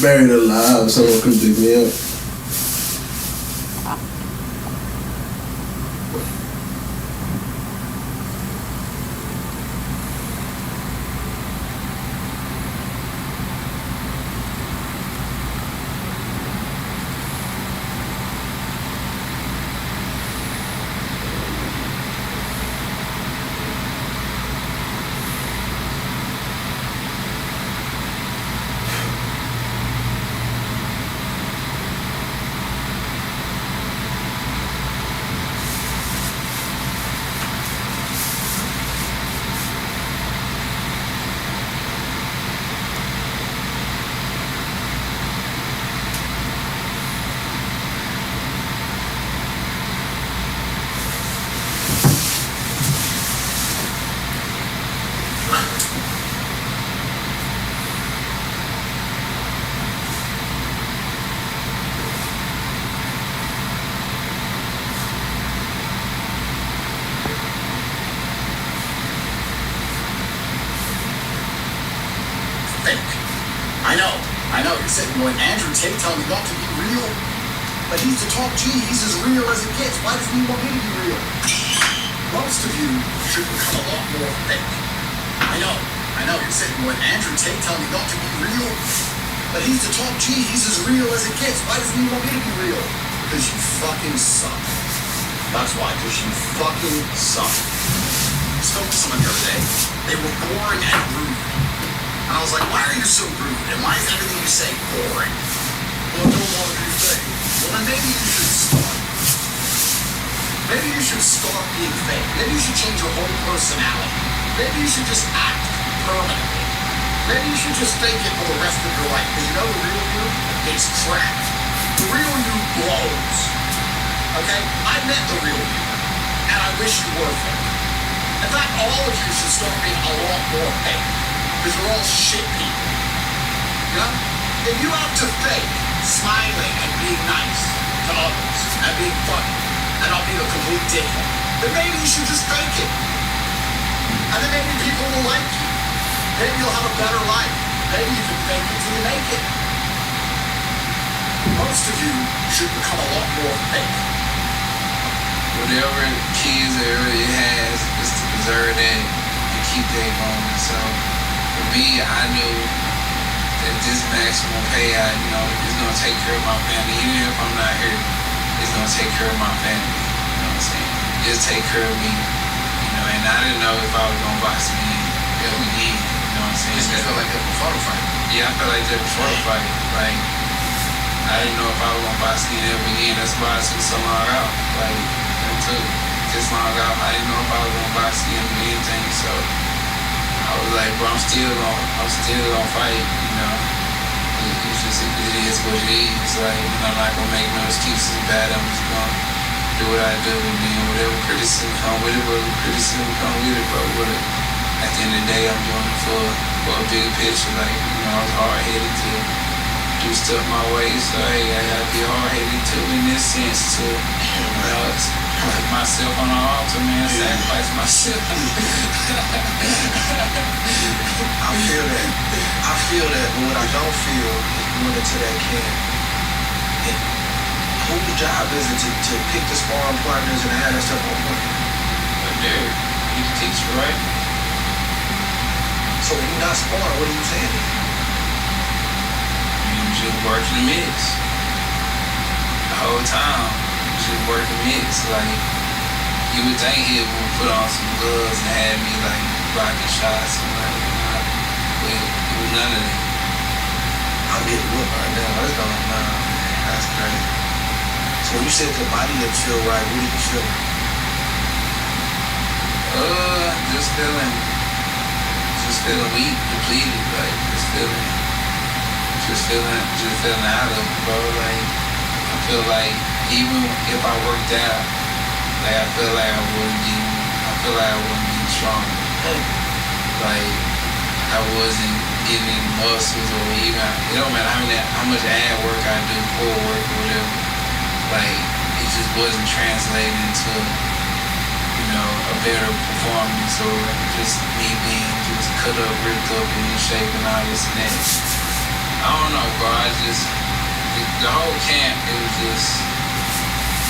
Buried alive, someone come dig me up. I know, you're sitting going, Andrew Tate telling me not to be real. But he's the top G, he's as real as it gets. Why doesn't he want me to be real? Most of you should become a lot more fake. I know, you're sitting going, Andrew Tate telling me not to be real. But he's the top G, he's as real as it gets. Why doesn't he want me to be real? Because you fucking suck. That's why, because you fucking suck. I spoke to someone the other day. They were boring and rude. And I was like, why are you so rude? And why is everything you say boring? Well, I don't want to be fake. Well, then maybe you should start. Maybe you should start being fake. Maybe you should change your whole personality. Maybe you should just act permanently. Maybe you should just fake it for the rest of your life. Because you know the real you is crap. The real you blows. Okay? I met the real you. And I wish you were fake. In fact, all of you should start being a lot more fake. Because you're all shit people. You know? If you have to fake smiling and being nice to others and being funny and not being a complete dickhead, then maybe you should just fake it. And then maybe people will like you. Maybe you'll have a better life. Maybe you can fake it till you make it. Most of you should become a lot more fake. Whatever kids everybody has is to preserve that and keep that going. So for me, I knew that this maximum payout, you know, is gonna take care of my family. Even if I'm not here, it's gonna take care of my family. You know what I'm saying? Just take care of me. You know, and I didn't know if I was gonna box again ever again. You know what I'm saying? You felt like that before the fight? Yeah, I felt like that before the fight. Like, I didn't know if I was gonna box again ever again. That's why I took so long out. Like, I took this long out. I didn't know if I was gonna box again or anything. So I was like, bro, I'm still gonna fight. You know, it's just it is what it is. Like, I'm not gonna make no excuses about it. I'm just gonna do what I do, and then whatever criticism come with it, whatever criticism come with it, bro. But at the end of the day, I'm doing it for a bigger picture. Like, you know, I was hard-headed to do stuff my way, so hey, I gotta be hard-headed too in this sense to, you know, put myself on the altar, man, sacrifice myself. I feel that, but what I don't feel is going into that camp. And whose job is it to pick the sparring partners and have that stuff on point? But dude, you can teach you, right? So when you're not sparring, what are you saying? You just work the mix. The whole time, you just work the mix. Like, you would think he would put on some gloves and have me like blocking shots and like, but it was none of that. I'm getting whooped right now. That's going on. That's crazy. So when you said the body didn't feel right, what did you feel? Just feeling weak, depleted, like just feeling out of it, bro. Like, I feel like even if I worked out, like I feel like I wouldn't get stronger. Like, I wasn't getting any muscles or even, it don't matter how much ad work I do, core work or whatever. Like, it just wasn't translating into, you know, a better performance or just me being just cut up, ripped up, and in shape and all this and that. I don't know, bro. The whole camp, it was just,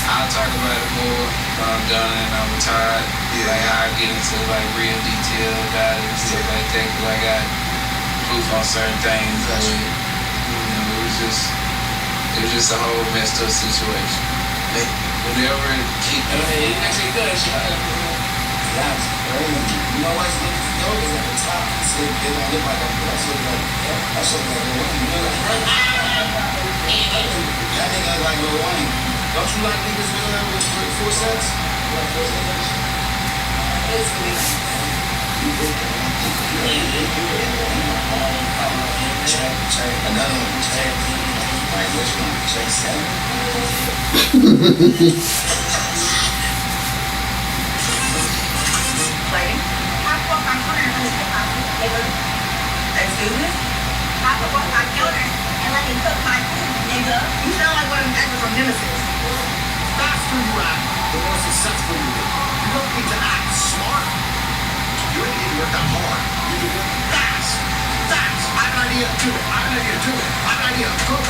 I'll talk about it more when I'm done and I'm retired. Yeah. Like, I'll get into, like, real detail about it and stuff like that, because I got proof on certain things. Gotcha. But, it was just a whole messed up situation. Whatever it keep. Actually, good. That's crazy. You know what's looking for those at the top? So they don't look like a that's looking like Lil Wayne. You know that nigga look like Lil Wayne. Don't you like niggas with full sets? Like full sets? Check. Another one. Check. Like which one? Check 7. Lady, half of my children and excuse me? Half of my children and let me cook my food, nigga. You sound like one of them actors from Nemesis. Faster you act, the more successful you get. You don't need to act smart. You ain't need to work that hard. You need to work fast. Fast. I have an idea. Do it. I have an idea. Do it. I have an idea. Go.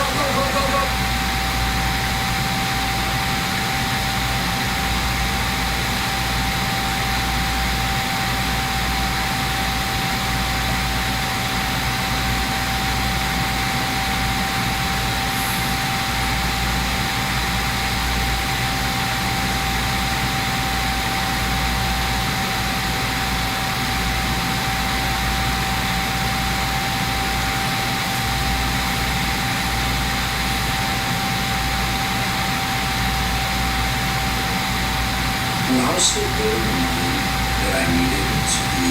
When I was still building the money that I needed to be.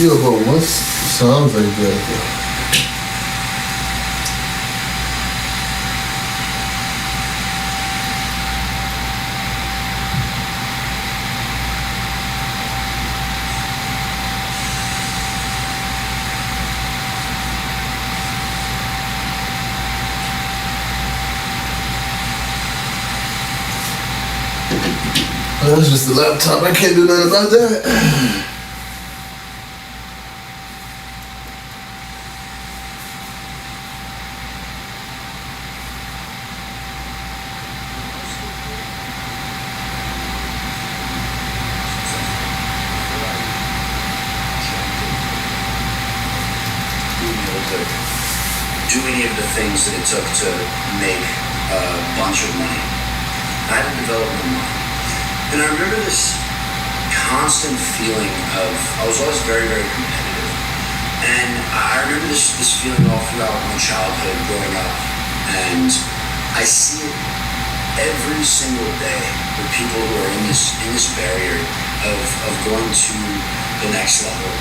Yo, but what sounds like that? Oh, that's just the laptop. I can't do nothing about that. Do any of the things that it took to make a bunch of money. I had a development mind. And I remember this constant feeling of, I was always very, very competitive. And I remember this feeling all throughout my childhood growing up. And I see it every single day with people who are in this barrier of going to the next level.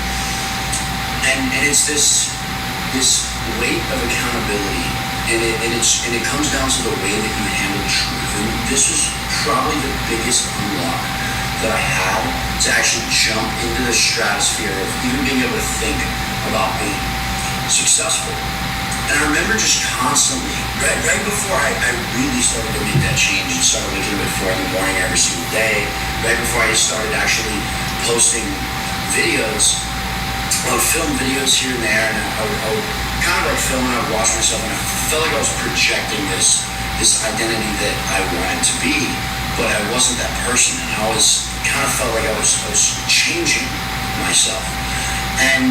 And it's this weight of accountability, and it comes down to the way that you handle truth. And this was probably the biggest unlock that I had to actually jump into the stratosphere of even being able to think about being successful. And I remember just constantly, right before I really started to make that change and started waking up at 4 in the morning every single day, right before I started actually posting videos, I would film videos here and there, and I would kind of like film and I would watch myself, and I felt like I was projecting this identity that I wanted to be, but I wasn't that person, and I kind of felt like I was changing myself. And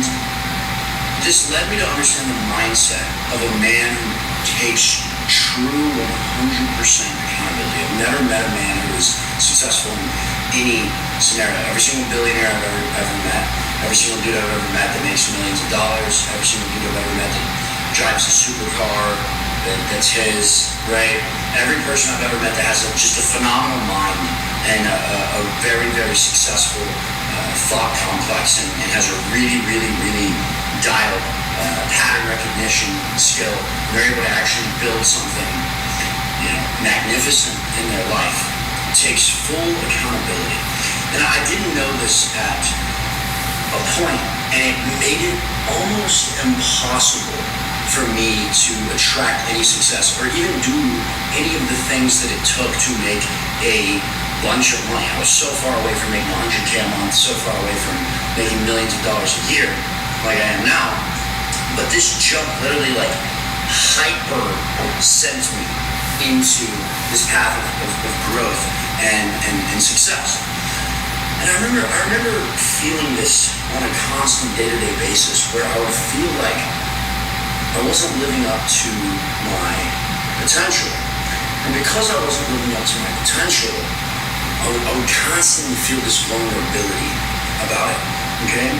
this led me to understand the mindset of a man who takes true 100% accountability. I've never met a man who is successful in any scenario. Every single billionaire I've ever met, every single dude I've ever met that makes millions of dollars, every single dude I've ever met that drives a supercar that's his, right? Every person I've ever met that has just a phenomenal mind and a very, very successful thought complex and has a really, really, really dialed pattern recognition skill. They're able to actually build something, magnificent in their life. It takes full accountability. And I didn't know this at a point, and it made it almost impossible for me to attract any success or even do any of the things that it took to make a bunch of money. I was so far away from making 100K a month, so far away from making millions of dollars a year. like I am now. But this jump literally like hyper sent me into this path of growth and success. And I remember feeling this on a constant day-to-day basis where I would feel like I wasn't living up to my potential. And because I wasn't living up to my potential, I would constantly feel this vulnerability about it, okay?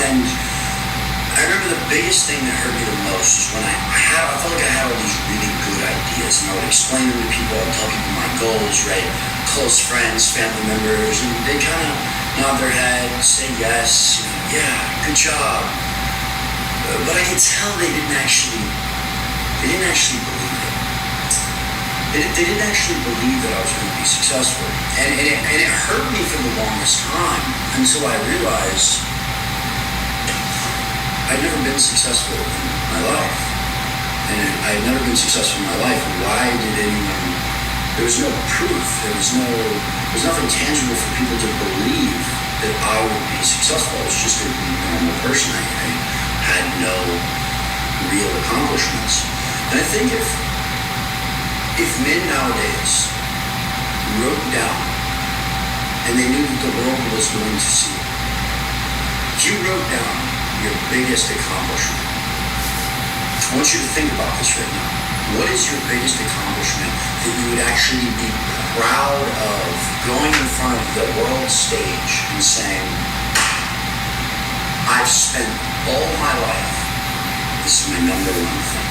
And I remember the biggest thing that hurt me the most is when I felt like I had all these really good ideas, and I would explain them to people, I'd tell people my goals, right? Close friends, family members, and they kind of nod their head, say yes, yeah, good job. But I could tell they didn't actually believe it. They didn't actually believe that I was going to be successful. And it hurt me for the longest time until I realized I'd never been successful in my life. And I had never been successful in my life. Why did anyone... There was no proof. There was nothing tangible for people to believe that I would be successful. I was just a normal person. I had no real accomplishments. And I think if men nowadays wrote down and they knew that the world was going to see it, if you wrote down your biggest accomplishment, I want you to think about this right now. What is your biggest accomplishment that you would actually be proud of going in front of the world stage and saying, I've spent all my life, this is my number one thing.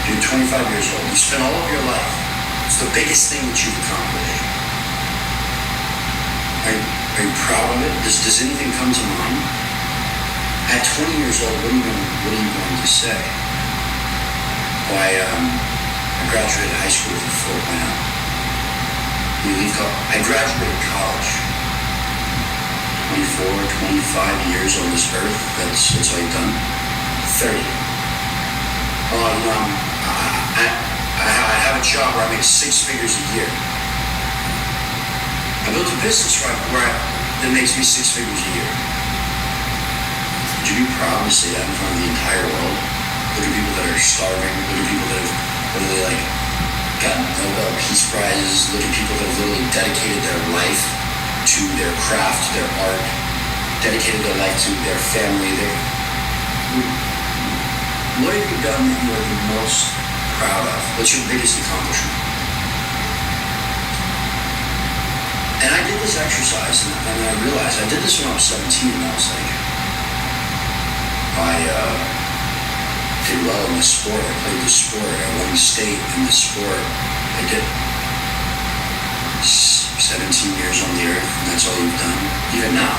You're 25 years old, you spent all of your life, it's the biggest thing that you've accomplished. Are you proud of it? Does anything come to mind? At 20 years old, what are you going to say? Well, I graduated high school with a 4.0. I graduated college. 24, 25 years on this earth. That's all you've done. 30. I have a job where I make 6 figures a year. I built a business that makes me 6 figures a year. Would you be proud to say that in front of the entire world? Look at people that are starving. Look at people that have literally gotten Nobel Peace Prizes. Look at people that have literally dedicated their life to their craft, their art, dedicated their life to their family. What have you done that you are the most proud of? What's your biggest accomplishment? And I did this exercise, and I realized I did this when I was 17, and I was like, I did well in this sport. I played this sport. I won state in this sport. I did 17 years on the earth, and that's all you've done. Even now,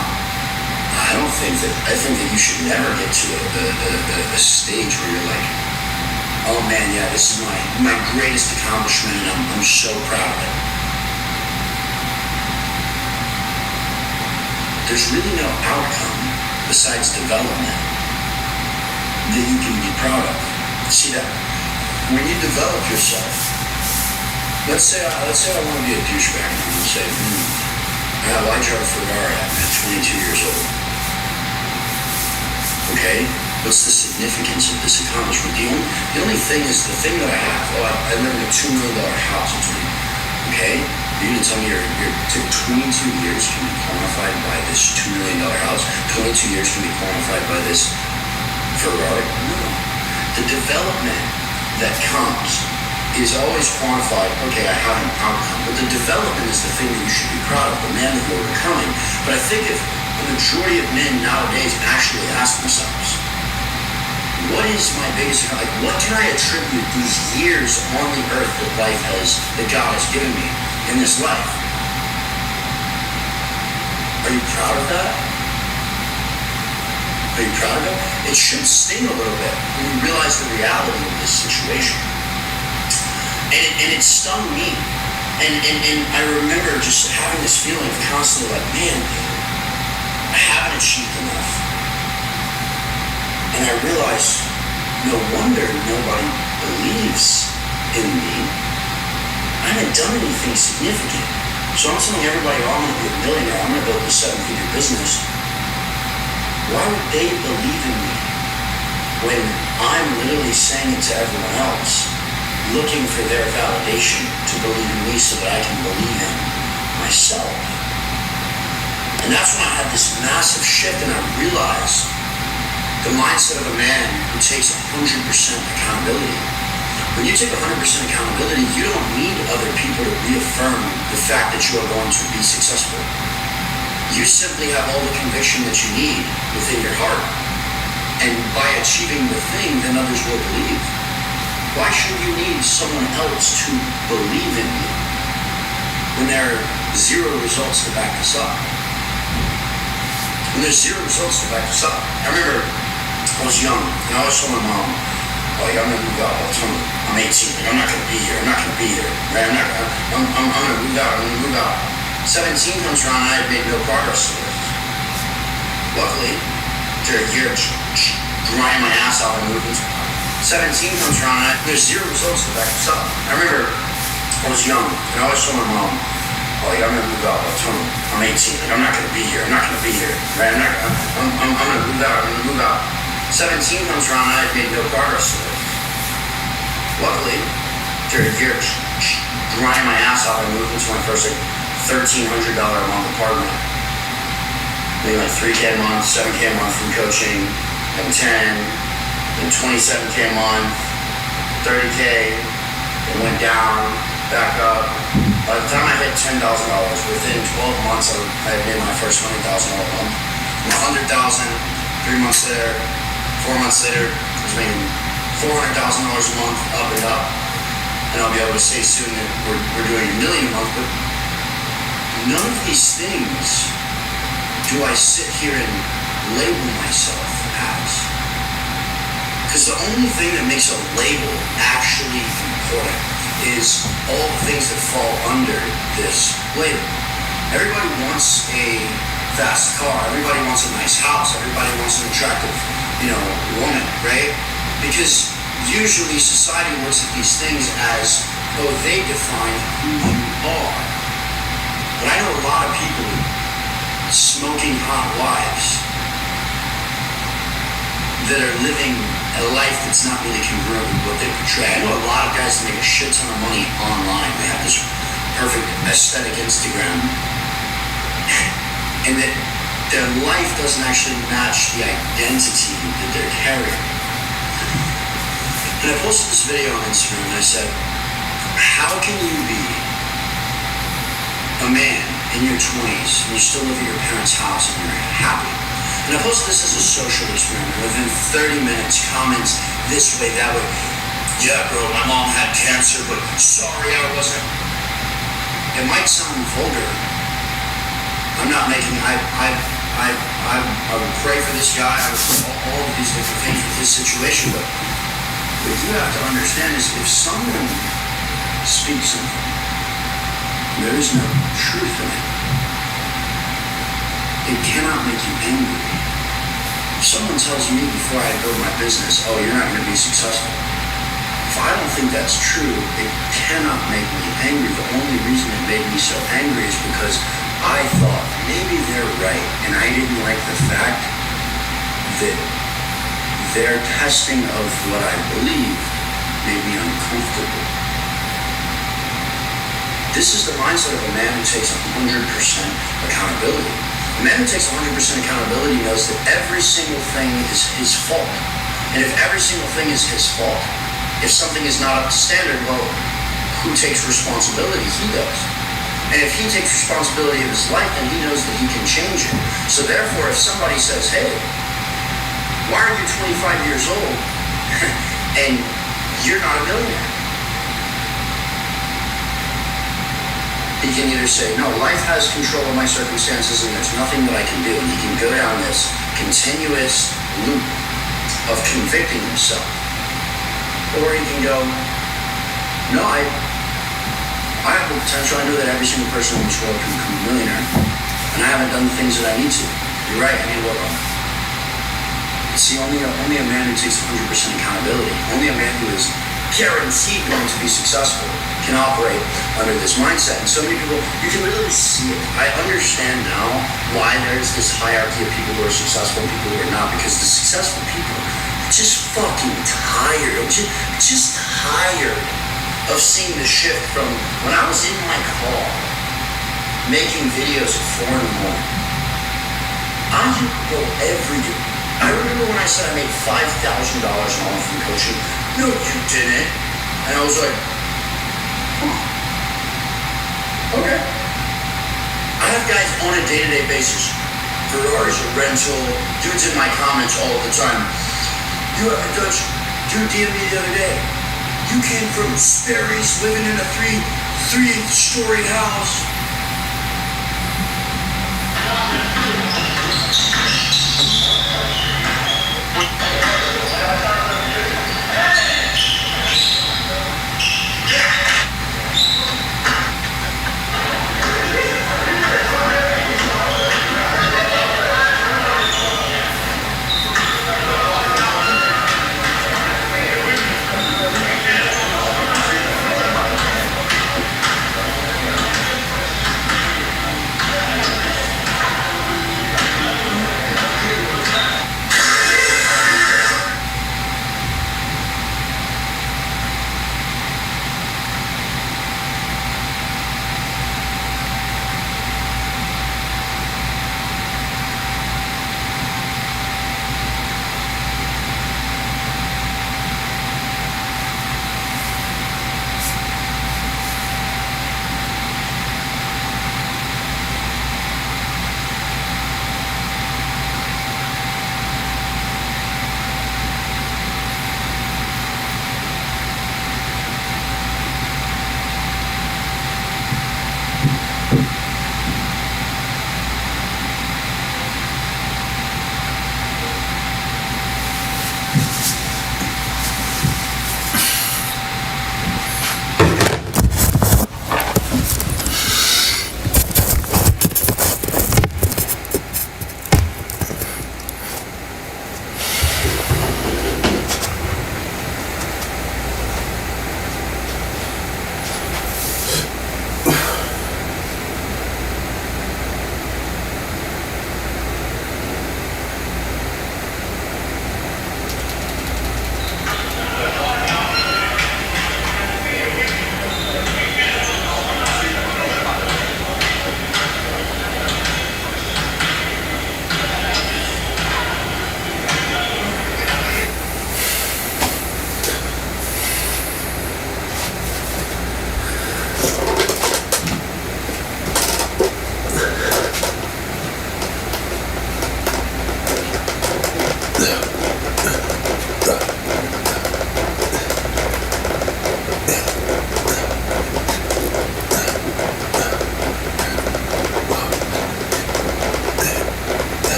I think that you should never get to a stage where you're like, oh man, yeah, this is my greatest accomplishment, and I'm so proud of it. There's really no outcome besides development that you can be proud of. See that when you develop yourself, let's say I want to be a douchebag, and I'm going to say, I drive a Ferrari at 22 years old. Okay, what's the significance of this accomplishment? The only thing is the thing that I have. I live in a $2 million house. Okay, you're going to tell me your 22 years can be quantified by this $2 million house? 22 years can be quantified by this Ferrari? No. The development that comes is always quantified. Okay, I have an outcome, but the development is the thing that you should be proud of, the man that you're becoming. But I think if the majority of men nowadays actually ask themselves, what is my biggest, what can I attribute these years on the earth that God has given me in this life? Are you proud of that? Are you proud of it? It should sting a little bit when you realize the reality of this situation. And it stung me. And I remember just having this feeling of constantly like, man, I haven't achieved enough. And I realized, no wonder nobody believes in me. I haven't done anything significant. So I'm telling everybody, oh, I'm going to be a millionaire. I'm going to build a 7-figure business. Why would they believe in me when I'm literally saying it to everyone else, looking for their validation to believe in me so that I can believe in myself? And that's when I had this massive shift, and I realized the mindset of a man who takes 100% accountability. When you take 100% accountability, you don't need other people to reaffirm the fact that you are going to be successful. You simply have all the conviction that you need within your heart. And by achieving the thing, then others will believe. Why should you need someone else to believe in you when there are zero results to back this up? When there's zero results to back this up. I remember I was young, and I always told my mom, I'm gonna move out. I'm 18. I'm not gonna be here. I'm not gonna be here. Right? I'm gonna move out. I'm gonna move out. 17 comes around, and I had made no progress with it. Luckily, after a year of grinding my ass out and moving, 17 comes around, and there's zero results to back this up. I remember I was young, and I always told my mom, I'm gonna move out. I'm 18. I'm not gonna be here. I'm not gonna be here. Right? I'm gonna move out. I'm gonna move out. 17 comes around, and I had made no progress with it. Luckily, after a year of grinding my ass out and moving to my first $1,300 a month apartment, maybe like $3K a month, $7K a month from coaching, then 10, then $27K a month, $30K, it went down, back up. By the time I hit $10,000, within 12 months I had made my first $100,000 month. From $100,000, 3 months later, 4 months later, I was making $400,000 a month, up and up. And I'll be able to say soon that we're doing $1 million a month, but none of these things do I sit here and label myself as. Because the only thing that makes a label actually important is all the things that fall under this label. Everybody wants a fast car, everybody wants a nice house, everybody wants an attractive, woman, right? Because usually society looks at these things as, they define who you are. But I know a lot of people smoking hot wives that are living a life that's not really congruent with what they portray. I know a lot of guys that make a shit ton of money online. They have this perfect aesthetic Instagram, and that their life doesn't actually match the identity that they're carrying. And I posted this video on Instagram and I said, how can you be a man in your 20s and you still live at your parents' house and you're happy? And I posted this as a social experiment. Within 30 minutes, comments this way, that way. Yeah, bro, my mom had cancer, but sorry I wasn't. It might sound vulgar. I'm not making, I would pray for this guy. I would put all of these different things with his situation, but what you have to understand is if someone speaks something, there is no truth in it. It cannot make you angry. If someone tells me before I build my business, you're not going to be successful, if I don't think that's true, it cannot make me angry. The only reason it made me so angry is because I thought maybe they're right, and I didn't like the fact that their testing of what I believe made me uncomfortable. This is the mindset of a man who takes 100% accountability. A man who takes 100% accountability knows that every single thing is his fault. And if every single thing is his fault, if something is not up to standard, well, who takes responsibility? He does. And if he takes responsibility of his life, then he knows that he can change it. So therefore, if somebody says, hey, why are you 25 years old and you're not a millionaire? He can either say, no, life has control of my circumstances and there's nothing that I can do. And he can go down this continuous loop of convicting himself. Or he can go, no, I have the potential. I know that every single person in this world can become a millionaire. And I haven't done the things that I need to. You're right, I need to work on it. See, only a man who takes 100% accountability, only a man who is guaranteed going to be successful can operate under this mindset. And so many people, you can literally see it. I understand now why there's this hierarchy of people who are successful and people who are not, because the successful people are just fucking tired. Just tired of seeing the shift from when I was in my car making videos at 4 in the morning. I used to go every day. I remember when I said I made $5,000 a month from coaching. No, you didn't. And I was like, okay. I have guys on a day-to-day basis, Ferraris, a rental, dudes in my comments all the time. You have a Dutch dude DM'd me the other day. You came from Sperry's, living in a three-story house.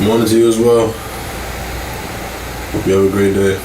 Morning to you as well. Hope you have a great day.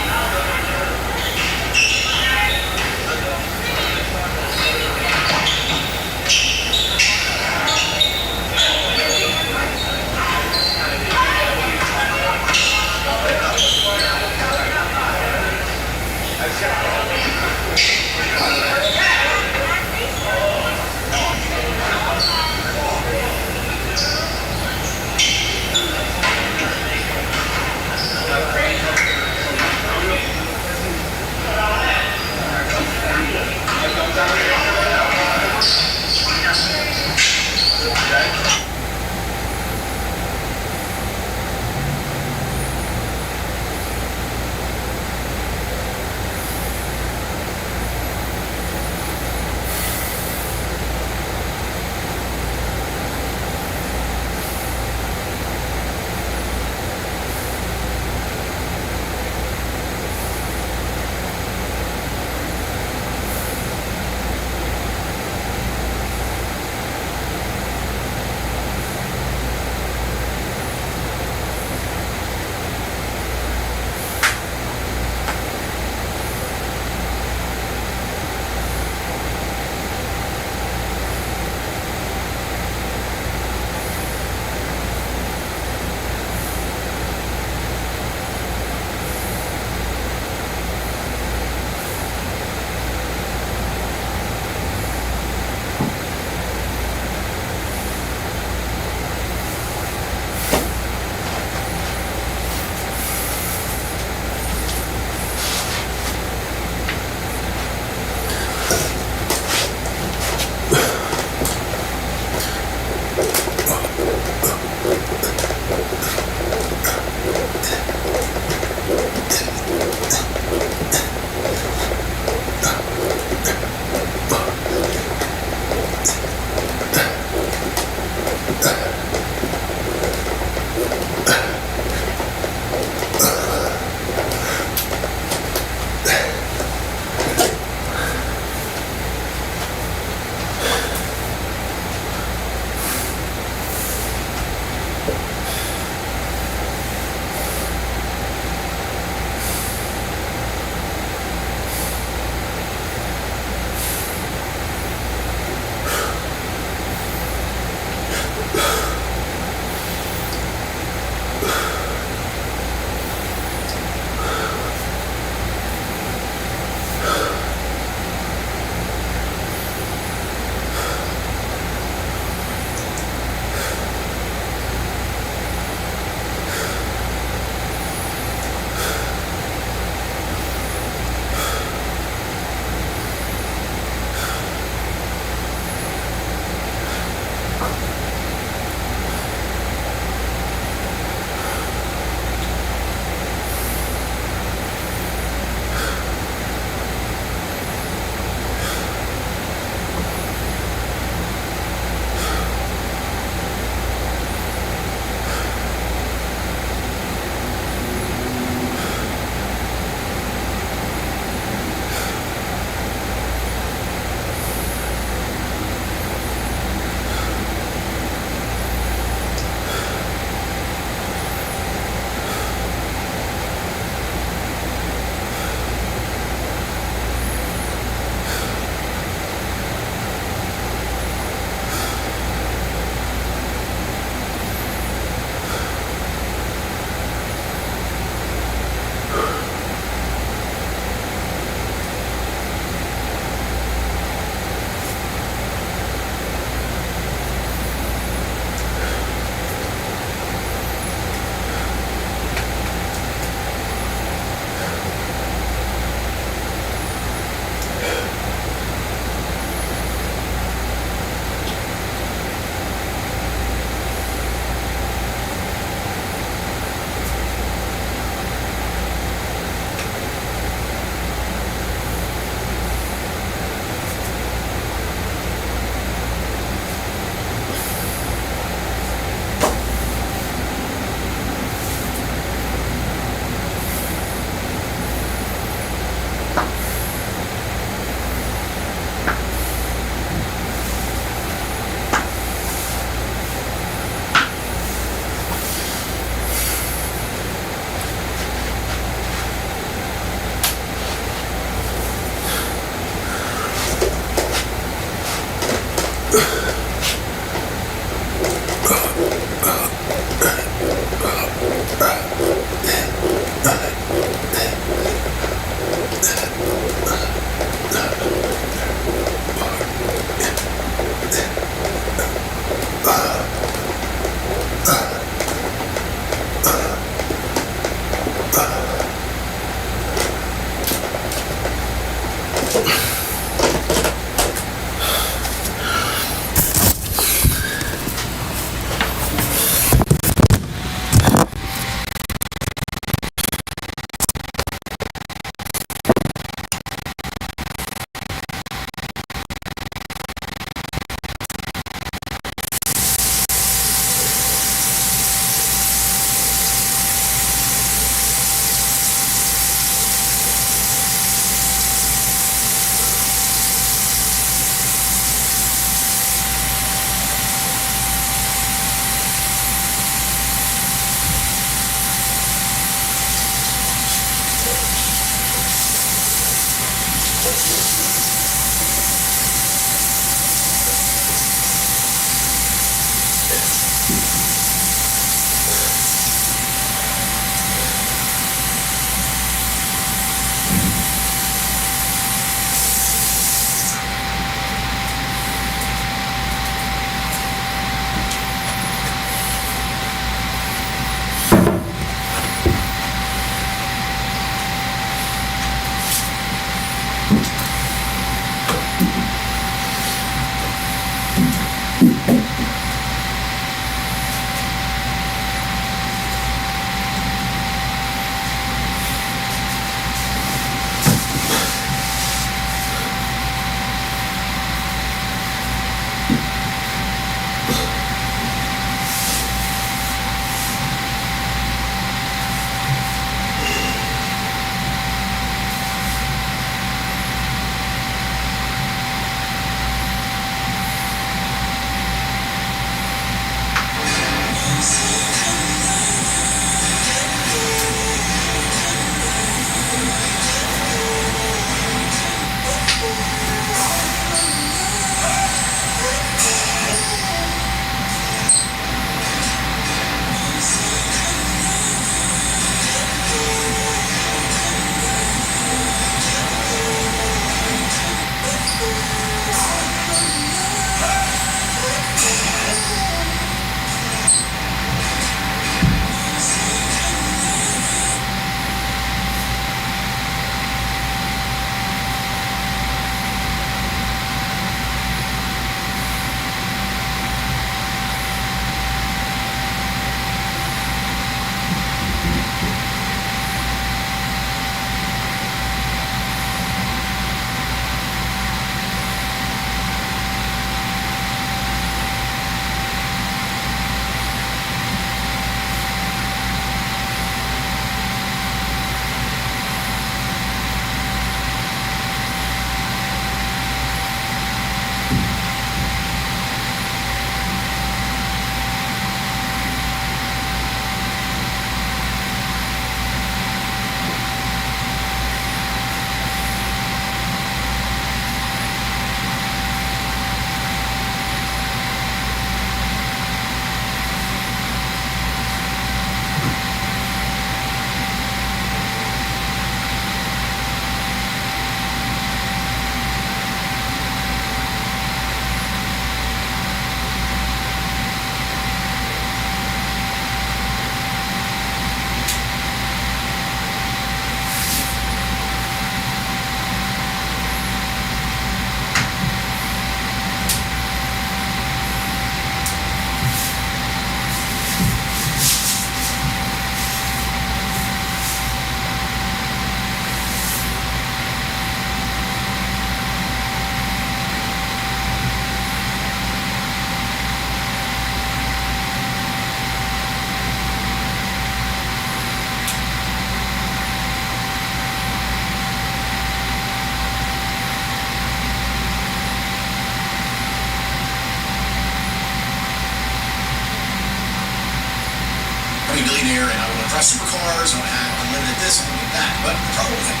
millionaire and I want to drive supercars and I have unlimited this and unlimited that. But the problem with it,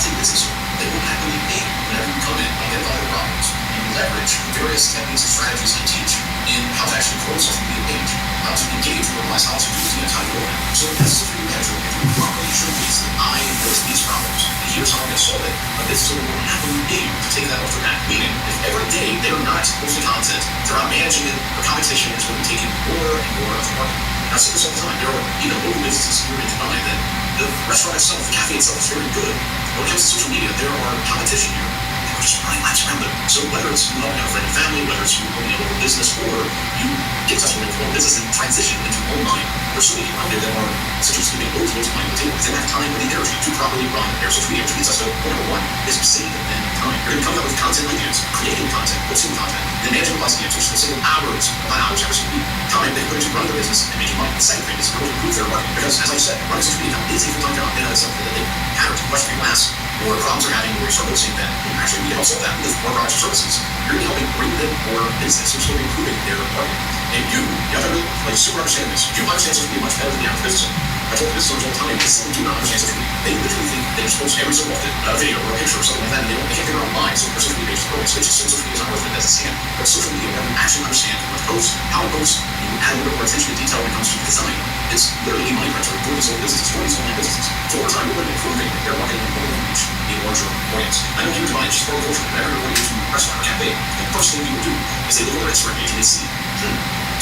see, this is, they won't happily pay whenever you come in. I'll get all your problems. You leverage various techniques and strategies I teach in how to actually grow a social media page, how to engage with realize how to do DMs, how to do it. So as a social media manager, if you properly showcase that I notice these problems, and here's how I'm going to solve it, this is what will happen to you to take that off the back. Meaning, if every day they're not posting content, they're not managing it, the competition is going to be taking more and more of the market. I see this all the time. There are local businesses here in Dubai that the restaurant itself, the cafe itself is very good. When it comes to social media, there are competition here. We're just running laps around them. So whether it's you have a friend and family, whether it's you owning a local business, or you get successful in a local business and transition into online, there's so many people out there that are essentially giving loads of money on the table because they don't have time or the energy to properly run their social media, which leads us to number one is save them time. You're going to come up with content ideas, creating content, posting content, and then managing plus games, which is single hours, not hours every single week. Time they put into running their business and making money. The second thing is to improve their marketing because, as I said, running social media is a full-time job. And it's something that they have to question people ask or problems they're having, or you start noticing that actually we can help solve that with more products and services. You're going to be helping bring them more business. You're still improving their marketing. And you have to really super understand this. You understand social media much better than the average business owner. I told business owners all the time, they simply do not understand social media. They literally think they just post every so often a video or a picture or something like that, and they can't figure out why. So their social media page is growing. So they just assume social media is not worth it as a scam. But social media, when you actually understand what to post, how to post, you add a little bit more attention to detail when it comes to design. It's literally a money printer for these old businesses, for these online businesses. So over time, we're improving their marketing and we're going to reach a larger audience. I know here in Dubai, it's just for the culture. Whenever you're going into a restaurant or cafe, the first thing people do is they look over their Instagram page and they see,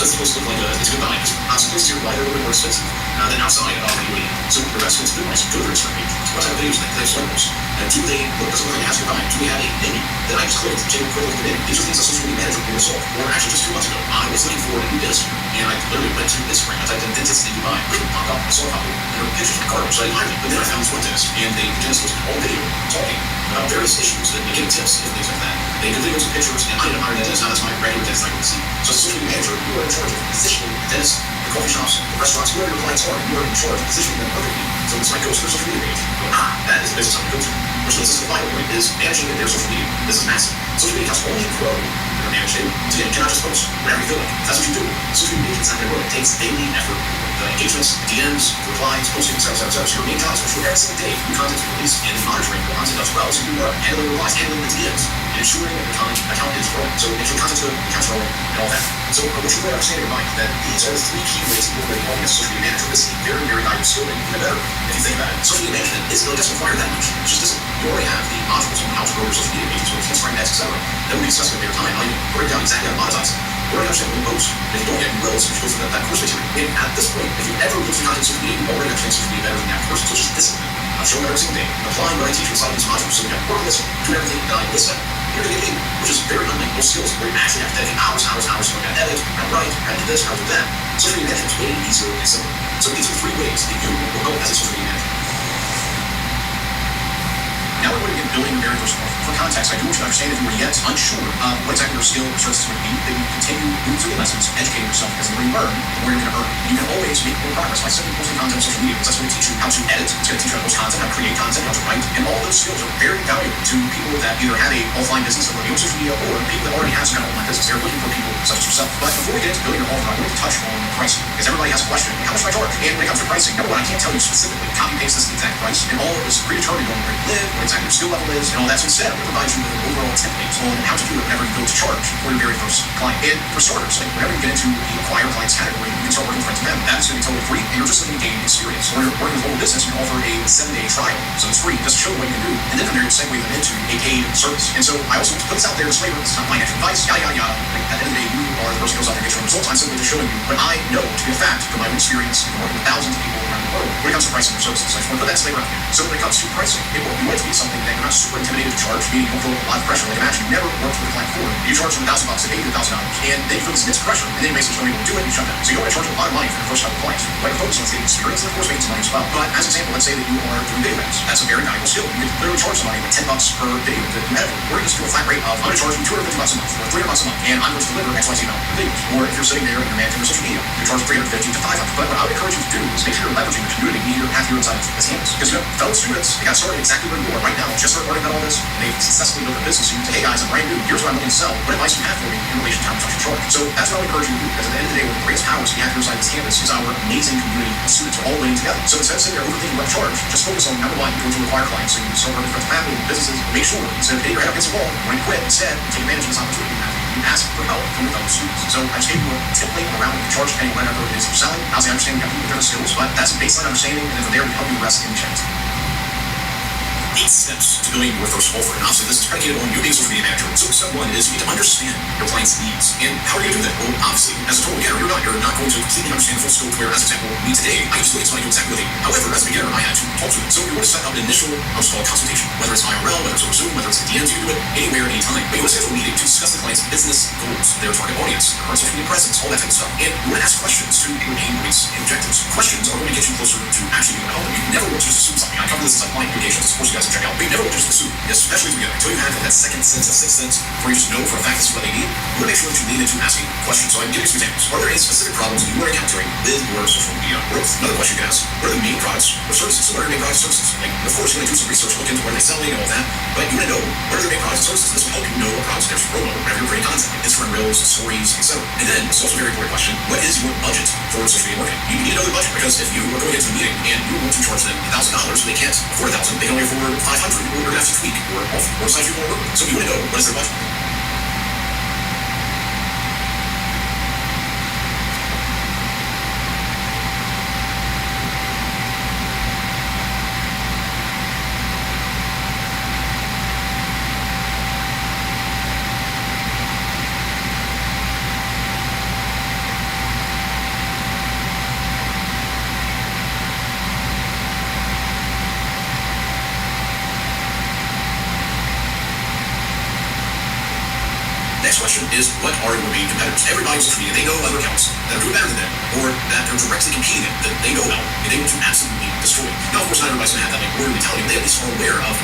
does the post look like it's a good buy? Because I'm supposed to buy a little bit more expensive than outside of the UAE. So the rest of it's good buys. Go to their Instagram page. What type of videos they start posts? Do they look, does it look like it has a good buy? Do they have a menu that I just clicked? Take a quick look at the menu. These are things a social media manager will solve. Or actually just 2 months ago, I was looking for a new dentist. And I literally went to Instagram. I typed in dentist in Dubai. It popped up. I saw a couple. There were pictures of cars. So I hired them. But then I found this one dentist. And the dentist was on video talking about various issues and giving tips and things like that. They did videos and pictures. And I ended up hiring that dentist. Now that's my regular dentist I go to see. So as a social media manager, you are in charge of positioning the dentist, the coffee shops, the restaurants, whoever your clients are. You are in charge of positioning them perfectly. So this might go to their social media page. That is the business I'm going to go to. Which leads us to the final point is managing their social media. This is massive. Social media accounts only grow when they're managed daily. So you cannot just post whenever you feel like it. That's what you do. Social media is not going to grow. It takes daily effort. Engagements, DMs, replies, posting, etc. So your main content for every single day, new content is released and monitoring the content as well. So you are handling replies, handling the DMs, and ensuring that the content account is growing. So make sure content's good, account's growing, and all that. So I want you to really understand in your mind that these are the 3 key ways that you're helping as a social media manager. This is a very, very valuable skill and even better if you think about it. Social media management really doesn't require that much. It just doesn't. You already have the modules on how to grow your social media pages, where it's Instagram ads, etc. Then we'll be discussing at a later time how you break down exactly how to monetize it. You already understand what you post. And if you don't yet, you will, so you should go through that course material. And at this point, if you've ever looked at content social media, you already understand social media better than the average person. So just discipline. I'm showing every single day, applying what I teach inside of these modules. So you have work on this, do everything that I list out. You're going to get paid, which is very unlike most skills where you actually have to dedicate hours to learn how to edit, how to write, how to do this, how to do that. Social media management is way easier and simpler. So these are 3 ways that you will go as a social media manager. Now we're going to get building your very first month. For context, I do want you to understand if you are yet unsure of what exactly your skill or service is going to be, then you continue moving through the lessons, educating yourself, because the more you learn, the more you're going to earn. You can always make more progress by simply posting content on social media, because that's going to teach you how to edit, it's going to teach you how to post content, how to create content, how to write, and all those skills are very valuable to people that either have a offline business that are on social media, or people that already have some kind of online business. They're looking for people such as yourself. But before we get into building your offline, I want to touch on pricing, because everybody has a question. How much do I charge? And when it comes to pricing, number one, I can't tell you specifically, copy paste this exact price, and all of this predetermined on where you live, what exactly your skill level is, and all that. So instead, we provide you with an overall template on how to do it whenever you go to charge for your very first client. And for starters, like whenever you get into the acquire clients category, you can start working with friends and family. That is going to be totally free, and you're just looking to gain experience. When you're working with local business, you can offer a 7-day trial, so it's free, just to show what you can do. And then from there, you segue them into a paid service. And so I also put this out there, disclaimer, this is not financial advice, yada, yada, yada. Like, at the end of the day, you are the person who goes out there and gets your own results. I'm simply just showing you what I know to be a fact from my own experience in working with thousands of people around the world when it comes to pricing your services. So I just want to put that disclaimer out there. So when it comes to pricing, it will want it to be something that you're not super intimidated to charge, meaning you don't feel a lot of pressure. Like imagine you never worked with a client before, you charge them $1,000 to $80,000, and then you feel this immense pressure, and then you basically don't able to do it, and you shut down. So you don't want to charge a lot of money for your first couple of clients. What you're focusing on is getting experience, and of course making some money as well. But as an example, let's say that you are doing video edits. That's a very valuable skill. You can literally charge somebody like $10 per video to do editing. Or you just do a flat rate of, I'm going to charge you $250 a month, or $300 a month, and I'm going to deliver XYZ amount of videos. Or if you're sitting there and you're managing your social media, you charge $350 to $500. But what I would encourage you to do is make sure you're leveraging the community you have here inside of this campus. Because you have fellow students, they got started exactly where you are right now, just started learning about all this, and they've successfully built a business. So you say, hey guys, I'm brand new, here's what I'm looking to sell. What advice do you have for me in relation to how much I should charge? So that's what I would encourage you to do, because at the end of the day, one of the greatest powers we have here inside this campus is our amazing community of students all winning together. So instead of sitting there overthinking what to charge, just focus on number one, you're going to acquire clients. So you start working with friends, family, businesses, make sure instead of hitting your head up against the wall, when you quit, instead, you take advantage of this opportunity you have. You ask for help from your fellow students. So I just gave you a template around the charge depending on whatever it is you're selling. Obviously, I understand you have people with different skills, but that's a baseline understanding, and then from there we help you the rest in checks. 8 steps to building your first offer. And obviously, this is predicated on you being a social media manager. So step 1 is you need to understand your client's needs. And how are you going to do that? Well, obviously, as a total beginner, you're not going to completely understand the full scope where, as an example, me today, I used to explain exactly what they need. However, as a beginner, I had to talk to them. So you want to set up an initial, what's called consultation. Whether it's IRL, whether it's over Zoom, whether it's the DMs, you can do it anywhere, anytime. But you want to schedule a meeting to discuss the client's business goals, their target audience, their current social media presence, all that type of stuff. And you want to ask questions to your pain points and objectives. Questions are going to get you closer to actually being able to help them. You never want to just assume something. I cover this in like client communications, of course you guys can check out. But you never want to just assume, especially together, until you have that second sense, that sixth sense, where you just know for a fact this is what they need. You want to make sure that you lean into asking questions. So I can give you some examples. Are there any specific problems you are encountering with your social media growth? Another question you can ask, what are the main products or services? So what are your main products and services? Like, of course, you're going to do some research, look into what are they selling and all that, but you want to know what are their main products and services. This will help you know what products there's promo, whenever you're creating content, like Instagram Reels, stories, etc. And then, it's also a very important question, what is your budget for social media marketing? You need to know the budget, because if you are going into a meeting and you want to charge them $1,000, they can't afford $1,000, they can only afford $500, you're going to have to tweak or decide you want to work with. So you want to know what is their budget. Next question is, what are your main competitors? Everybody on social media, they know other accounts that are doing better than them, or that they're directly competing in, that they know about, and they want to absolutely destroy. Now, of course, not everybody's going to have that like warrior mentality, but they at least are aware of,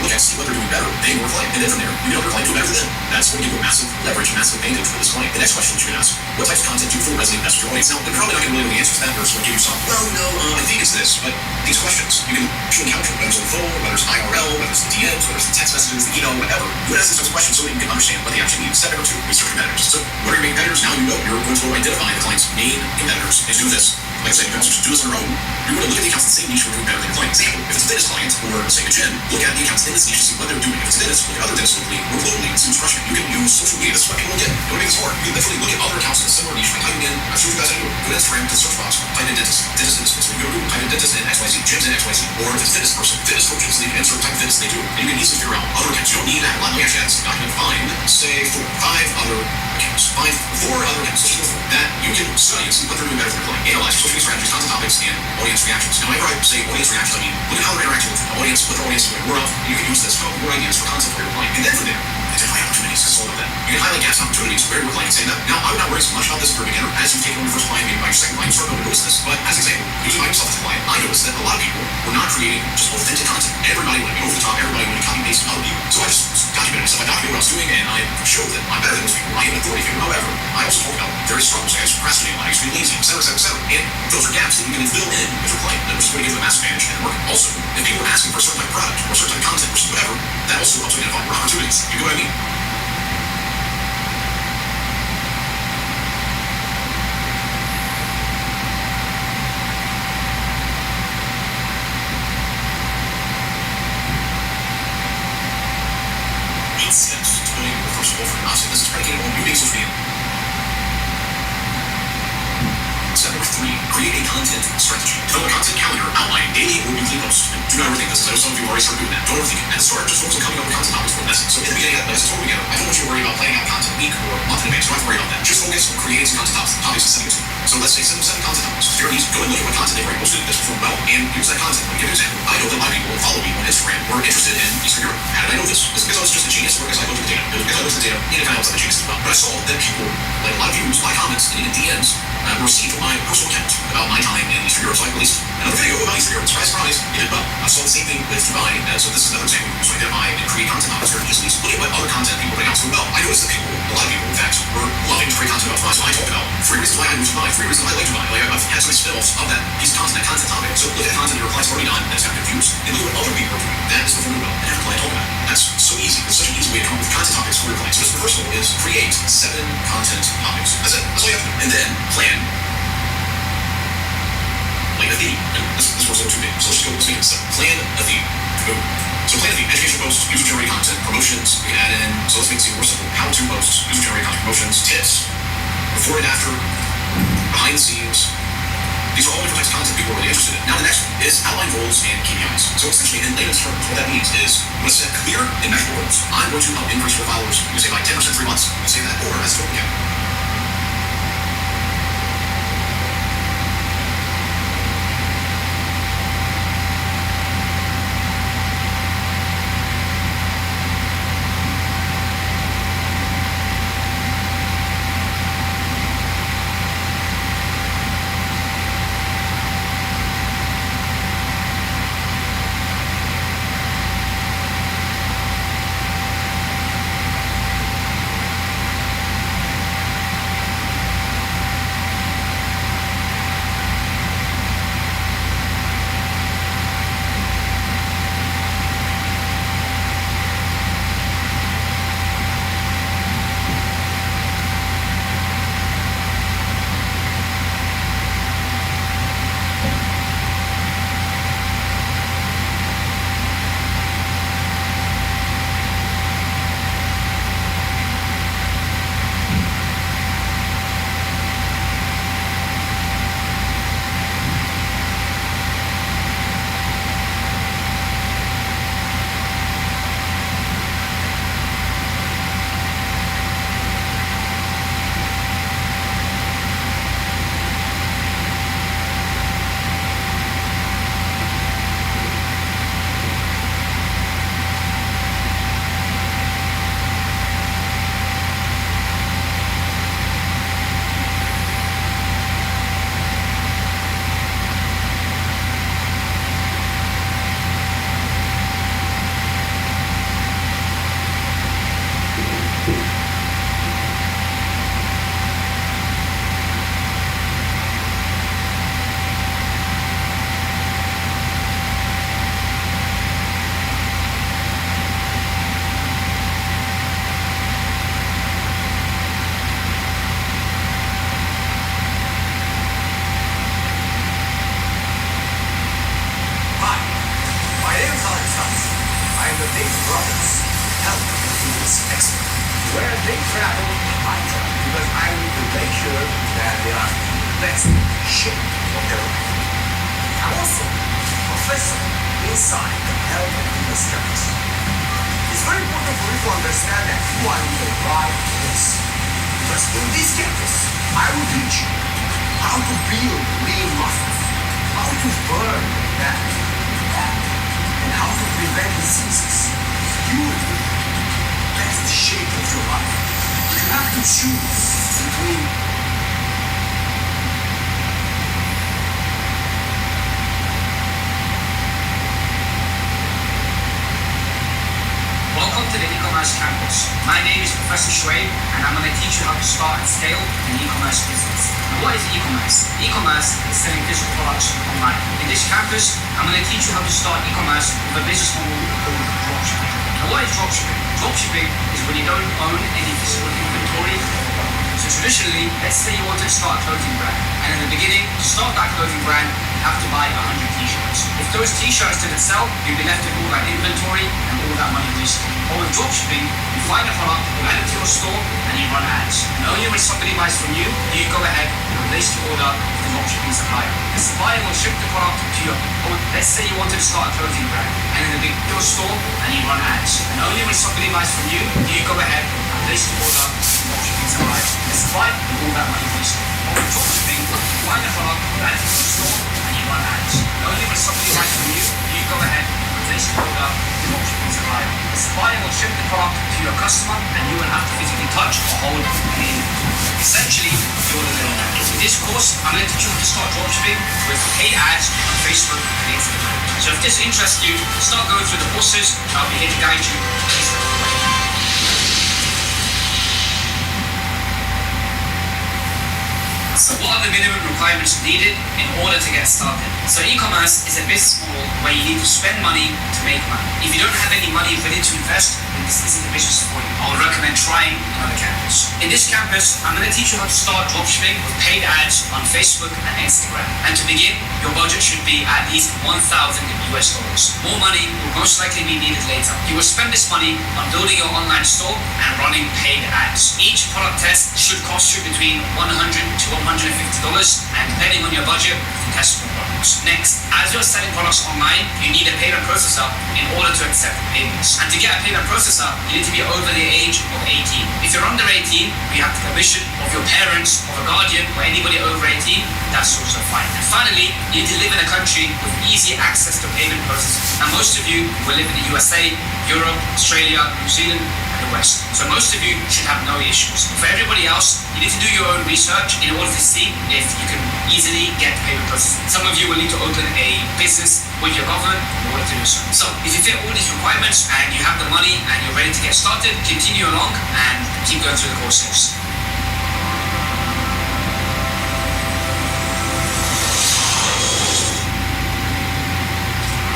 look at, see what they're doing better, they and your client, and then from there, you can help your client do better than them. That's going to give you a massive leverage, a massive advantage for this client. The next question that you can ask, what types of content do you feel resonate best with your audience? Now, they're probably not going to really know the answer to that, or it's going to give you some, well, no, I think it's this, but these questions, you can actually encounter, whether it's on the phone, whether it's IRL, whether it's the DMs, whether it's the text messages, the email, whatever. You can ask these types of questions so that you can understand what they actually need. Step number 2, research competitors. So, what are your main competitors? Now you know you're going to identify the client's main competitors and do this. Like I said, you can also just do this on your own. You're going to look at the accounts in the same niche where you're doing better than your client. Example, if it's a fitness client or say a gym, look at the accounts in this niche to see what they're doing. If it's a dentist, look at other dentists locally or globally and see who's crushing it. You can use social media. This is what people get. Don't make this hard. You can literally look at other accounts in a similar niche by typing in, I've showed you guys how to do it. Go to Instagram, to the search box, type in dentist, dentist in this. So you go to Google, type in dentist and XYZ, gyms and XYZ. Or if it's fitness person, fitness coaches, so you can insert type of fitness they do. And you can easily figure out other accounts. You don't need to have a lot of actually have this document. Find, say, 5 other accounts. Find 4 other accounts, that you can study and see what they're doing better than your client. Analyze social media strategies, content topics, and audience reactions. Now, whenever I say audience reactions, I mean, look at how they're interacting with the audience, what the audience is doing more of, and you can use this to help more ideas for content for your client. And then from there, identify opportunities to solve that. You can highlight gaps and opportunities where your client is saying that. Now, I would not worry so much about this for a beginner. As you take on your first client, maybe by your second client, you start to notice this. But as an example, using myself as a client, I noticed that a lot of people were not creating just authentic content. Everybody wanted to be over the top, everybody wanted to copy paste other people. So I just documented myself. I documented what I was doing, and I showed that I'm better than those people. I am an authority figure. However, I also talk about various struggles. I used to procrastinate, I used to be lazy, etc., etc., etc. And those are gaps that you can fill in with your client. That is going to give you a massive advantage in work. Also, if people are asking for a certain type of product or a certain type of content or whatever, that also helps identify your opportunities. You know what I mean? Steps to building your first offer. Obviously, this is predicated on you being social media. Step number 3, create a content strategy. Develop a content calendar outlining daily or weekly posts. And do not overthink this. I know some of you already started doing that. Don't overthink it. At the start, just focus on coming up with content topics for the lesson. So in the beginning, as a total beginner, I don't want you to worry about planning out content a week or a month in advance. Don't have to worry about that. Just focus on creating some content topics and sending it to them. So let's say 7 content topics. If you're go and look at what content they've already posted that's performed well and use that content. Let me give you an example. I know that a lot of people who follow me on Instagram were interested in Eastern Europe. How did I know this? Is it because I was just a genius or because I looked at the data? It was because I looked at the data and it kind of looks like a genius as well. But I saw that people, like a lot of views, my comments, and even DMs, were received from my personal account about my time in Eastern Europe. So I released another video about Eastern Europe. Surprise, surprise, it did well. I saw the same thing with Dubai. So this is another example. So identify and create content topics very easily. So look at what other content people bring out so well. I noticed that people, a lot of people, in fact, were loving to create content about Dubai. So I talked about 3 reasons why I moved to Dubai, 3 reasons why I like Dubai. Like I've had so many spin-offs of that piece of content, that content topic. So look at the content your client's already done that's got good views, and look at what other people are doing that is performing well, and have your client talk about it. That's so easy. It's such an easy way to come up with content topics for your clients. So the first goal is create 7 content topics. That's it. That's all you have to do. And then plan like a theme. And this was a little too big. So let's just go with the plan a theme. Go. So plan a feed, education posts, user-generated content, promotions, we can add in, so let's make it more simple. How-to posts, user-generated content, promotions, tips, before and after, behind the scenes. These are all different types of content people are really interested in. Now the next one is outline goals and KPIs. So essentially, in layman's terms, what that means is you want to set clear and measurable goals. I'm going to help increase your followers, you say by 10% 3 months. You say that, or as a total count. Where they travel, I travel. Because I need to make sure that they are in the best shape of their life. I'm also a professor inside the health and fitness campus. It's very important for you to understand that you are in the right place. Because in this campus, I will teach you how to build lean muscles, how to burn fat, and how to prevent diseases. You will be the best shape of your life. You have to choose between Welcome to the e-commerce campus. My name is Professor Schwabe, and I'm going to teach you how to start and scale an e-commerce business. Now, what is e-commerce? E-commerce is selling physical products online. In this campus, I'm going to teach you how to start e-commerce with a business model called dropshipping. Now, what is dropshipping? Dropshipping is when you don't own any physical inventory. So traditionally, let's say you want to start a clothing brand, and in the beginning, to start that clothing brand, you have to buy 100 t-shirts. If those t-shirts didn't sell, you'd be left with all that inventory and all that money wasted. Or with dropshipping, you find a product, you add it to your store, and you run ads. And only when somebody buys from you, you go ahead and place the order with the dropshipping supplier. The supplier will ship the product to your, let's say you wanted to start a clothing brand, and in your store, and you run ads. And only when somebody buys from you, you go ahead and place the order with the dropshipping supplier. The supplier with all that money wasted. Or with dropshipping, you find a product, you add it to your store, and you run ads. And only when somebody buys from you, you go ahead and place the order with the dropshipping supplier. The supplier will ship the product to your customer, and you will have to physically touch or hold an inventory. Essentially, you're the middleman. In this course, I'm going to teach you how to start dropshipping with paid ads on Facebook and Instagram. So if this interests you, start going through the courses, and I'll be here to guide you step by step. So what are the minimum requirements needed in order to get started? So e-commerce is a business model where you need to spend money to make money. If you don't have any money ready to invest, then this isn't a business for you. I would recommend trying another campus. In In this campus, I'm going to teach you how to start dropshipping with paid ads on Facebook and Instagram. And to begin, your budget should be at least $1,000 US. More money will most likely be needed later. You will spend this money on building your online store and running paid ads. Each product test should cost you between $100 to $150, and depending on your budget, you can test more products. Next, as you're selling products online, you need a payment processor in order to accept payments. And to get a payment processor, you need to be over the age of 18. If you're under 18, you have the permission of your parents, of a guardian, or anybody over 18, that's also fine. And finally, you need to live in a country with easy access to payment processing. Now, most of you will live in the USA, Europe, Australia, New Zealand, and the West. So most of you should have no issues. For everybody else, you need to do your own research in order to see if you can easily get payment processing. Some of you will need to open a business with your government in order to do so. So if you fit all these requirements and you have the money and you're ready to get started, continue along and keep going through the courses.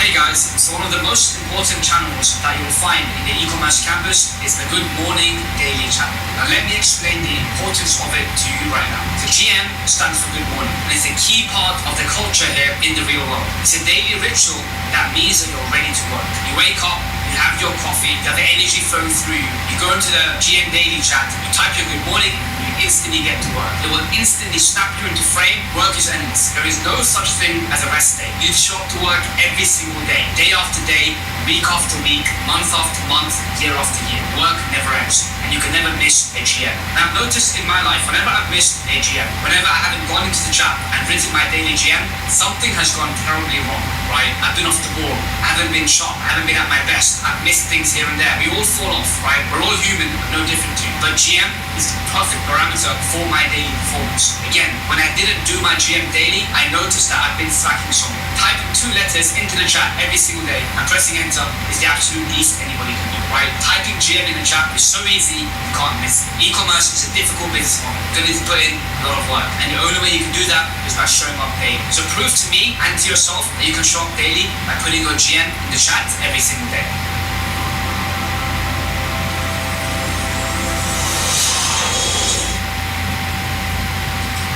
Hey guys, so one of the most important channels that you'll find in the e-commerce campus is the Good Morning Daily channel. Now let me explain the importance of it to you right now. The GM stands for Good Morning, and it's a key part of the culture here in the real world. It's a daily ritual that means that you're ready to work. You wake up, you have your coffee, you have the energy flowing through you. You go into the GM Daily chat, you type your good morning, you instantly get to work. It will instantly snap you into frame. Work is endless. There is no such thing as a rest day. You show up to work every single day after day, week after week, month after month, year after year. Work never ends, and you can never miss a GM. Now I've noticed in my life, whenever I've missed a GM, whenever I haven't gone into the chat and written my daily GM, something has gone terribly wrong, right? I've been off the ball, I haven't been sharp, I haven't been at my best, I've missed things here and there. We all fall off, right? We're all human, no different to you. But GM is the perfect parameter for my daily performance. Again, when I didn't do my GM daily, I noticed that I've been slacking somewhere. Typing 2 letters into the chat every single day and pressing enter is the absolute least anybody can do, right? Typing GM in the chat is so easy, you can't miss it. E-commerce is a difficult business model. You're going to need to put in a lot of work, and the only way you can do that is by showing up daily. So prove to me and to yourself that you can show up daily by putting your GM in the chat every single day.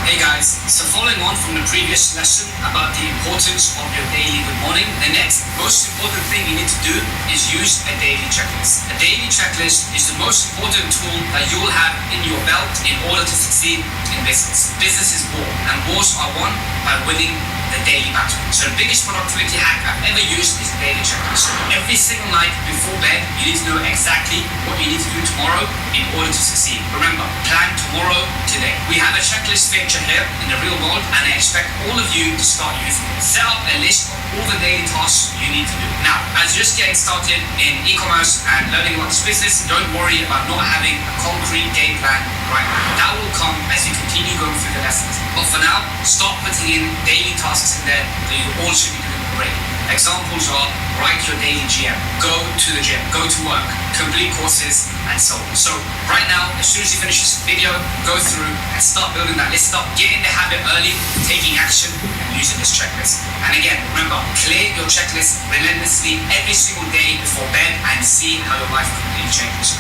Hey guys, so following on from the previous lesson about the importance of your daily good morning, the next most important thing you need to do is use a daily checklist. A daily checklist is the most important tool that you will have in your belt in order to succeed in business. Business is war, and wars are won by winning the daily battle. So the biggest productivity hack I've ever used is the daily checklist. Every single night before bed, you need to know exactly what you need to do tomorrow in order to succeed. Remember, plan tomorrow today. We have a checklist feature here in the real world, and I expect all of you to start using it. Set up a list of all the daily tasks you need to do. Now, as you're just getting started in e-commerce and learning about this business, don't worry about not having a concrete game plan right now. That will come as you continue going through the lessons. But for now, start putting in daily tasks in there that you all should be doing already. Examples are write your daily GM, go to the gym, go to work, complete courses, and so on. So right now, as soon as you finish this video, go through and start building that list up. Get in the habit early, taking action, and using this checklist. And again, remember, clear your checklist relentlessly every single day before bed and see how your life completely changes.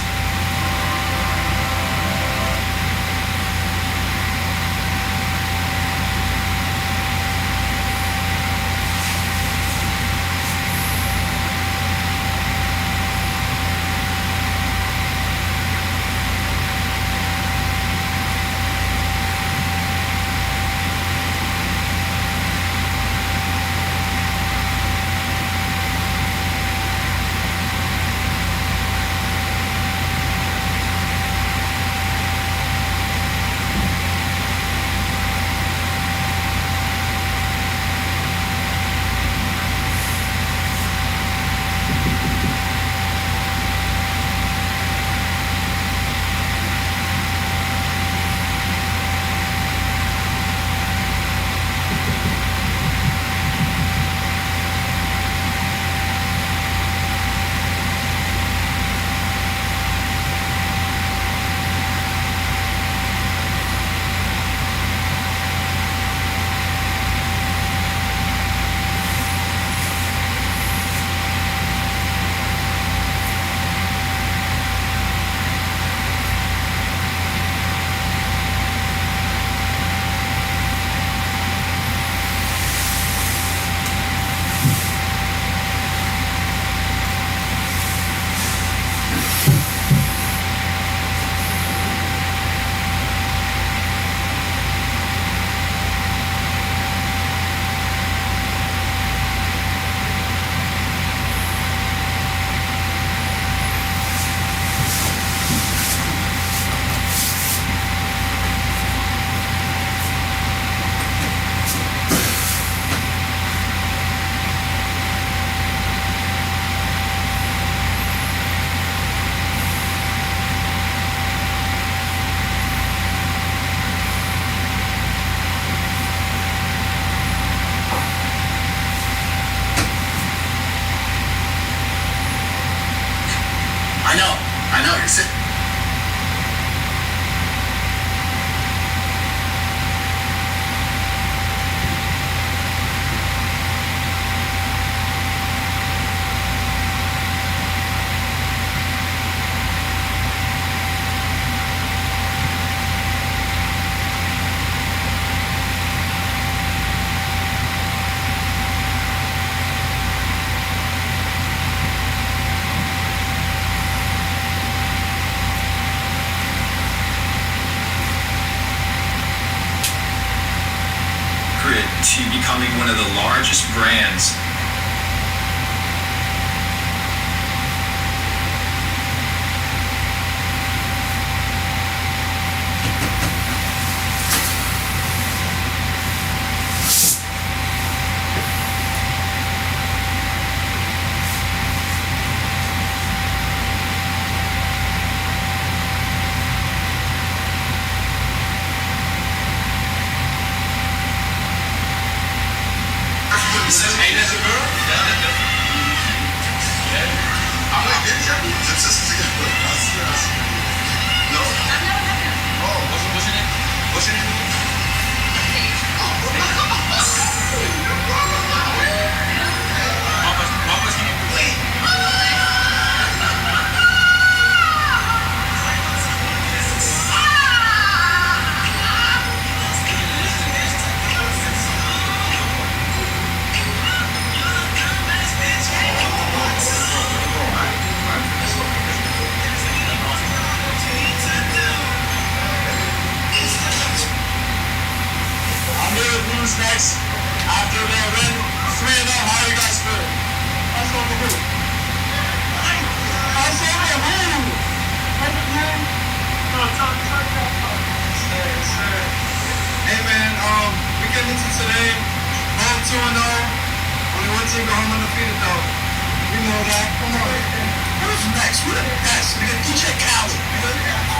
to becoming one of the largest brands. Hey, there's a girl? I'm like, no? Oh, what's your name? What's your name? Mama's name? Who's next? After they win 3-0, how do you guys feel? How's it going to do? How's it going to do? Hey man, we get into today, both 2-0. Only one team go home undefeated though. We know that. Come on. Who's next? Who the best? Nigga, DJ Khaled.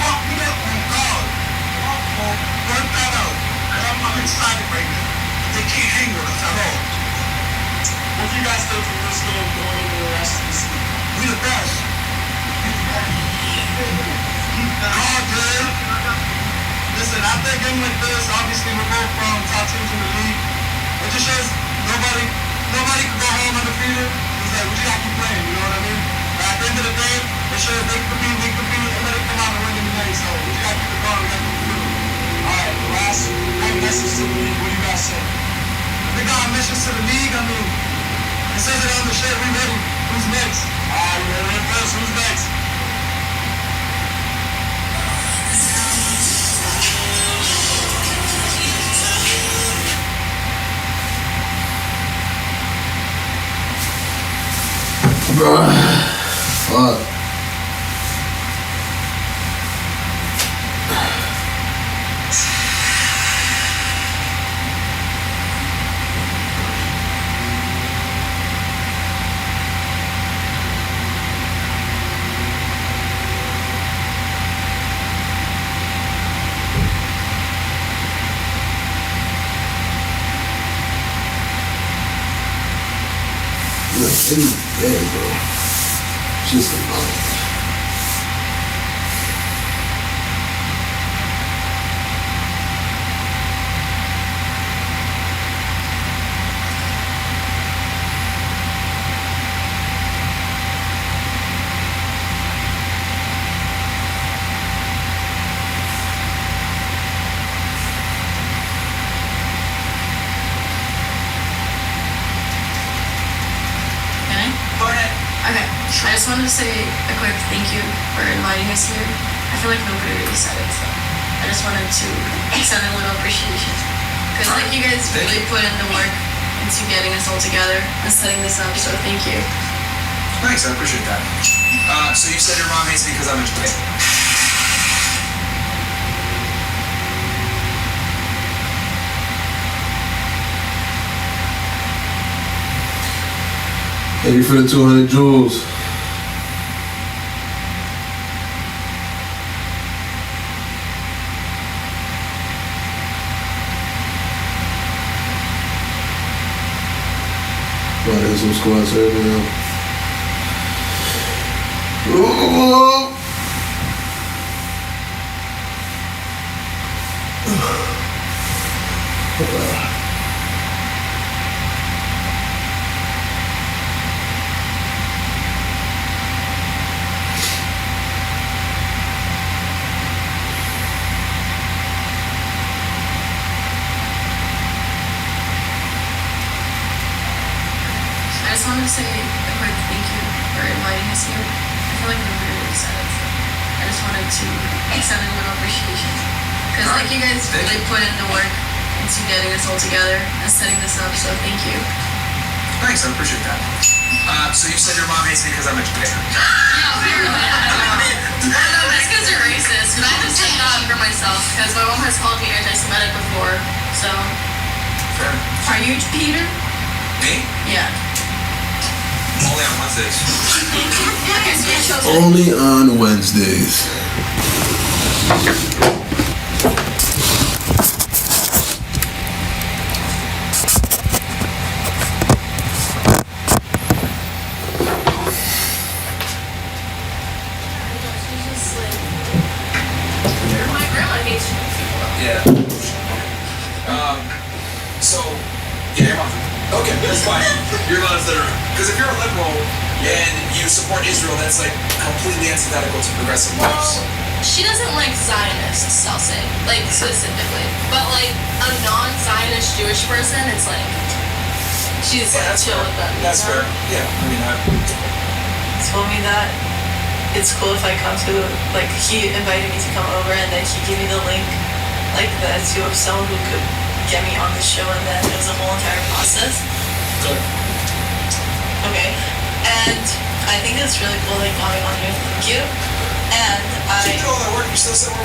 Fuck me up on God. Work that out. I'm excited right now. They can't hang with us at all. What do you guys think from this game going into the rest of the season? We the best. God, dude. Listen, after a game like this, obviously we're both from top teams in the league. It just shows nobody can go home undefeated. It's like, we just gotta keep playing, you know what I mean? But at the end of the day, it shows they can compete, we compete, and let it come out and win in the night. So we just gotta keep it going, we gotta keep it moving. Alright, last one message to the league. What do you guys say? We got a message to the league. I mean, it says it on the shirt. We ready. Who's next? Alright, we're ready first. Who's next? Fuck. Any day, bro. Just a moment. Okay, I just wanted to say a quick thank you for inviting us here. I feel like nobody really said it, so I just wanted to extend a little appreciation. Because like you guys really put in the work into getting us all together and setting this up, so thank you. Thanks, I appreciate that. So you said your mom hates me because I'm a twin. Thank you for the 200 joules. Well, there's some squats right now. Ooh. I just wanted to say a quick thank you for inviting us here. I feel like nobody really said it, so I just wanted to extend a little appreciation. Because like you guys really put in the work into getting us all together and setting this up. So thank you. Thanks, I appreciate that. So you said your mom hates me because I'm a Japan. Yeah, apparently. Well, no, that's because you're racist. But I just take that for myself because my mom has called me anti-Semitic before. So. Fair. Are you Peter? Me? Yeah. Only on Wednesdays. Okay, so you're chosen. Only on Wednesdays. My grandma hates you. Yeah. So, yeah, your mom's okay, that's fine. Your mom's that are, because if you're a liberal and you support Israel, that's like completely antithetical to progressive lives. She doesn't like Zionists, I'll say, like specifically. But like a non-Zionist Jewish person, it's like she's Yeah, like that's chill fair. with them. That's you know? fair. Yeah, I mean, Told me that it's cool if I come to, like, he invited me to come over and then he gave me the link, like, to someone who could get me on the show, and then it was a whole entire process. good. Okay. And I think it's really cool that you got me on here. Thank you. And So you did all that work, you still said we're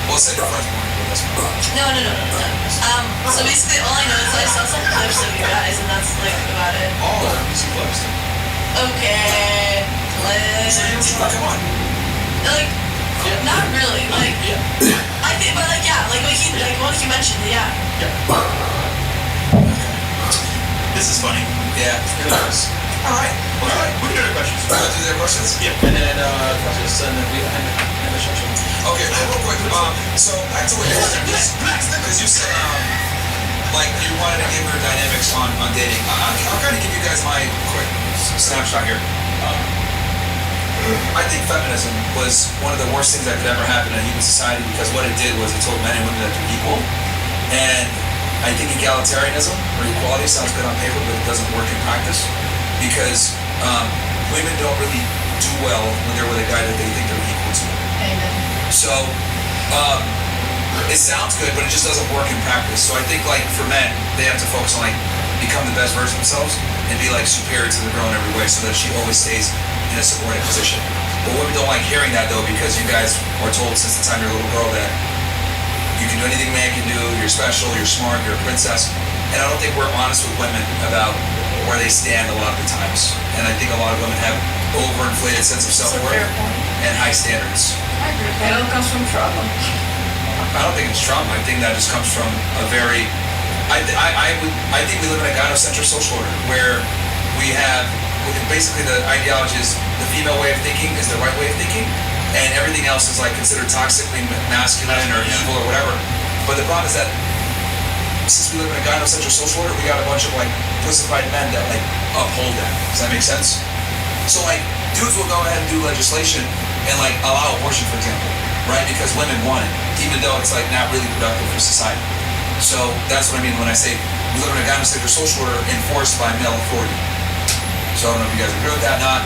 well, say your friends more, but that's fine. No. So basically all I know is I saw some clips of you guys, and that's, like, about it. Oh, you see clips. Okay. So you don't come on. Like, not really. Like, Yeah. I think, but like, yeah, like what he mentioned, yeah. This is funny. Yeah, it is. All right. We can do the questions. Do their questions? Yeah. And then just and then we end the session. Okay, real quick. So back to what you said, because you said like you wanted to give her dynamics on dating. I'll kind of give you guys my quick snapshot here. I think feminism was one of the worst things that could ever happen in human society, because what it did was it told men and women that they're equal. And I think egalitarianism or equality sounds good on paper, but it doesn't work in practice, because women don't really do well when they're with a guy that they think they're equal to. Amen. So it sounds good, but it just doesn't work in practice. So I think like for men, they have to focus on like become the best version of themselves and be like superior to the girl in every way, so that she always stays in a subordinate position. But women don't like hearing that though, because you guys are told since the time you're a little girl that you can do anything a man can do, you're special, you're smart, you're a princess. And I don't think we're honest with women about where they stand a lot of the times. And I think a lot of women have overinflated sense of self-worth and high standards. I agree. It all comes from trauma. I don't think it's trauma. I think that just comes from a very, I think we live in a gynocentric social order where we have, basically the ideology is the female way of thinking is the right way of thinking, and everything else is like considered toxically masculine or evil or whatever. But the problem is that since we live in a gynocentric social order, we got a bunch of like pussified men that like uphold that. Does that make sense? So like dudes will go ahead and do legislation and like allow abortion, for example, right? Because women want it, even though it's like not really productive for society. So that's what I mean when I say we live in a gynocentric social order enforced by male authority. So I don't know if you guys agree with that or not.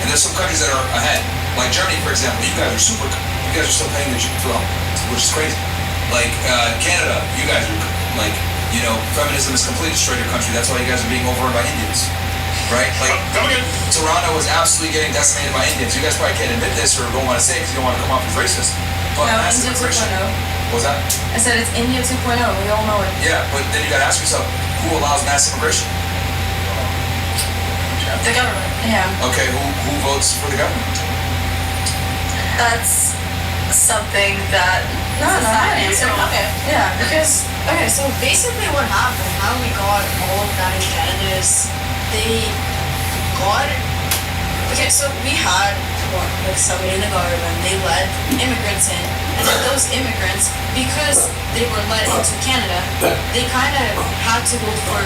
And there's some countries that are ahead, like Germany, for example. You guys are still paying the well, which is crazy. Like Canada, you guys are like, you know, feminism has completely destroyed your country. That's why you guys are being overrun by Indians, right? Like Toronto was absolutely getting decimated by Indians. You guys probably can't admit this or don't want to say it because you don't want to come off as racist. But No, mass India immigration. 2.0. What was that? I said it's India 2.0. We all know it. Yeah, but then you gotta ask yourself, who allows mass immigration? The government. Yeah. Okay, who votes for the government? That's something that I answer. Okay. Yeah, because so basically what happened, how we got all of that in Canada is they got okay, so we had like somebody in the government, they let immigrants in, and then those immigrants, because they were let into Canada, they kind of had to vote for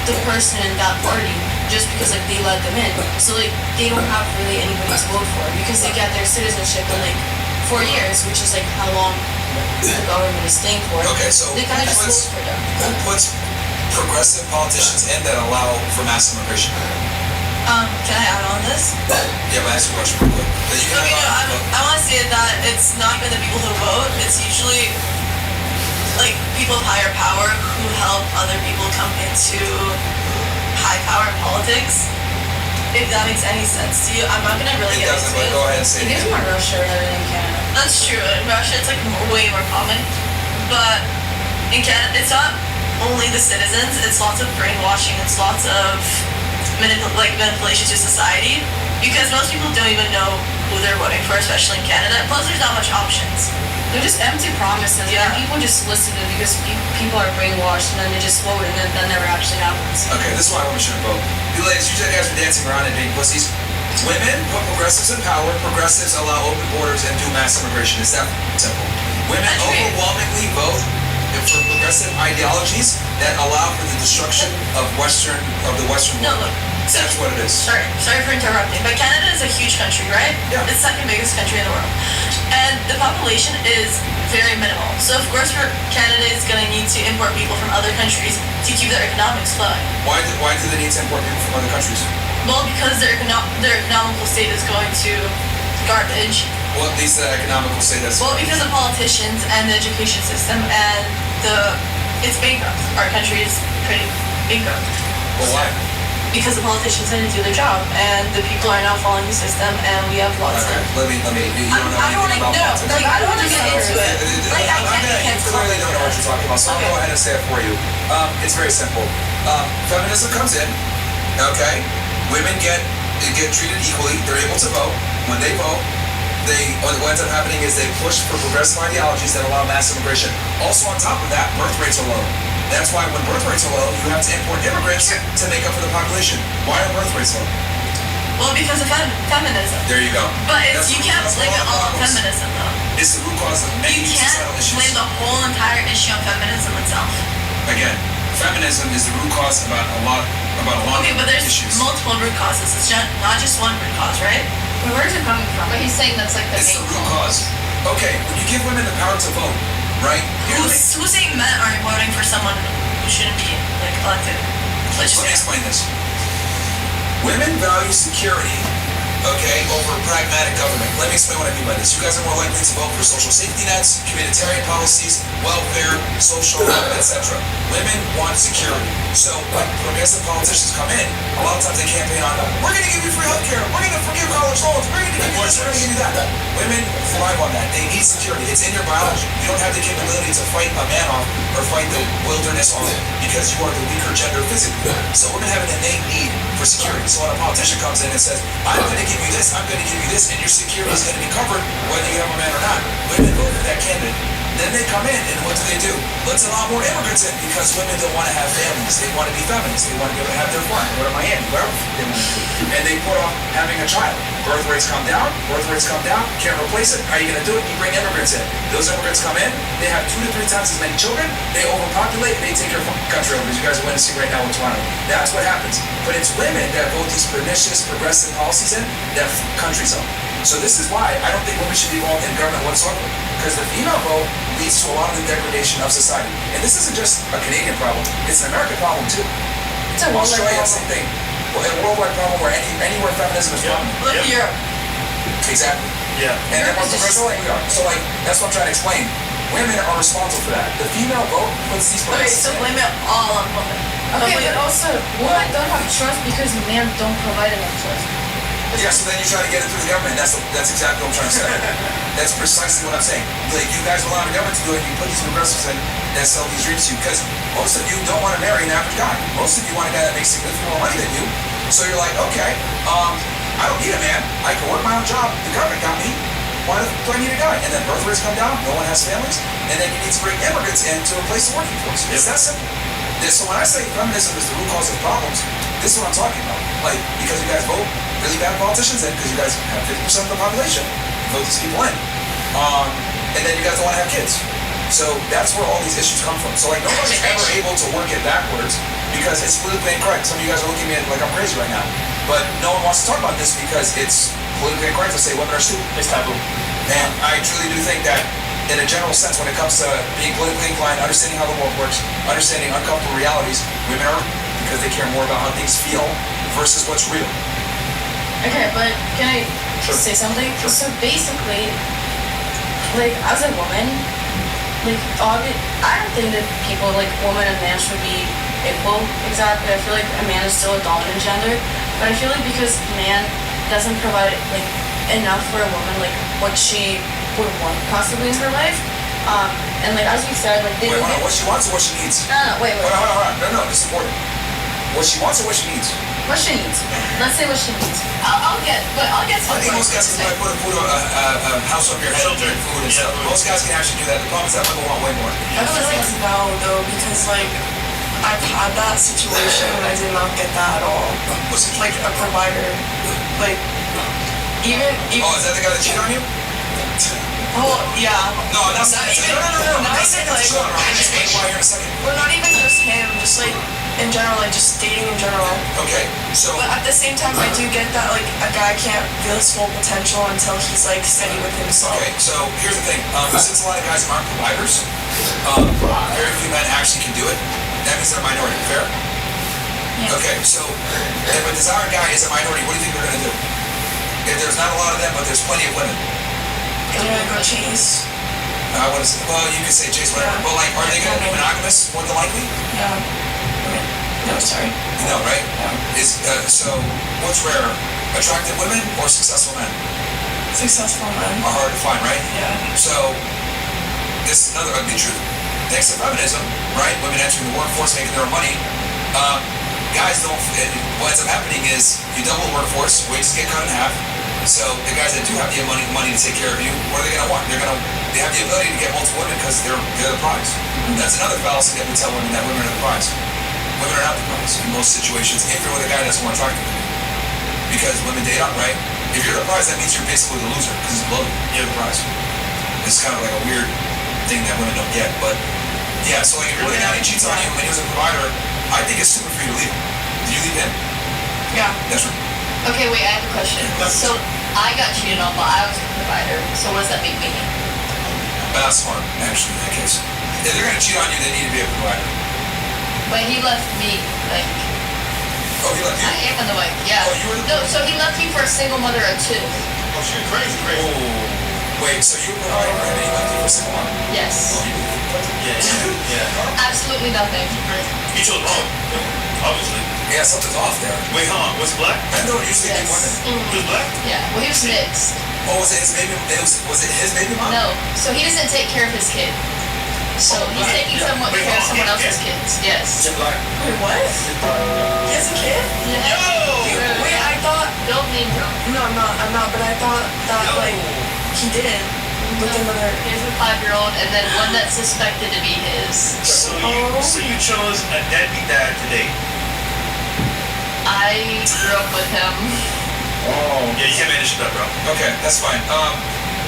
the person in that party just because like they let them in. So like they don't have really anybody to vote for because they get their citizenship in like 4 years, which is like how long the government is staying for. Okay, so they kind of just vote for them. who puts progressive politicians in that allow for mass immigration? Can I add on this? Yeah, but ask a question real quick. That you can I want to say that it's not even the people who vote. It's usually like people of higher power who help other people come into high power in politics. If that makes any sense to you, I'm not gonna really It get doesn't, into but it. go ahead and say it. There's more Russia than in Canada. That's true. In Russia, it's like way more common. But in Canada, it's not only the citizens. It's lots of brainwashing. It's lots of manipulation to society. Because most people don't even know who they're voting for, especially in Canada. Plus, there's not much options. They're just empty promises. Yeah. And people just listen to it because people are brainwashed and then they just vote and then that never actually happens. Okay, this is why women shouldn't vote. You ladies, you guys are dancing around and being pussies. Women put progressives in power. Progressives allow open borders and do mass immigration. It's that simple. Women overwhelmingly vote for progressive ideologies that allow for the destruction of the Western No, world. look. So, That's what it is. sorry for interrupting. But Canada is a huge country, right? Yeah. It's the second biggest country in the world. And the population is very minimal. So of course Canada is going to need to import people from other countries to keep their economics flowing. Why do they need to import people from other countries? Well, because their economical state is going to garbage. Well, at least the economical state that's... Well, because of politicians and the education system and it's bankrupt. Our country is pretty bankrupt. Well, why? Because the politicians didn't do their job and the people are now following the system and we have lots Okay, of... let me, you don't know I don't anything about politics. I don't want to get into it. Like, I You can't clearly don't know what you're talking about, so I'll go ahead and say it for you. It's very simple. Feminism comes in, okay? Women get treated equally. They're able to vote. When they vote, what ends up happening is they push for progressive ideologies that allow mass immigration. Also, on top of that, birth rates are low. That's why when birth rates are low, you have to import immigrants to make up for the population. Why are birth rates low? Well, because of feminism. There you go. But That's you the can't root cause of blame it the all on problems. feminism, though. It's the root cause of many You can't societal issues. blame the whole entire issue on feminism itself. Again, feminism is the root cause about a lot Okay, but of there's issues. multiple root causes. It's not just one root cause, right? Where's it coming from? But he's saying that's like the It's the main root cause. Okay, when you give women the power to vote, right? Who's saying men aren't voting for someone who shouldn't be elected? Let me explain this. Women value security, okay, over pragmatic government. Let me explain what I mean by this. You guys are more likely to vote for social safety nets, humanitarian policies, welfare, social, etc. Women want security. So when progressive politicians come in, a lot of times they campaign on, we're going to give you free healthcare, we're going to forgive college loans, we're going to give you this, we're going to give you that. Women thrive on that. They need security. It's in your biology. You don't have the capability to fight a man off or fight the wilderness off because you are the weaker gender physically. So women have an innate need for security. So when a politician comes in and says, I'm going to give you this, I'm going to give you this, and your security is going to be covered whether you have a man or not, women vote for that candidate. Then they come in, and what do? Let's allow more immigrants in because women don't want to have families. They want to be feminists. They want to be able to have their fun, go to Miami, wherever they want to do. And they put off having a child. Birth rates come down, can't replace it. How are you going to do it? You bring immigrants in. Those immigrants come in, they have 2 to 3 times as many children, they overpopulate, and they take your country over, as you guys are witnessing right now in Toronto. That's what happens. But it's women that vote these pernicious, progressive policies in that countries up. So this is why I don't think women should be involved in government whatsoever. Because the female vote leads to a lot of the degradation of society. And this isn't just a Canadian problem, it's an American problem too. It's a worldwide Australia problem. is something, a worldwide problem where anywhere feminism is prominent. Look at Europe. Exactly. Yeah. And then we're progressive like we are. So that's what I'm trying to explain. Women are responsible for that. The female vote puts these Okay, so blame it all on women. Okay, but also women don't have trust because men don't provide enough trust. Yeah, so then you try to get it through the government. That's exactly what I'm trying to say. That's precisely what I'm saying. Like, you guys allow the government to do it, you put these progressives in that sell these dreams to you. Because most of you don't want to marry an average guy. Most of you want a guy that makes significantly more money than you. So you're like, okay, I don't need a man. I can work my own job. The government got me. Why do I need a guy? And then birth rates come down, no one has families, and then you need to bring immigrants in to replace the working force. It's that simple. So when I say feminism is the root cause of problems, this is what I'm talking about. Like, because you guys vote really bad politicians in, because you guys have 50% of the population, you vote these people in. And then you guys don't want to have kids. So that's where all these issues come from. So like nobody's ever able to work it backwards because it's politically incorrect. Some of you guys are looking at me like I'm crazy right now. But no one wants to talk about this because it's politically incorrect to say women are stupid. It's taboo. And I truly do think that in a general sense, when it comes to being politically inclined, understanding how the world works, understanding uncomfortable realities, women are because they care more about how things feel versus what's real. Okay, but can I Sure. say something? So basically, like as a woman, like, I don't think that people, like, women and men should be equal exactly. I feel like a man is still a dominant gender, but I feel like because man doesn't provide, like, enough for a woman, like, what she would want possibly in her life, and, like, as we said, like, Wait, hold on. What she wants or what she needs? Wait. Hold on. No, this is important. What she wants or what she needs? What she needs. Let's say what she needs. I'll get to I think most guys can like put a house up your head and food and stuff. Most guys can actually do that. The problem is that women want way more. I feel like no, though, because, like, I've had that situation and I did not get that at all. What's it? Like, a provider. Like, even Oh, is that the guy that cheated on you? oh, yeah. No, that's Not even, no. not even, like, Sure, I'll explain why here in a second. well, not even just him, just, like, in general, like, just dating in general. Okay, so But at the same time, I do get that, like, a guy can't feel his full potential until he's, like, steady with himself. okay, so here's the thing. Since a lot of guys aren't providers, very few men actually can do it. That means they're a minority. Fair? Yeah. Okay, so if a desired guy is a minority, what do you think they're gonna do? If there's not a lot of them, but there's plenty of women, They're gonna go chase. I want to say, well, you could say chase whatever, but like, are they gonna be monogamous more than likely? Yeah. No, sorry. No, right? Is so what's rarer, attractive women or successful men? Successful men. Are hard to find, right? Yeah. So this is another ugly truth. Thanks to feminism, right? Women entering the workforce, making their own money. Guys don't. What ends up happening is you double the workforce, wages get cut in half. So the guys that do have the money to take care of you, what are they gonna want? They have the ability to get multiple women because they're the prize. That's another fallacy that we tell women, that women are the prize. Women are not the prize in most situations if you're with a guy that's more attractive than you. Because women date up, right? If you're the prize, that means you're basically the loser because he's below you. You're the prize. It's kind of like a weird thing that women don't get. But yeah, so like if you're with a guy and he cheats on you and he was a provider, I think it's stupid for you to leave him. Do you leave him? Yeah. That's right. Okay, wait, I have a question. So, I got cheated on, but I was a provider. So what does that make me? Smart, actually, in that case. If they're gonna cheat on you, they need to be a provider. But he left me, like, Oh, he left you? I am in the way, yeah. Oh, you were the- No, so he left me for a single mother of two. Oh, shit, crazy. Oh, wait, so you were providing for him and he left you for 6 months? Yes. Oh, you Yeah. Absolutely nothing. He chose wrong, obviously. Yeah, something's off there. Wait, hold on. Was he black? Men don't usually Yes. leave women. He was black? Yeah, well, he was mixed. Oh, was it his baby? Was it his baby mom? No, so he doesn't take care of his kid. So Oh, he's right. taking Yeah. somewhat Wait, care of hold on, someone yeah, else's kids. Yes. Black. Wait, what? He has a kid? Yeah. Yo! Wait, I thought. Don't name drop. No, I'm not, but I thought that, like, he did with another. He has a 5-year-old and then one that's suspected to be his. So you chose a deadbeat dad to date. I grew up with him. Oh. Yeah, you can't make this shit up, bro. Okay, that's fine.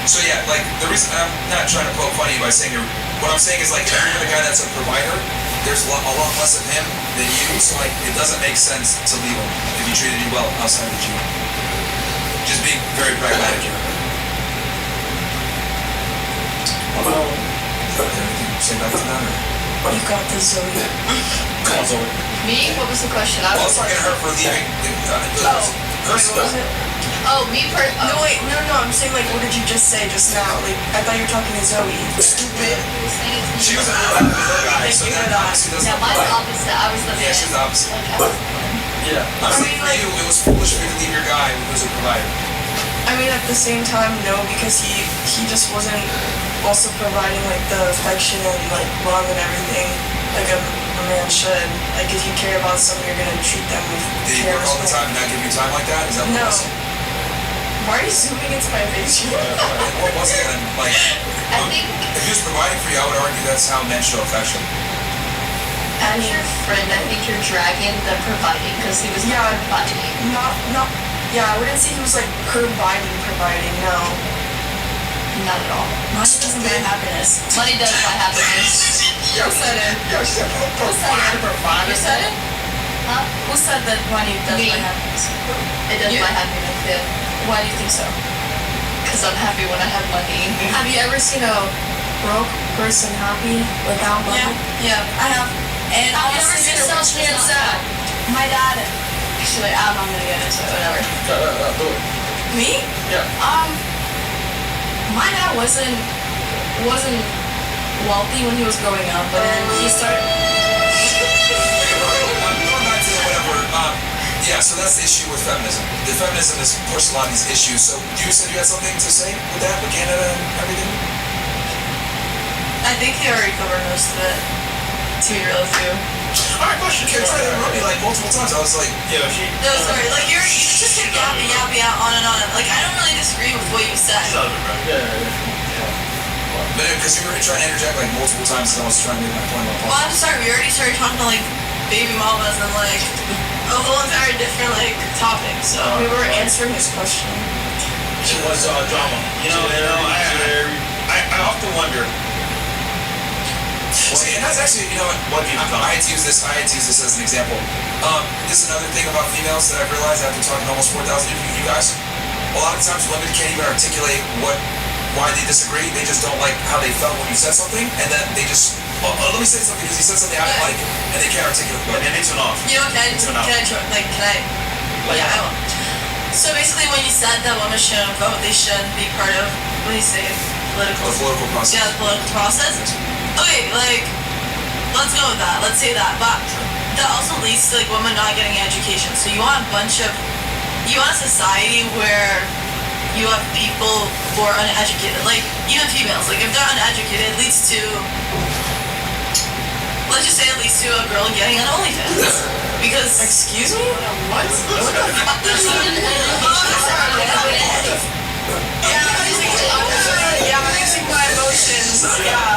So yeah, like the reason I'm not trying to poke funny by saying what I'm saying is like if you're with a guy that's a provider, there's a lot less of him than you, so like it doesn't make sense to leave him if he treated you well outside of the gym. Just being very pragmatic here. Say back to that or? You got the Zoe. Come on, Zoe. Me? What was the question? Well, it's not gonna hurt for leaving. Wait, what was it? Oh, me per. No, wait, no, I'm saying, like, what did you just say just now? Like, I thought you were talking to Zoe. Stupid. She was a guy, so Thank you that for that. obviously doesn't Now mine's apply. opposite. I was the Yeah, man. she's the opposite. Like, I was the man. Yeah. I'm saying for you, it was foolish for you to leave your guy who was a provider. I mean, at the same time, no, because he just wasn't also providing, like, the affection and, like, love and everything like a man should. Like, if you care about someone, you're gonna treat them with Did he care. work all the respect. time and not give you time like that? Is that what No. it was? Why are you zooming into my face? What was it then? Like, I think if he was providing for you, I would argue that's how men show affection. as your friend, I think you're dragging the providing because he was not Yeah. providing. Not, yeah, I wouldn't say he was, like, providing, no. Not at all. Money doesn't buy happiness. Money does buy happiness. Who said it? Yo, she said provider. You said it? Huh? Who said that money does Me. buy happiness? It does You- buy happiness, yeah. Why do you think so? Because I'm happy when I have money. Have you ever seen a broke person happy without money? Yeah, I have. And Have you ever honestly, seen this a rich sounds man not sad? bad. My dad. Actually, I'm not gonna get into it, whatever. Do it. Me? Yeah. My dad wasn't wealthy when he was growing up, but then he started. Going back to whatever. Yeah, so that's the issue with feminism. The feminism has pushed a lot of these issues. So you said you had something to say with that, with Canada and everything? I think he already covered most of it. To be real with you. All right, question. You tried to interrupt me like multiple times. I was like, No, sorry. Like you just kept yapping out on and on. Like I don't really disagree with what you said. but because you were trying to interject like multiple times, and I was trying to make my point about Well, I'm sorry. We already started talking about like baby mamas and like a whole entire different like topic. So we were answering his question. It was drama. I often wonder. See, and that's actually, what I had to use this as an example. This is another thing about females that I've realized after talking to almost 4,000 of you guys. A lot of times women can't even articulate why they disagree. They just don't like how they felt when you said something, and then they just, let me say something because you said something I don't like, and they can't articulate. And they turn off. You know, can I? Yeah, I will. So basically, when you said that women shouldn't vote, they shouldn't be part of, what do you say, The political process. Yeah, the political process. Okay, like, let's go with that. Let's say that. But that also leads to like women not getting education. So you want a society where you have people who are uneducated, like even females. Like if they're uneducated, it leads to, let's just say it leads to a girl getting an OnlyFans. Because excuse me, what? Yeah, I'm using my emotions. Yeah.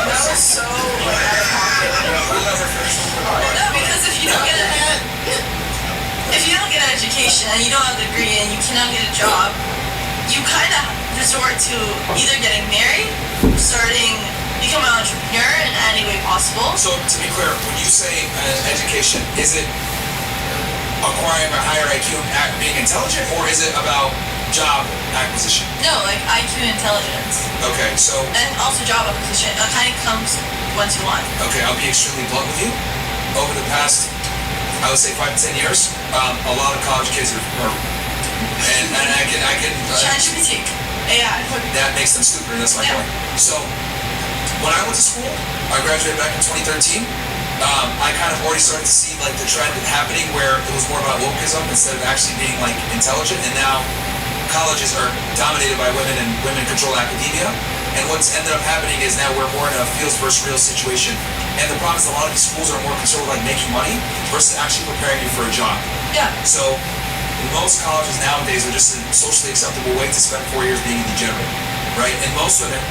That was so like out of pocket. No, because if you don't get an education and you don't have a degree and you cannot get a job, you kind of resort to either getting married, become an entrepreneur in any way possible. So to be clear, when you say education, is it acquiring a higher IQ and being intelligent, or is it about job acquisition? No, like IQ intelligence. Okay, so... And also job acquisition. It kind of comes one to one. Okay, I'll be extremely blunt with you. Over the past, I would say 5 to 10 years, a lot of college kids are and I can ChatGPT, AI. That makes them stupider, that's my point. So, when I went to school, I graduated back in 2013, I kind of already started to see like the trend happening where it was more about wokeism instead of actually being like intelligent, and now colleges are dominated by women and women control academia, and what's ended up happening is now we're more in a feels versus real situation, and the problem is a lot of these schools are more concerned with like making money versus actually preparing you for a job. Yeah. So most colleges nowadays are just a socially acceptable way to spend 4 years being a degenerate, right? And most women,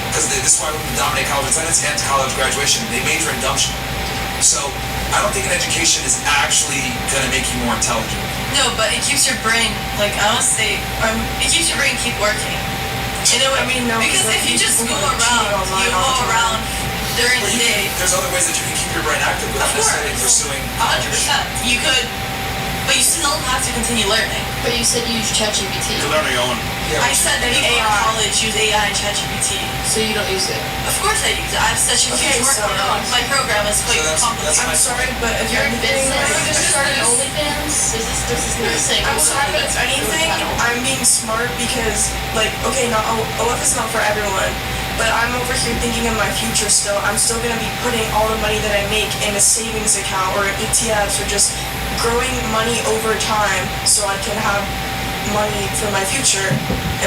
because this is why women dominate college attendance and college graduation, they major in dumb shit. So I don't think an education is actually going to make you more intelligent. No, but it keeps your brain, like, I want to say, it keeps your brain keep working. You know what I mean? No, because if you just go around during the day. There's other ways that you can keep your brain active without necessarily pursuing. 100%. You could, but you still have to continue learning. But you said you use ChatGPT. You learn your own. Yeah, I said that people in college use AI and ChatGPT. So you don't use it? Of course I use it. I have such a huge workload. My program is quite complicated. I'm sorry, but if You're in business. I'm You just started OnlyFans. This is nursing. I'm sorry, but if anything, I'm being smart because, like, okay, not OF is not for everyone, but I'm over here thinking of my future still. I'm still going to be putting all the money that I make in a savings account or an ETFs or just growing money over time so I can have money for my future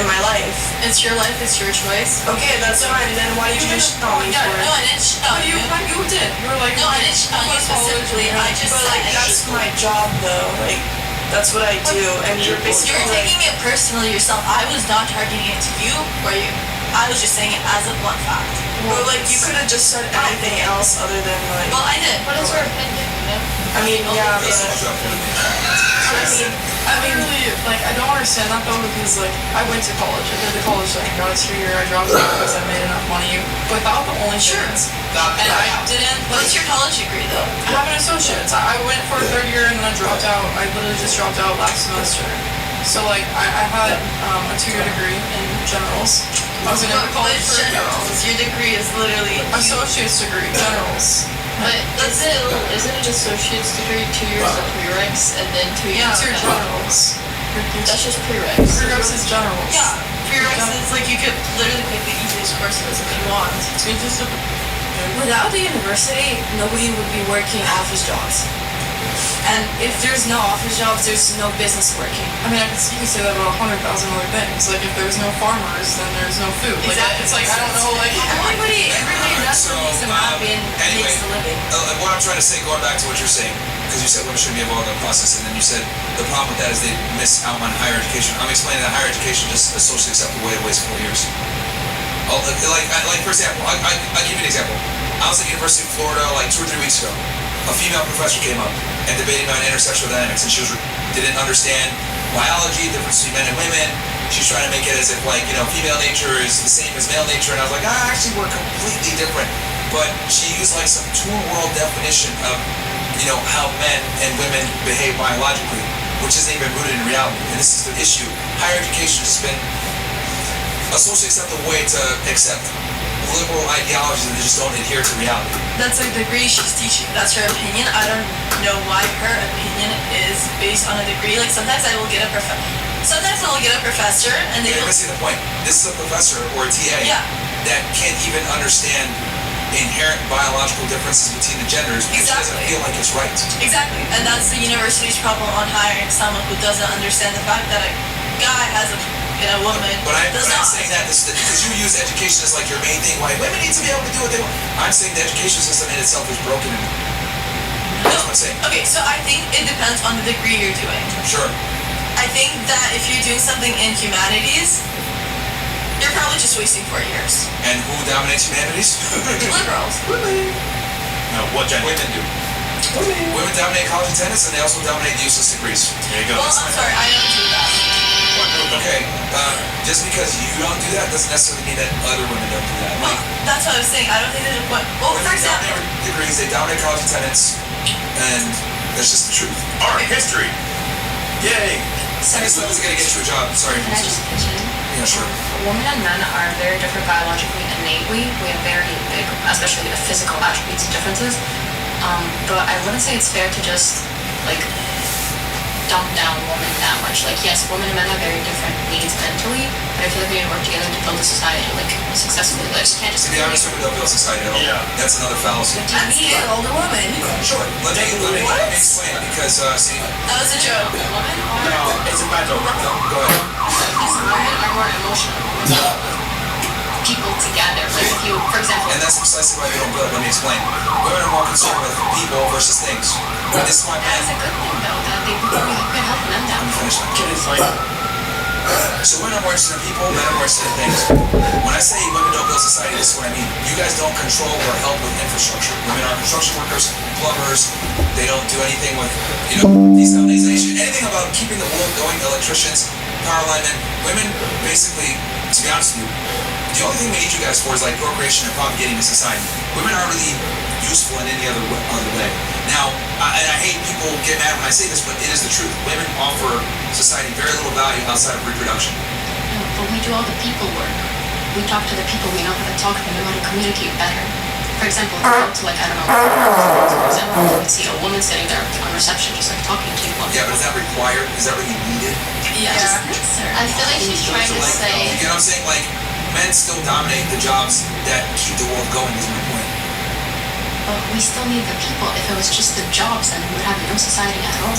in my life. It's your life, it's your choice. Okay, that's fine. Then why did you just tell me for it? No, I didn't tell you. You did. You were like, no, I didn't tell you specifically. I just but like, that's my job though. Like, that's what I do. And you're basically You're taking it personally yourself. I was not targeting it to you or you. I was just saying it as a blunt fact. Well, like, you could have just said anything else other than like. Well, I did. What is your opinion, you know? I mean, yeah, but. I mean, really, like, I don't understand that though, because, like, I went to college. I did the college thing. I got a 2-year. I dropped out because I made enough money without the OnlyFans. And I didn't. What's your college degree, though? I have an associate's. I went for a 3rd year and then I dropped out. I literally just dropped out last semester. So, like, I had a 2-year degree in generals. I was in college for generals. Your degree is literally associate's degree, generals. But isn't it an associate's degree, 2 years of prereqs, and then 2 years Yeah, 2 generals. That's just prereqs. Prereqs is generals. Yeah, prereqs is like you could literally courses if you want. Without the university, nobody would be working office jobs. And if there's no office jobs, there's no business working. I mean, you can say that about 100,000 other things. Like, if there's no farmers, then there's no food. Like, Exactly. it's like, I don't know, like... Everybody does what makes them happy and anyway, makes a living. What I'm trying to say, going back to what you're saying, because you said women shouldn't be involved in the process, and then you said the problem with that is they miss out on higher education. I'm explaining that higher education just a socially acceptable way to waste 4 years. Like for example, I'll give you an example. I was at the University of Florida like 2 or 3 weeks ago. A female professor came up and debating about intersexual dynamics, and she didn't understand biology, the difference between men and women. She's trying to make it as if female nature is the same as male nature, and I was like, actually we're completely different. But she used like some tool world definition of how men and women behave biologically, which isn't even rooted in reality. And this is the issue. Higher education has been a socially acceptable way to accept liberal ideologies that just don't adhere to reality. That's a degree she's teaching. That's her opinion. I don't know why her opinion is based on a degree. Like sometimes I'll get a professor and they You're missing the point. This is a professor or a TA that can't even understand inherent biological differences between the genders because she doesn't feel like it's right. Exactly. And that's the university's problem on hiring someone who doesn't understand the fact that a guy has a woman does not. I'm saying that because you use education as like your main thing, why women need to be able to do what they want. I'm saying the education system in itself is broken. That's what I'm saying. Okay, so I think it depends on the degree you're doing. Sure. I think that if you're doing something in humanities, you're probably just wasting 4 years. And who dominates humanities? Liberals. No, what gender? Women do. Women dominate college attendance, and they also dominate the useless degrees. There you go. Well, I'm sorry, I don't do that. Okay, just because you don't do that doesn't necessarily mean that other women don't do that. Well, that's what I was saying. I don't think there's a point. Well, for example, dominate degrees, they dominate college attendance, and that's just the truth. Art history. Yay. Sorry. This one's gonna get you a job. Sorry. Can I just pitch in? Yeah, sure. Women and men are very different biologically, innately. We have very big, especially the physical attributes and differences. But I wouldn't say it's fair to just dump down women that much. Like, yes, women and men have very different needs mentally, but I feel like we need to work together to build a society successfully. Like, you can't just. To be honest, we don't build society at all. Yeah. That's another fallacy. I'm an older woman. Sure. Let me explain because see. That was a joke. Women No, it's a bad joke. No, go ahead. women are more emotional. People together. Like if you, for example. And that's precisely why they don't build. Let me explain. Women are more concerned with people versus things. This is why That's a good thing though, that they can help them down. So women are more interested in people, men are more interested in things. When I say women don't build society, this is what I mean. You guys don't control or help with infrastructure. Women are construction workers, plumbers. They don't do anything with, desalination, anything about keeping the world going, electricians, power linemen. Women, basically, to be honest with you, the only thing we need you guys for is like procreation and propagating the society. Women aren't really useful in any other way. Now, and I hate people get mad when I say this, but it is the truth. Women offer society very little value outside of reproduction. No, but we do all the people work. We talk to the people, we know how to talk to them, we know how to communicate better. For example, if you go to like, I don't know, for example, you would see a woman sitting there on reception just like talking to you. Yeah, but is that required? Is that really needed? Yeah. I feel like she's trying to say. You get what I'm saying? Like, men still dominate the jobs that keep the world going, is my point. But we still need the people. If it was just the jobs, then we would have no society at all.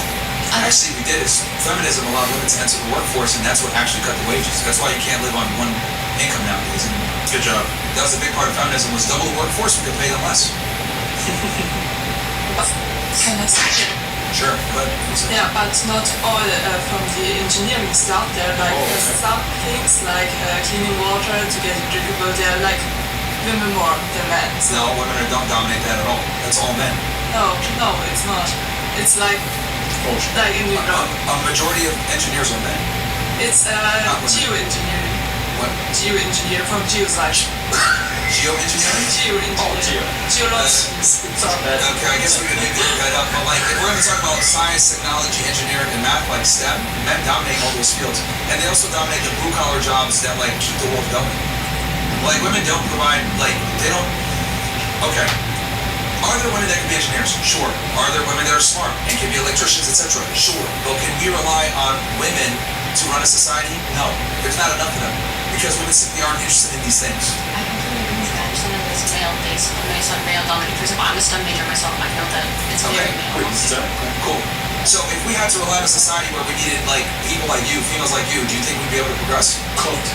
Actually, we did. Feminism allowed women to enter the workforce, and that's what actually cut the wages. That's why you can't live on one income nowadays. Good job. That was a big part of feminism, was double the workforce, we could pay them less. Can I say? Sure, but... Yeah, but not all from the engineering stuff. There are like some things like cleaning water to get drinkable. They are like women more than men. So. No, women don't dominate that at all. That's all men. No, it's not. It's like in the a majority of engineers are men. It's geoengineering. What? Geoengineer from geoscience. Geoengineering? Geoengineering. Geology. Okay, I guess we could maybe look that up. But like, if we're going to talk about science, technology, engineering, and math, like STEM, men dominate all those fields. And they also dominate the blue-collar jobs that like keep the world going. Like, women don't provide, like, they don't... Okay. Are there women that can be engineers? Sure. Are there women that are smart and can be electricians, etc.? Sure. But can we rely on women to run a society? No, there's not enough of them because women simply aren't interested in these things. I completely agree with that. I understand that it's male-based, based on male-dominated. For example, I'm a STEM major myself. I know that it's very male. Cool. So if we had to allow a society where we needed like people like you, females like you, do you think we'd be able to progress? Cooked.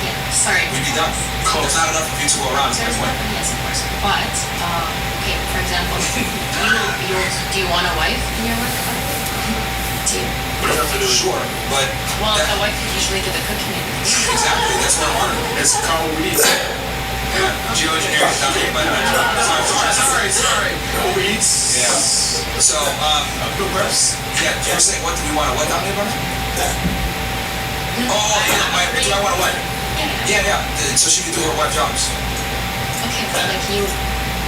Yeah, sorry. We'd be done. There's not enough of you to go around. There's not, yes, of course. But, okay, for example, do you want a wife in your work? Do you? What do you have to do? Sure, but... Well, a wife could usually do the cooking. Exactly, that's what I wanted. It's called weeds. Geoengineering is dominated by men. Sorry. Weeds. Yeah. So, good reps. yeah, you were saying what do we want? What dominated by men? Oh, yeah, do I want a wife? Yeah. So she could do her wife jobs. Okay, but like you...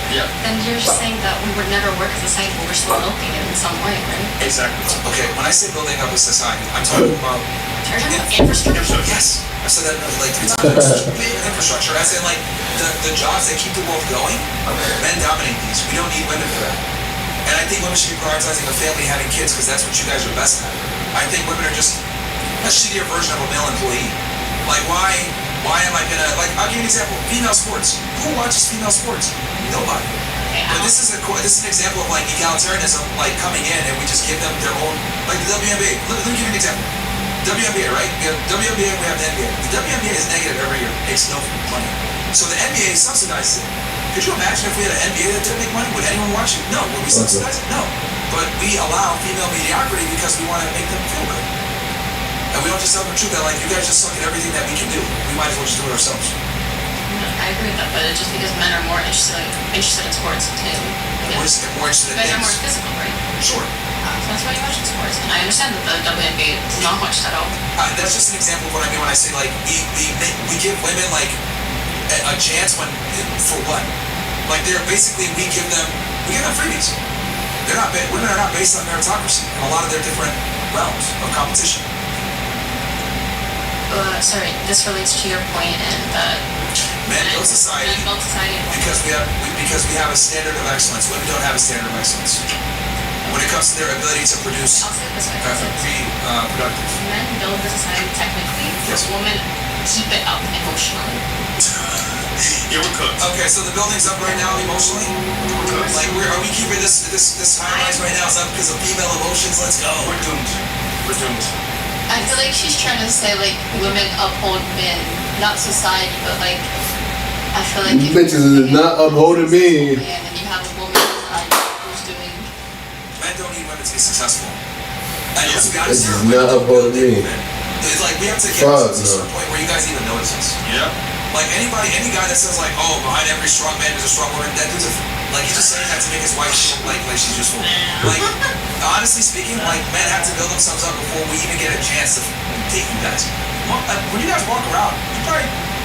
Yeah. Then you're just saying that we would never work as a society, but we're still milking it in some way, right? Exactly. Okay, when I say building up a society, I'm talking about... You're talking about infrastructure? Yes. I said that like it's big infrastructure. As in like the jobs that keep the world going, men dominate these. We don't need women for that. And I think women should be prioritizing a family, having kids, because that's what you guys are best at. I think women are just a shittier version of a male employee. Like why am I gonna I'll give you an example. Female sports. Who watches female sports? Nobody. But this is an example of like egalitarianism, like coming in and we just give them their own, like the WNBA. Let me give you an example. WNBA, right? We have WNBA, we have the NBA. The WNBA is negative every year, makes no money. So the NBA subsidizes it. Could you imagine if we had an NBA that didn't make money? Would anyone watch it? No. Would we subsidize it? No. But we allow female mediocrity because we want to make them feel good. And we don't just tell them the truth that like, you guys just suck at everything that we can do. We might as well just do it ourselves. I agree with that, but it's just because men are more interested in sports too. More interested in Men things. are more physical, right? Sure. So that's why you watch sports. And I understand that the WNBA is not watched at all. That's just an example of what I mean when I say like we give women like a chance when for what? Like they're basically we give them freebies. Women are not based on meritocracy in a lot of their different realms of competition. Sorry, this relates to your point in that men build society because we have a standard of excellence. Women don't have a standard of excellence when it comes to their ability to produce. I'll say it this way. Productive. Men build the society technically, but women keep it up emotionally. Yeah, we're cooked. Okay, so the building's up right now emotionally. Like, are we keeping this high rise right now? Is that because of female emotions? Let's go. We're doomed. I feel like she's trying to say like women uphold men, not society, but like I feel like you bitches is not upholding me. And then you have a woman who's doing. Men don't need women to be successful. And let's be honest, this is not upholding me. It's like we have to get to a certain point where you guys even notice this. Yeah. Like any guy that says like, oh, behind every strong man is a strong woman, that dude's like he's just saying that to make his wife feel like she's useful. Like honestly speaking, like men have to build themselves up before we even get a chance to date you guys. When you guys walk around,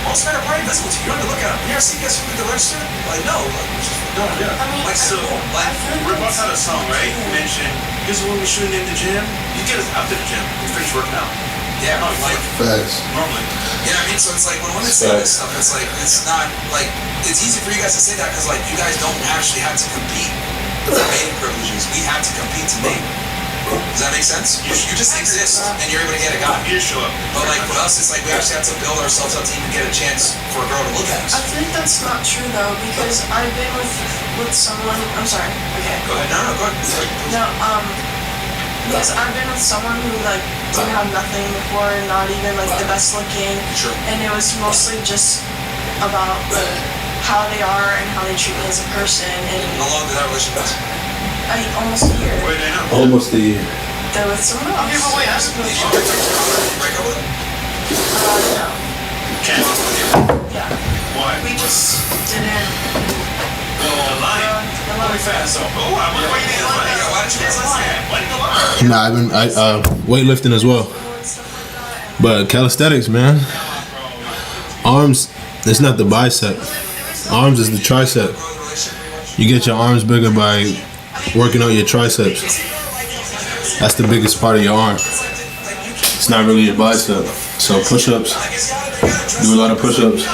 most men are probably invisible to you. You don't even look at them. You ever see guys who at the register? Like no, yeah. I mean, like so, like Rip Ross had a song, right? He mentioned this is when we're shooting in the gym. You get us after the gym. We finish working out. Yeah, like facts. Normally. You know what I mean? So it's like when women say this stuff, it's like it's not like it's easy for you guys to say that because like you guys don't actually have to compete for mating privileges. We have to compete to mate. Does that make sense? You just exist and you're able to get a guy. You show up. But like for us, it's like we actually have to build ourselves up to even get a chance for a girl to look at us. I think that's not true though, because I've been with someone. I'm sorry. Okay. Go ahead. No, go ahead. No, because I've been with someone who like didn't have nothing before, not even like the best looking, Sure. and it was mostly just about like how they are and how they treat me as a person. And How long did that relationship last? I mean, almost a year. Wait, I know. Almost a year. They're with someone else. Okay, but wait, ask me. Did you break up with him? No. Can't. Yeah. Why? We just didn't. The line. Really fast. So, why you didn't lie? Why did you guys lie? Why didn't you lie? Nah, I weightlifting as well. But calisthenics, man. Arms, it's not the bicep. Arms is the tricep. You get your arms bigger by working on your triceps. That's the biggest part of your arm. It's not really your bicep. So push-ups. Do a lot of push-ups.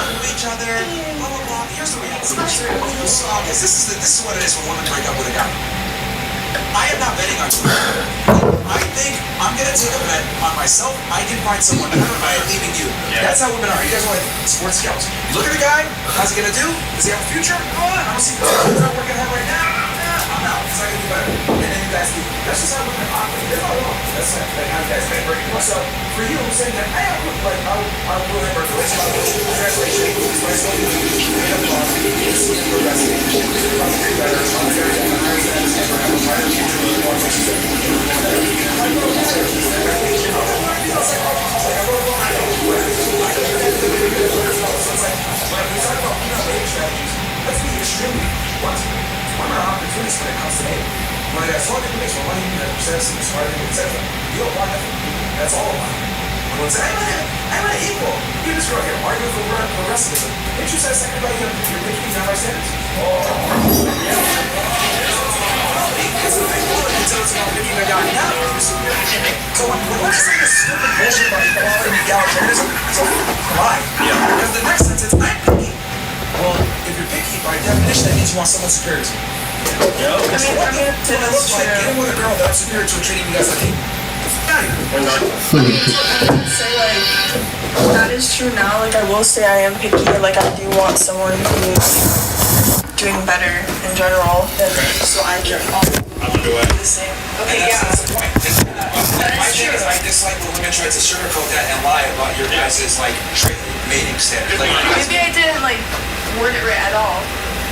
This is what it is when women break up with a guy. I am not betting on you. I think I'm gonna take a bet on myself. I can find someone better. I am leaving you. That's how women are. You guys are like sports scouts. You look at a guy. How's he gonna do? Does he have a future? I don't see potential. He's not working hard right now. I'm out. He's not gonna do better. And then you guys do. That's just how women operate. They're not wrong. That's like how you guys think. So for you, I'm saying that I will never do it. Translation is my soul. Made up love. It's progressing. It's probably better. I'm very never have a higher future. More let's be extremely blunt. Women are opportunists when it comes to dating. When I got so many makes more money, you have success, and smarter, etc. You don't want that from people. That's all about it. When one says, I'm an equal. You this girl here, arguing for progressivism. Didn't you say a second ago you're making these high standards? It's a big one until it's about making a guy now. So when we're saying this stupid bullshit about equality and egalitarianism, it's a lie. Because the next sentence, I'm picky. Well, if you're picky, by definition, that means you want someone superior to you. So what the fuck it looks like getting with a girl that I'm superior to and treating you guys like equal? Say like that is true now. Like I will say I am picky. Like I do want someone who's doing better in general than me, so I can all do the same. Okay, yeah. That's the point. My thing is I dislike when women try to sugarcoat that and lie about your guys' like mating standards. Like, maybe I didn't like word it right at all.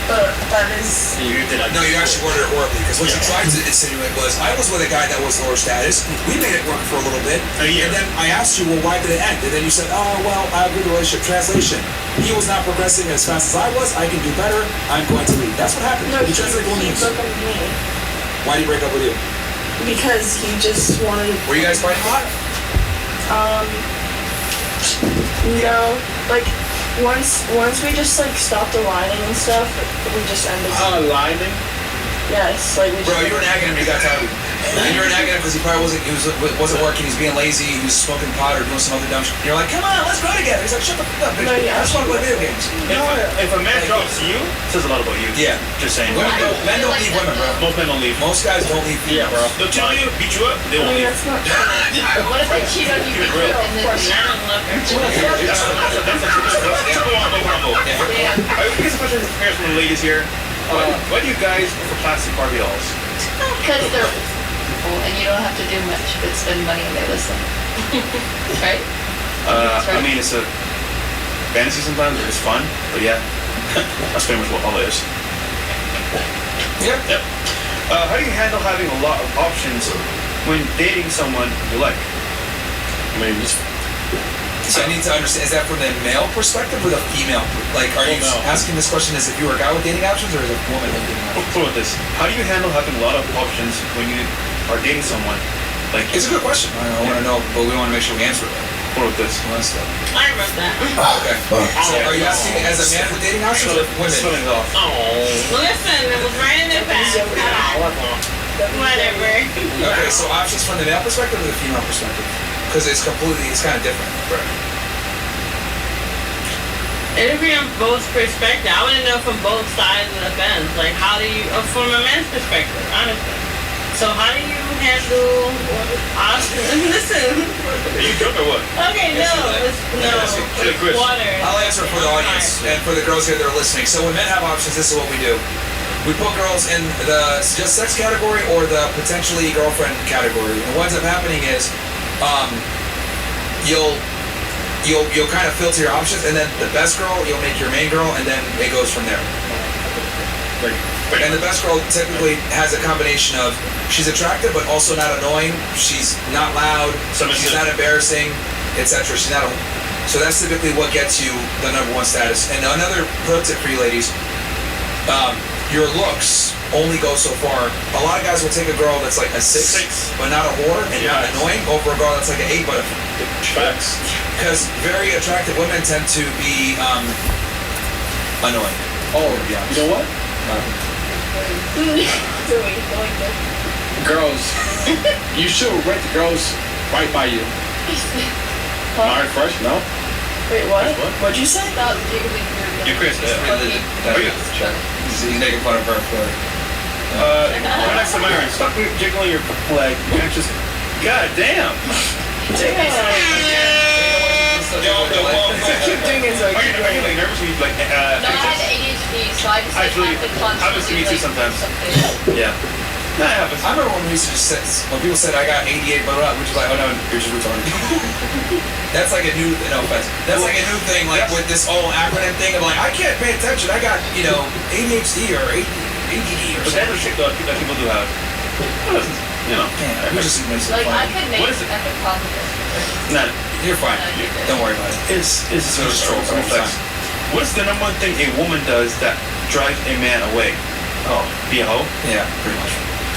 But that is... No, you actually worded it horribly, because what you tried to insinuate was, I was with a guy that was lower status, we made it work for a little bit, and then I asked you, well, why did it end? And then you said, oh, well, I have a good relationship. Translation, he was not progressing as fast as I was, I can do better, I'm going to leave. That's what happened. No, he translated broke up with me. Why did he break up with you? Because he just wanted... Were you guys fighting a lot? No, like... Once we just like stopped aligning and stuff, we just ended. Aligning? Yes, like we. Bro, you were nagging him. You got tired. And you were nagging him because he probably wasn't working. He's being lazy. He was smoking pot or doing some other dumb shit. You're like, come on, let's go together. He's like, shut the fuck up, bitch. No, yeah. I just want to play video games. If a man drops you, it says a lot about you. Yeah. Just saying. Men don't leave women, bro. Most men don't leave. Most guys don't leave females. Yeah, bro. They'll cheat on you, beat you up, they won't leave. That's not true. What if they cheat on you and then I don't love her? That's a triple combo. Yeah. I guess the question is from the ladies here. Why do you guys go for plastic Barbie dolls? Because they're cool and you don't have to do much but spend money and they listen. Right? I mean, it's a fantasy sometimes, it's fun, but yeah, that's pretty much what all it is. Yep. How do you handle having a lot of options when dating someone you like? I mean, just... So I need to understand, is that from the male perspective or the female? Like, are you asking this question as if you were a guy with dating options or as a woman with dating options? Put with this. How do you handle having a lot of options when you are dating someone? Like, it's a good question. I want to know, but we want to make sure we answer it. Put with this. I wrote that. Okay. So are you asking as a man with dating options or women? Spilling it off. Listen, it was right in the past. Whatever. Okay, so options from the male perspective or the female perspective? Because it's kind of different. Right. It would be on both perspectives. I want to know from both sides of the fence. Like, how do you, from a man's perspective, honestly. So how do you handle options? Listen. Are you drunk or what? Okay, no. It's water. I'll answer for the audience and for the girls here that are listening. So when men have options, this is what we do. We put girls in the just sex category or the potentially girlfriend category. And what ends up happening is you'll kind of filter your options, and then the best girl you'll make your main girl, and then it goes from there. And the best girl typically has a combination of she's attractive but also not annoying, she's not loud, she's not embarrassing, etc. She's not so that's typically what gets you the #1 status. And another pro tip for you ladies, your looks only go so far. A lot of guys will take a girl that's like a 6 but not a whore and not annoying over a girl that's like an 8 but a facts. Because very attractive women tend to be annoying. Oh, yeah. You know what? Girls, you should rate the girls right by you. Married first? No? Wait, what? What'd you say? You're Chris. He's making fun of her for When I said Myron, stop jiggling your leg. You're just, god damn. Keep doing it so I Are you like nervous? Are you like No, I have ADHD, so I just like have to constantly. Happens to me too sometimes. Yeah. That happens. I remember when we used to just say, when people said I got 88, blah, blah, blah, which is like, oh no, you're just retarded. That's like a new, no offense. That's like a new thing, like with this whole acronym thing of like, I can't pay attention. I got, you know, ADHD or ADD or But that's a shit that people do have. You know. Yeah, we just makes it Like, I funny. could make epic positive. Nah, You're fine. Don't worry about it. it's So just trolls all the reflex. time. What's the number one thing a woman does that drives a man away? Oh, be a hoe? Yeah, pretty much.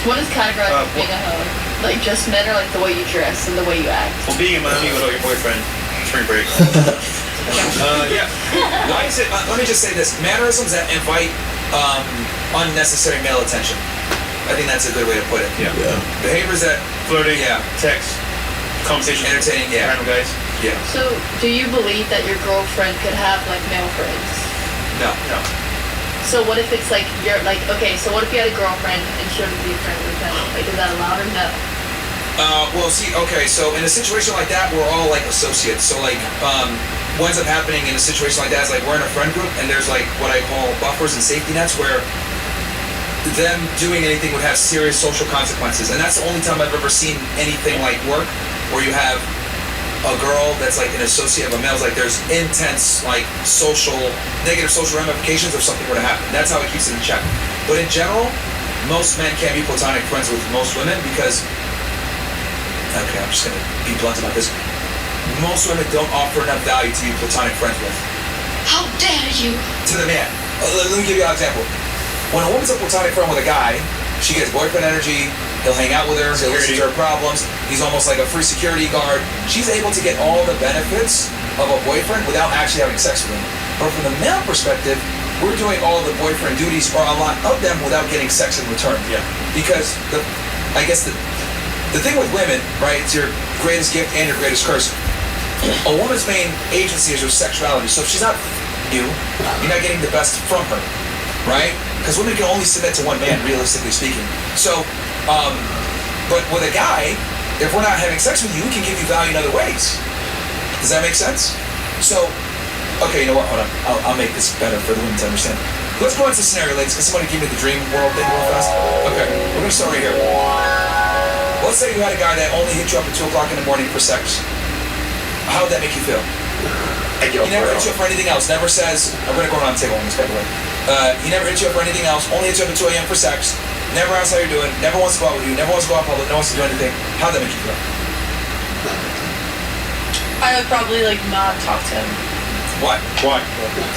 What is categorized as being a hoe? Like, just men or like the way you dress and the way you act? Well, being in Miami without your boyfriend, spring break. Yeah. Why is it? Let me just say this: mannerisms that invite unnecessary male attention. I think that's a good way to put it. Yeah. Behaviors that Flirting, Yeah. text, conversation, entertaining. Yeah. random guys. Yeah. So, do you believe that your girlfriend could have like male friends? No. No. So what if it's like you're like, okay, so what if you had a girlfriend and she wanted to be a friend with them? Like, is that allowed or no? Well, see, okay, so in a situation like that, we're all like associates. So like, what ends up happening in a situation like that is like we're in a friend group and there's like what I call buffers and safety nets where them doing anything would have serious social consequences. And that's the only time I've ever seen anything like work where you have a girl that's like an associate of a male. Like there's intense like negative social ramifications if something were to happen. That's how it keeps it in check. But in general, most men can't be platonic friends with most women because, okay, I'm just gonna be blunt about this. Most women don't offer enough value to be platonic friends with. How dare you? To the man. Let me give you an example. When a woman's a platonic friend with a guy, she gets boyfriend energy, he'll hang out with her, he'll listen to her problems, he's almost like a free security guard. She's able to get all the benefits of a boyfriend without actually having sex with him. But from the male perspective, we're doing all the boyfriend duties or a lot of them without getting sex in return. Yeah. Because I guess the thing with women, right, it's your greatest gift and your greatest curse. A woman's main agency is her sexuality. So if she's not you're not getting the best from her, right? Because women can only submit to one man, realistically speaking. So, but with a guy, if we're not having sex with you, we can give you value in other ways. Does that make sense? So, okay, you know what? Hold on. I'll make this better for the women to understand. Let's go into the scenario, ladies. Can somebody give me the dream world thing real fast? Okay, we're gonna start right here. Let's say you had a guy that only hit you up at 2 o'clock in the morning for sex. How would that make you feel? He never hits you up for anything else. Never says, I'm going to go around the table on this, by the way. He never hits you up for anything else. Only hits you up at 2 a.m. for sex. Never asks how you're doing. Never wants to go out with you. Never wants to go out public. Never wants to do anything. How'd that make you feel? I would probably like not talk to him Why?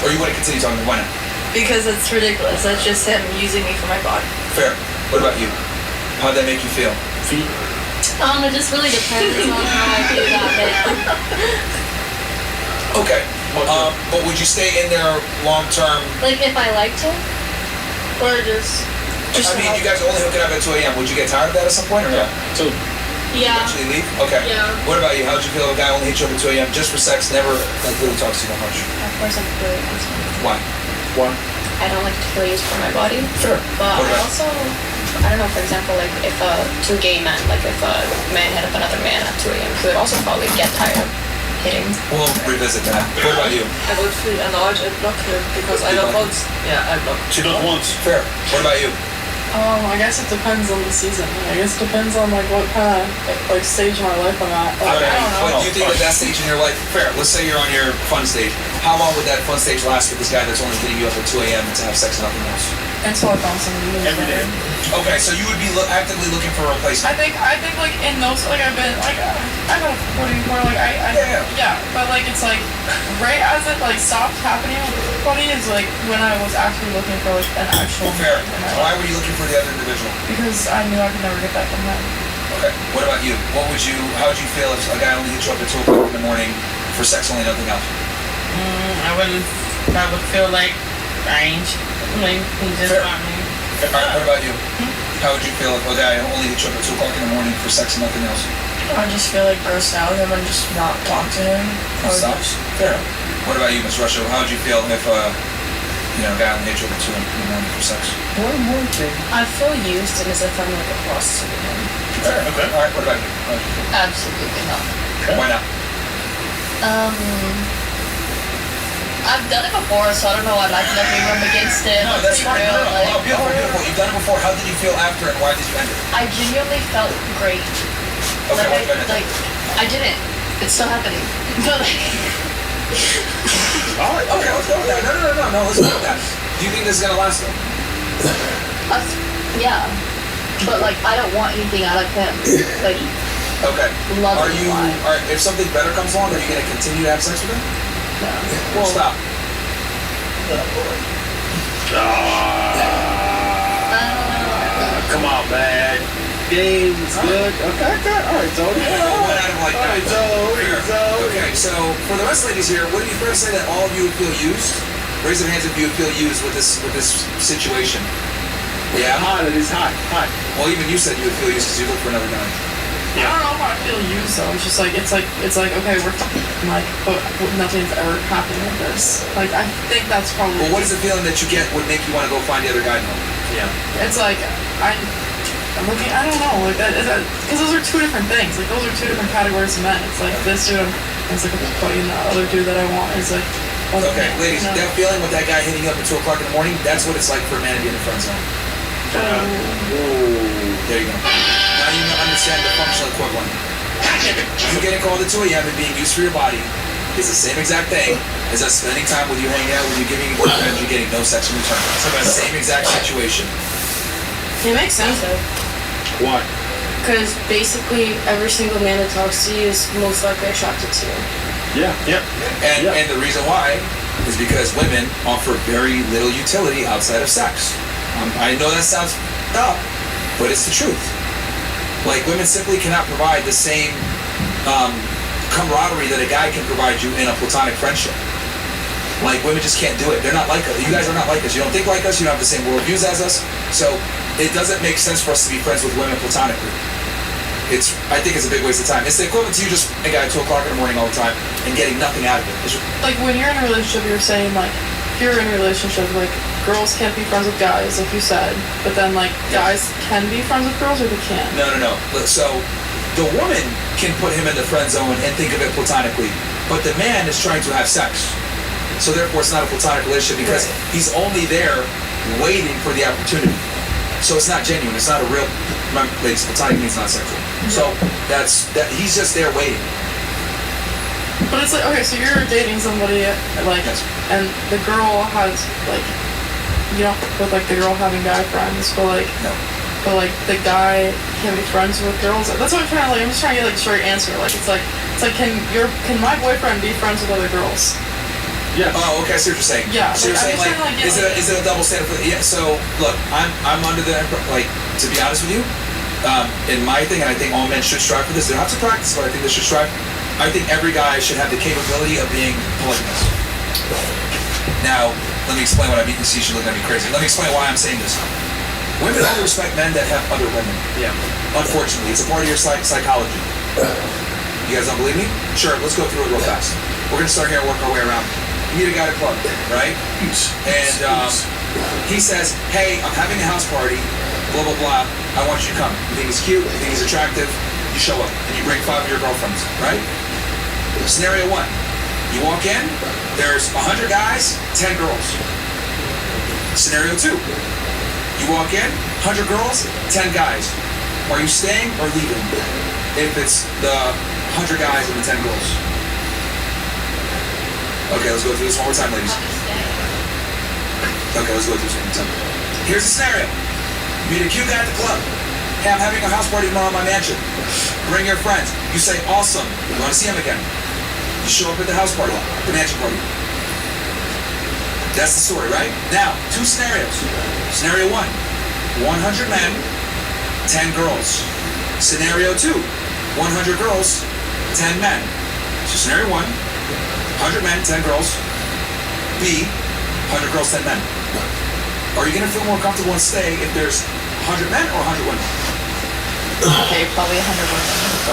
Or you wouldn't continue talking to him? Why not? because it's ridiculous. That's just him using me for my body. Fair. What about you? How'd that make you feel? It just really depends on how I feel that day. Okay. But would you stay in there long term? Like if I liked him, or just I mean, you guys are only hooking up at 2 a.m. Would you get tired of that at some point or no? So, yeah. Eventually leave? Okay. Yeah. What about you? How'd you feel if a guy only hit you up at 2 a.m. just for sex, never like really talks to you that much? Of course, I'm really concerned. Why? I don't like to feel used for my body. Fair. But What I about- also, I don't know, for example, like if two gay men, like if a man hit up another man at 2 a.m., he would also probably get tired of hitting. We'll revisit that. What about you? I would feel annoyed and block him because I don't want. Yeah, I block. she does once. Fair. What about you? I guess it depends on the season. I guess it depends on like what kind of like stage of my life I'm at. Like, I don't know. But do you think at that stage in your life, fair, let's say you're on your fun stage. How long would that fun stage last with this guy that's only hitting you up at 2 a.m. to have sex and nothing else? Until I found something new. Every day. Okay, so you would be actively looking for a replacement. I think like in those like I've been like I know recording before like I Yeah. but like it's like right as it like stopped happening with everybody is like when I was actually looking for like an actual Fair. man in my Why life. were you looking for the other individual? Because I knew I could never get that from him. Okay. What about you? How would you feel if a guy only hit you up at 2 o'clock in the morning for sex only, nothing else? I would feel like strange. Like he just Fair. got me. Alright, what about you? How would you feel if a guy only hit you up at 2 o'clock in the morning for sex and nothing else? I just feel like grossed out with him and just not talk to him. Stops? Fair. What about you, Miss Russia? How would you feel if you know, a guy on the age over 2 in the morning for sex? One more thing. I feel used and as if I'm like a prostitute to him. Okay. All right. What about you? Absolutely not. Why not? I've done it before, so I don't know. I'd like to run against it. No, that's fine. No, beautiful. You've done it before. How did you feel after, and why did you end it? I genuinely felt great. Okay, I didn't. It's still happening. But all right. Okay, let's go with that. No. Let's go with that. Do you think this is gonna last though? Yeah. But like, I don't want anything out of him. Like. Okay. Love if something better comes along, are you gonna continue to have sex with him? No. Well, stop. Come on, man. Game's good. Okay. All right, Tony. Okay, so for the rest of the ladies here, would it be fair to say that all of you would feel used? Raise your hands if you would feel used with this situation. Yeah. Hot. It is hot. Well, even you said you would feel used because you look for another guy. I don't know if I feel used though. It's just like it's like okay, we're like, but nothing's ever happened with this. Like I think that's probably. Well, what is the feeling that you get would make you want to go find the other guy now? Yeah. It's like I'm looking. I don't know. Like that is because those are two different things. Like those are two different categories of men. It's like this dude, it's like a buddy, and the other dude that I want is like. Okay, ladies, that feeling with that guy hitting you up at 2 o'clock in the morning, that's what it's like for a man to be in the friend zone. There you go. Now you understand the functional equivalent. You getting called into a and being used for your body is the same exact thing as us spending time with you, hanging out with you, giving you good and you're getting no sex in return. It's the same exact situation. It makes sense though. Why? Because basically every single man that talks to you is most likely attracted to you. Yeah. And the reason why is because women offer very little utility outside of sex. I know that sounds dumb, but it's the truth. Like, women simply cannot provide the same camaraderie that a guy can provide you in a platonic friendship. Like, women just can't do it. They're not like us. You guys are not like us. You don't think like us. You don't have the same worldviews as us. So it doesn't make sense for us to be friends with women platonically. I think it's a big waste of time. It's the equivalent to you just hanging out at 2 o'clock in the morning all the time and getting nothing out of it. Like when you're in a relationship, you're saying like, if you're in a relationship, like girls can't be friends with guys, like you said, but then like guys can be friends with girls or they can't. No. So the woman can put him in the friend zone and think of it platonically, but the man is trying to have sex. So therefore it's not a platonic relationship because he's only there waiting for the opportunity. So it's not genuine. It's not a real. Remember, ladies, platonic means not sexual. So that's that. He's just there waiting. But it's like, okay, so you're dating somebody like, and the girl has like, you know, with like the girl having guy friends, but like, but like the guy can be friends with girls. That's what I'm trying to like. I'm just trying to get like a straight answer. Like it's like can my boyfriend be friends with other girls? Yeah. Oh, okay. I see what you're saying. Yeah. So you're saying like, is it a double standard for? Yeah. So look, I'm under the like, to be honest with you, in my thing, and I think all men should strive for this. They don't have to practice, but I think they should strive. I think every guy should have the capability of being polygamous. Now, let me explain what I mean. You see, you should look at me crazy. Let me explain why I'm saying this. Women only respect men that have other women. Yeah. Unfortunately, it's a part of your psychology. You guys don't believe me? Sure. Let's go through it real fast. We're gonna start here and work our way around. You meet a guy at a club, right? And he says, "Hey, I'm having a house party. Blah blah blah. I want you to come. You think he's cute? You think he's attractive? You show up and you bring 5 of your girlfriends, right?" Scenario 1. You walk in. There's 100 guys, 10 girls. Scenario 2. You walk in, 100 girls, 10 guys. Are you staying or leaving? If it's the 100 guys and the 10 girls. Okay, let's go through this one more time, ladies. Okay, let's go through this one more time. Here's the scenario. You meet a cute guy at the club. "Hey, I'm having a house party tomorrow in my mansion. Bring your friends." You say, "Awesome. You want to see him again." You show up at the house party, the mansion party. That's the story, right? Now, 2 scenarios. Scenario 1, 100 men, 10 girls. Scenario 2, 100 girls, 10 men. So scenario 1, 100 men, 10 girls. B, 100 girls, 10 men. Are you going to feel more comfortable and stay if there's 100 men or 100 women? Okay, probably 100 women.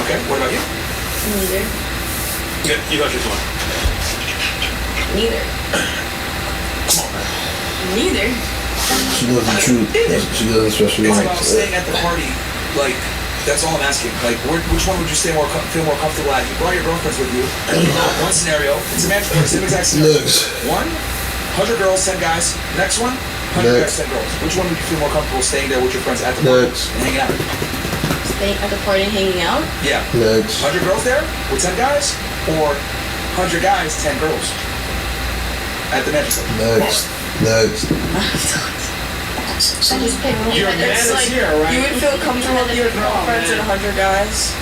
Okay, what about you? Neither. Yeah, you got your one. Neither. Come on, man. Neither. She knows the truth. She doesn't special It's like about staying at the party. Like, that's all I'm asking. Like, which one would you feel more comfortable at? You brought your girlfriends with you. One scenario. It's a match. Same exact scenario. One, 100 girls, 10 guys. Next one, 100 guys, 10 girls. Which one would you feel more comfortable staying there with your friends at the party and hanging out? Staying at the party and hanging out? Yeah. 100 girls there with 10 guys, or 100 guys, 10 girls at the magic Next. I just pick one. Your man It's is like, here, right? you would feel comfortable with your girlfriends and 100 guys.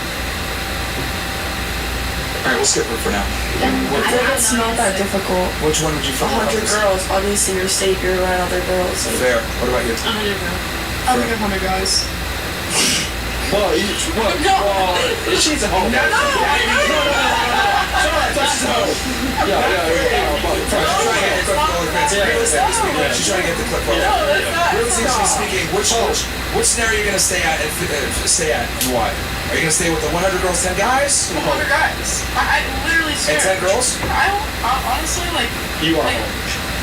Alright, we'll skip her for now. I think it's not that difficult. Which one would you feel more 100 comfortable? girls, obviously you're safe, you're around other girls. Like, Fair. What about you? 100 girls. I think 100 guys. Well, she's a hoe. No. She's a hoe. She's trying to get the clip. Realistically speaking, which scenario are you gonna stay at and why? Are you gonna stay with the 100 girls, 10 guys? 100 guys. I literally swear. And 10 girls? I honestly like. You are. Like,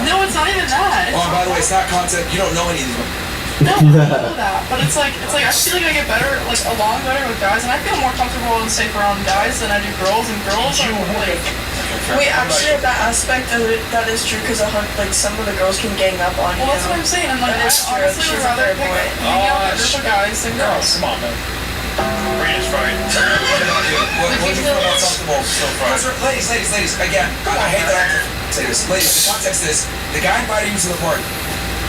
no, it's not even that. Oh, and by the way, it's not content. You don't know any of them. No, I know that, but it's like I feel like I get better, like along better with guys, and I feel more comfortable and safe around guys than I do girls. And girls are like. wait, actually, that aspect of it, that is true, because like some of the girls can gang up on you. Well, that's what I'm saying. And like, I That is true. honestly She's would a rather fair point. hang out with a group of guys than girls. Come on, man. Brain is fried. What do you feel more comfortable so far? Ladies, again, I hate that I have to say this. Ladies, the context is, the guy invited you to the party.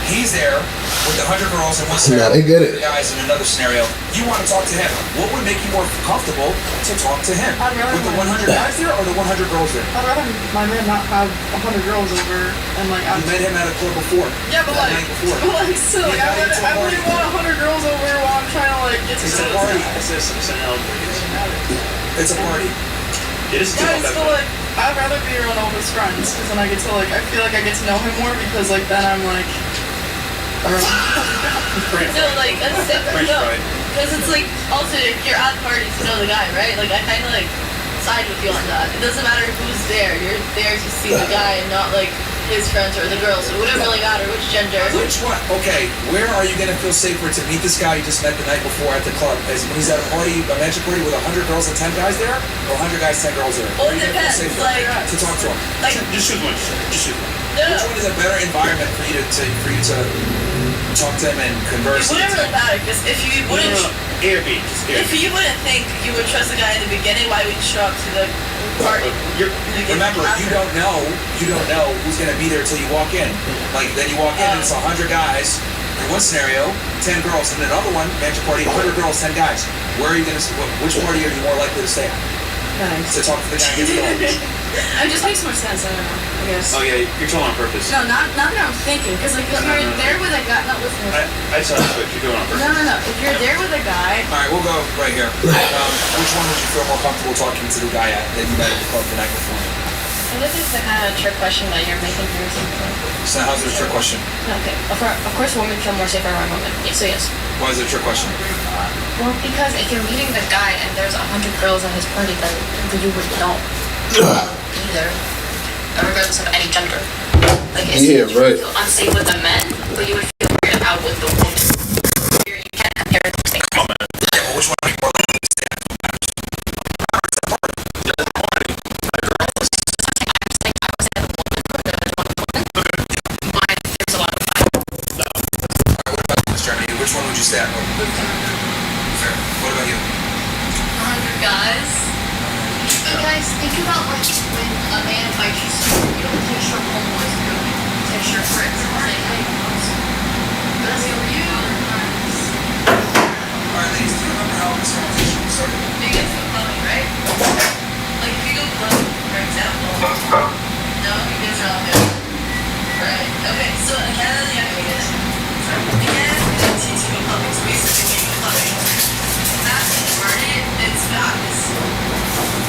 He's there with the 100 girls in one scenario, Now they get it. the guys in another scenario. You want to talk to him. What would make you more comfortable to talk to him? I'd rather With the my- 100 guys there or the 100 girls there? I'd rather my man not have 100 girls over and like. You met him at a club before. Yeah, but that like, night before. still, like, He I invited you to a wouldn't party. want 100 girls over while I'm trying to like get to It's a know party. this guy. It's an elderly. It's a party. It is Yeah, it's still like I'd rather be around all his friends because then I get to like I feel like I get to know him more because like then I'm like I don't know. No, like, that's different. No, because it's like, also, if you're at parties, you know the guy, right? Like, I kind of like side with you on that. It doesn't matter who's there. You're there to see the guy and not like his friends or the girls. So it wouldn't really matter which gender. Which one? Okay, where are you going to feel safer to meet this guy you just met the night before at the club? Is when he's at a party, a magic party with 100 girls and 10 guys there? Or 100 guys, 10 girls there? Well, Where it are you gonna feel depends, safer like- to talk to him? Like, Just choose one. Just choose one. Which one is a better environment for you to talk to him and it converse? wouldn't really matter because if you wouldn't. Airbnb. Just If Airbnb. you wouldn't think you would trust the guy in the beginning, why would you show up to the party? Remember, you don't know who's gonna be there till you walk in. Like then you walk in and it's 100 guys. In one scenario, 10 girls. In another one, magic party, 100 girls, 10 guys. Where are you gonna? Which party are you more likely to stay at? Nice. To talk to the guy and get to know him. It just makes more sense. I don't know. I guess. Oh yeah, you're telling on purpose. No, not that I'm thinking, because like if No, you're no, no. there with a guy, not listening. I saw this, but you're doing on purpose. No. If you're there with a guy, All right, we'll go right here. Which one would you feel more comfortable talking to the guy at that you met at the club the night before? and this is the kind of trick question that you're making for yourself. So how's it a trick question? Okay, of course, women feel more safe around women. Yes, so yes. Why is it a trick question? Well, because if you're meeting the guy and there's 100 girls at his party, then you would know either, regardless of any gender. Like, Yeah, you right. would feel unsafe with the men, but you would feel weirded out with the women. You can't compare those things. Yeah, but which one are you more likely to stay at? Which one would you stay at? Fair. What about you? 100 guys. Hey guys, think about like when a man invites you somewhere, you don't text your homeboys, you don't text your friends and say, hey, but that's for you. Alright, ladies, do you remember how this conversation started? You guys go clubbing, right? Like if you go clubbing, for example, no, you guys are all good. Right. Okay, so again, teach you clubbing, so basically making clubbing. After the party, it's guys.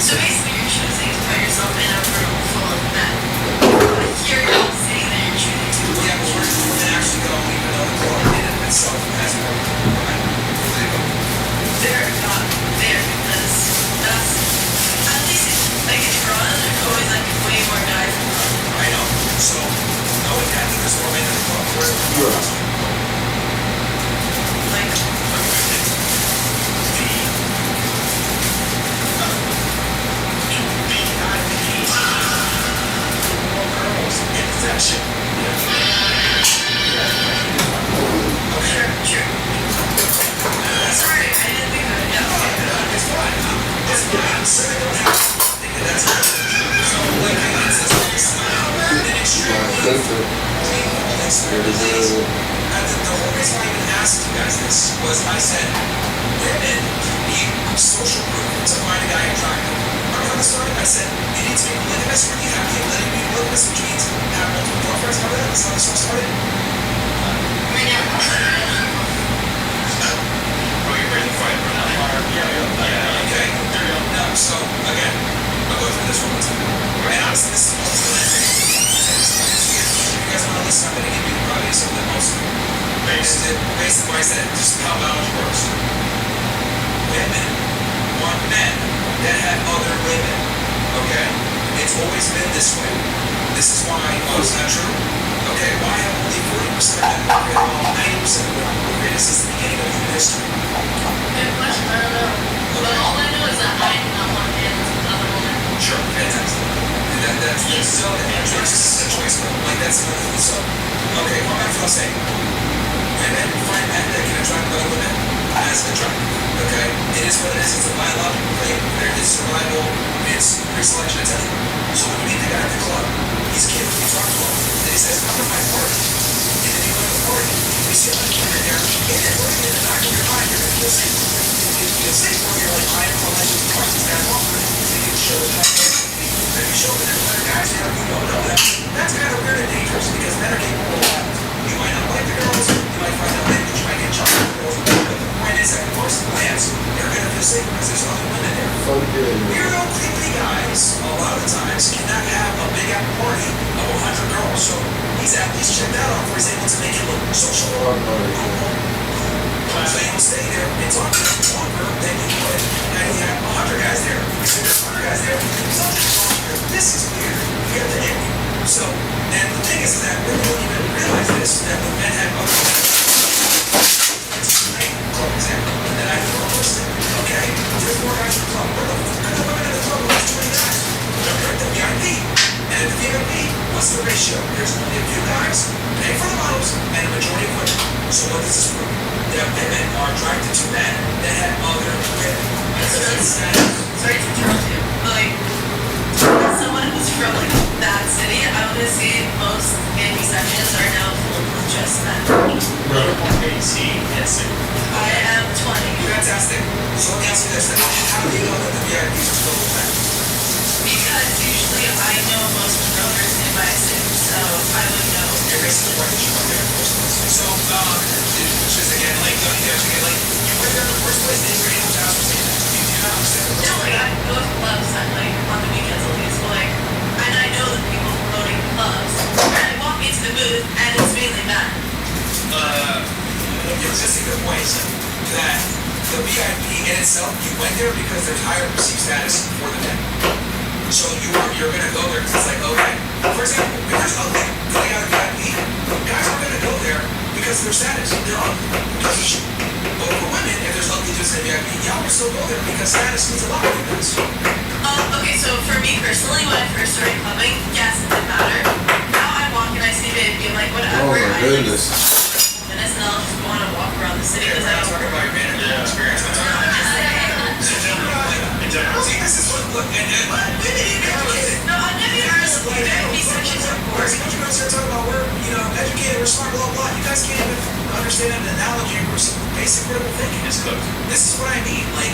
So basically you're choosing to put yourself in a room full of men. Here you're sitting there, you're choosing to Like, Infection. sure. Sorry, I didn't think of it. Yeah. It's fine. It's fine. So they don't have to. That's it. So, like, it's an extremely the whole reason I even asked you guys this was I said, women need social proof to find a guy attractive. Remember how this started? I said, you need to be polygamous when you have the ability to be polygamous, which means have multiple girlfriends. Remember that? That's how this all started? Oh, you're ready to fight right now? Yeah. Okay. There you go. No, so, again, I'll go through this one more time. And honestly, this is the most you guys want to listen, I'm going to give you probably some of the most based on what I said, just how biology works. Women want men that have other women. Okay? It's always been this way. This is why, oh, it's not true? Okay, why have only 40% of men procreated while 90% of women procreated since the beginning of human history? Good question, I don't know. But all I know is that I do not want to dance with another woman. Sure, fantastic. That's still the answer. It's just a choice, but like that's another thing. So, okay, going back to what I was saying. Women find men that can attract other women as attractive. Okay? It is what it is. It's a biological thing. There is survival, it's pre-selection, etc. So when you meet the guy at the club, he's cute, you talk to him, and he says, come to my party. And then you go to the party, you see a bunch of women there, inadvertently in the back of your mind, you're going to feel safe. If you feel safe, you're like, I am calling you the party, stand off, and you show them if you show them that other guys there, you don't know them. That's kind of weird and dangerous because men are capable of that. You might not like the girls, you might find out later that you might get charged with the girls. But the point is that at first glance, you're going to feel safe because there's other women there. Weirdo, creepy guys, a lot of the times, cannot have a big out party of 100 girls. So he's at least checked that off where he's able to make it look social. So you will stay there and talk to them longer than you would. And you have 100 guys there. So there's 100 guys there. Something's wrong here. This is weird. You have to end. So, and the thing is that women don't even realize this, that the men have other men. Club example. And then I throw a list in. Okay, there's 4 guys in the club. Where the fuck are the women in the club? There's 20 guys. They're at the VIP. And at the VIP, what's the ratio? There's only a few guys, pay for the models, and a majority of women. So what does this prove? That women are attracted to men that have other women. Sorry to interrupt you, but like, as someone who's from like that city, I want to say most VIP sections are now full of just men. I am 20. Fantastic. So let me ask you this then. How do you know that the VIPs are filled with men? Because usually I know most promoters in my city, so I would know. You're basically right that you went there in the first place. So, just again, like, you went there in the first place and you were able to ask for saying that. Do you not understand? No, like I go to clubs at like on the weekends at least, but like, and I know the people promoting clubs, and I walk into the booth and it's mainly men. It's just a good point that the VIP in itself, you went there because there's higher perceived status for the men. So you're gonna go there because it's like, okay. For example, if there's ugly coming out of VIP, guys are gonna go there because of their status. They're ugly. But for women, if there's ugly dudes in the VIP, y'all will still go there because status means a lot of you guys. Okay, so for me personally, when I first started clubbing, yes, it did matter. Now I walk and I see baby, I'm like, whatever. Oh my goodness. Minutes and I'll just go on and walk around the city because I don't talking about your manager experience. I'm talking about see, this is what, look, and women need to be educated. No, I'm not being honest with you. VIP sections are boring. What you guys are talking about, we're, educated, we're smart, blah, blah. You guys can't even understand an analogy or some basic critical thinking. It's cooked. This is what I mean. Like,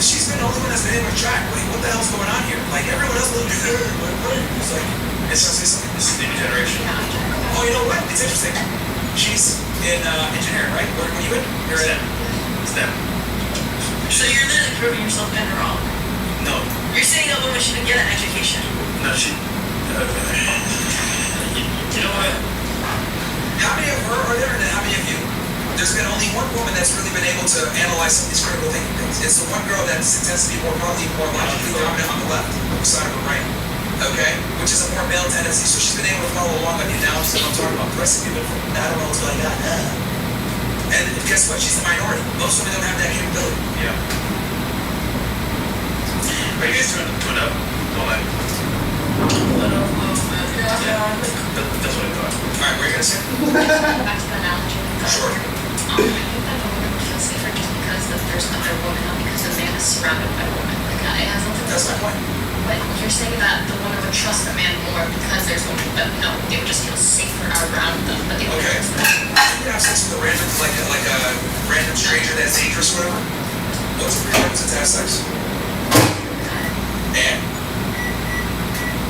she's been the only one that's been able to track. Like, what the hell's going on here? Like, everyone else looks good. It's like, it's just say something. This is the new generation. Oh, you know what? It's interesting. She's in engineering, right? Where are you in? You're at STEM. So you're literally proving yourself better wrong. No. You're saying that women shouldn't get an education. No, she. You know what? How many of her are there, and then how many of you? There's been only one woman that's really been able to analyze some of these critical thinking things. It's the one girl that tends to be more probably more logically dominant on the left side of her right. Okay? Which is a more male tendency. So she's been able to follow along on you now. So I'm talking about pressing people from I don't know until I got And guess what? She's the minority. Most women don't have that capability. Yeah. Are you guys doing up? Don't let. That's what I thought. Alright, what are you gonna say? Back to the analogy. Sure. I think that the woman would feel safer just because there's other women, not because the man is surrounded by women. Like, it has nothing to do. That's my point. But you're saying that the woman would trust the man more because there's women, but no, they would just feel safer around them. But they wouldn't Okay. trust them. You have sex with a random, like a random stranger that's dangerous or whatever. What's the prerequisite to have sex? And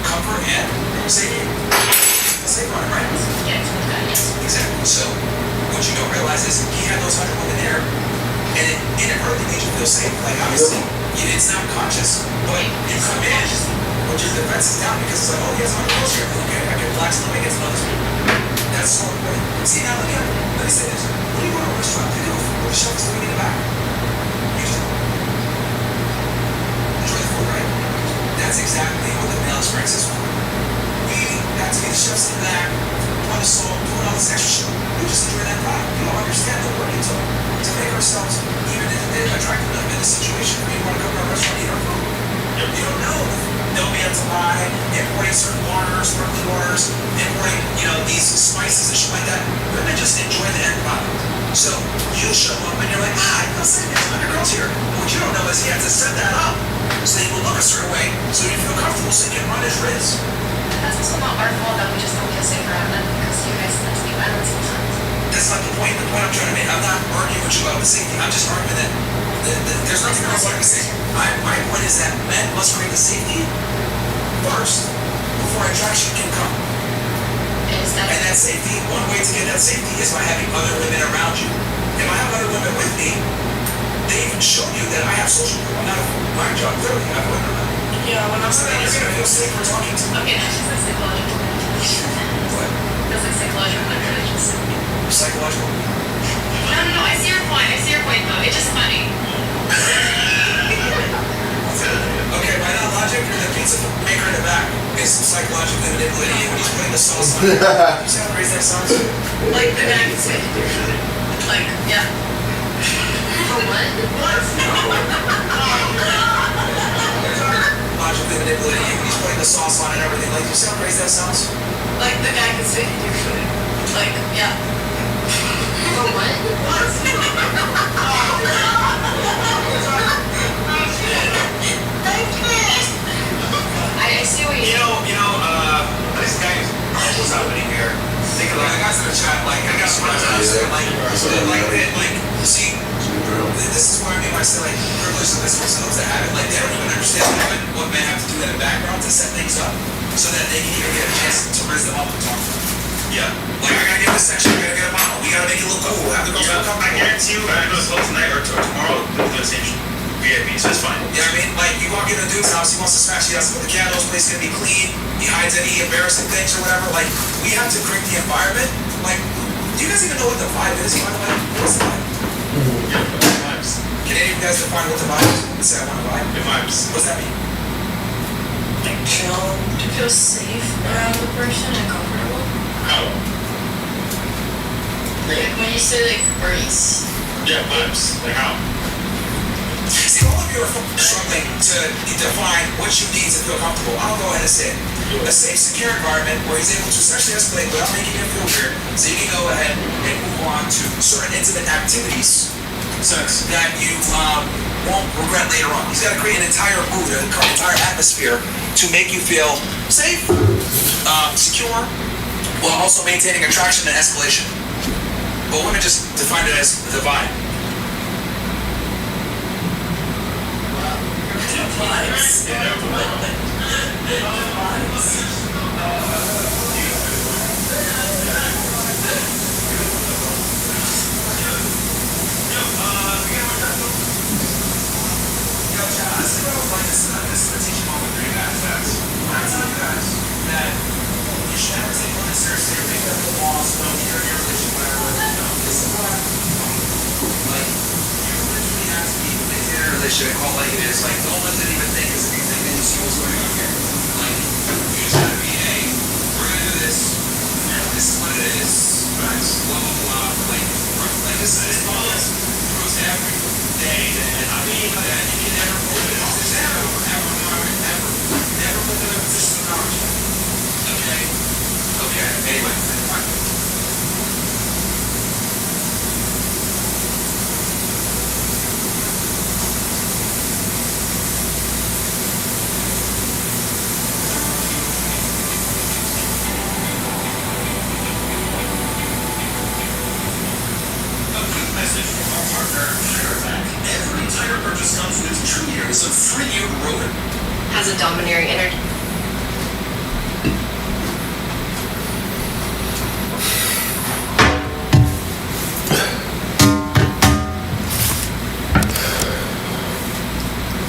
comfort and safety. Safe on it, right? Yeah, it's with that, yes. Exactly. So what you don't realize is he had those 100 women there, and it inadvertently made you feel safe. Like obviously, it's not conscious, but you come in, but your defense is down because it's like, oh, he has 100 girls here. Okay, I can relax and let me get to know this people. That's so important. See now, look at it. Let me say this. When you go to a restaurant, you go with the chef is doing in the back. You just enjoy the food, right? That's exactly what the male experience is for. We have to be the chefs in the back, on the salt, doing all this extra shit. We just enjoy that product. We don't understand the work it took to make ourselves even attractive enough in this situation where you want to go to a restaurant and eat our food. You don't know. They'll be able to buy, importing certain waters, sparkling waters, importing, these spices and shit like that. Women just enjoy the end product. So you show up and you're like, I'm not saying there's 100 girls here. What you don't know is he had to set that up so they will look a certain way so you feel comfortable so you can run his risk. That's also not our fault that we just don't feel safe around them because you guys tend to be violent sometimes. That's not the point. The point I'm trying to make, I'm not arguing with you about the safety. I'm just arguing that there's nothing else I can say. My point is that men must create the safety first before attraction can come. And that safety, one way to get that safety is by having other women around you. If I have other women with me, they even show you that I have social proof. I'm not a my job, clearly I have women around me. Yeah, when I'm So then you're gonna feel safer talking to me. Okay, that's just a psychological manipulation. What? That's like psychological manipulation. Psychological? No, I see your point. I see your point though. It's just funny. Okay, by that logic, the pizza maker in the back is psychologically manipulating you when he's putting the sauce on it. You see how crazy that sounds? Like the guy can say, like, yeah. What? Logically manipulating you when he's putting the sauce on it and everything. Like, you see how crazy that sounds? Like the guy can say, like, yeah. What? I see what You know, this guy what's happening here. Think about the guys in the chat, like, I got some see, this is where I mean, I say, like, privilege of this themselves to have it. Like, they don't even understand what men have to do in the background to set things up so that they can even get a chance to raise them up and talk to them. Yeah. Like, I gotta get this section, I gotta get a model, we gotta make it look cool, have the girls feel comfortable. I guarantee you, I'm gonna go as well tonight or tomorrow, we'll do the same VIP, so it's fine. You know what I mean? Like, you walk in a dude's house, he wants to smash the house with the candles, place gonna be clean, he hides any embarrassing things or whatever. Like, we have to create the environment. Like, do you guys even know what the vibe is, by the way? What's the vibe? Yeah, the vibes. Can any of you guys define what the vibe is? Let's say I want a vibe. The vibes. What's that mean? Like chill, to feel safe around the person and comfortable. How? Like when you say like breeze. Yeah, vibes. Like how? See, all of you are struggling to define what you need to feel comfortable. I'll go ahead and say it. A safe, secure environment where he's able to sexually escalate without making him feel weird, so you can go ahead and move on to certain intimate activities that you won't regret later on. He's got to create an entire mood, an entire atmosphere to make you feel safe, secure, while also maintaining attraction and escalation. But women just define it as the vibe. This is a teaching moment for you guys. When I tell you guys that you should never take women seriously or make them the walls, don't care in your religion, whatever. No, this is what like, you literally have to be committed in a relationship and call it like it is. Like, don't let it even think, because if you think, then you see what's going on here. Like, this, blah blah blah. Like this follows every day. And I mean that you can never put it on never put them in a position of power. Okay. Anyway. Message from our partner, Tire. Every tire purchase comes with 2 years of free road. Has a domineering energy.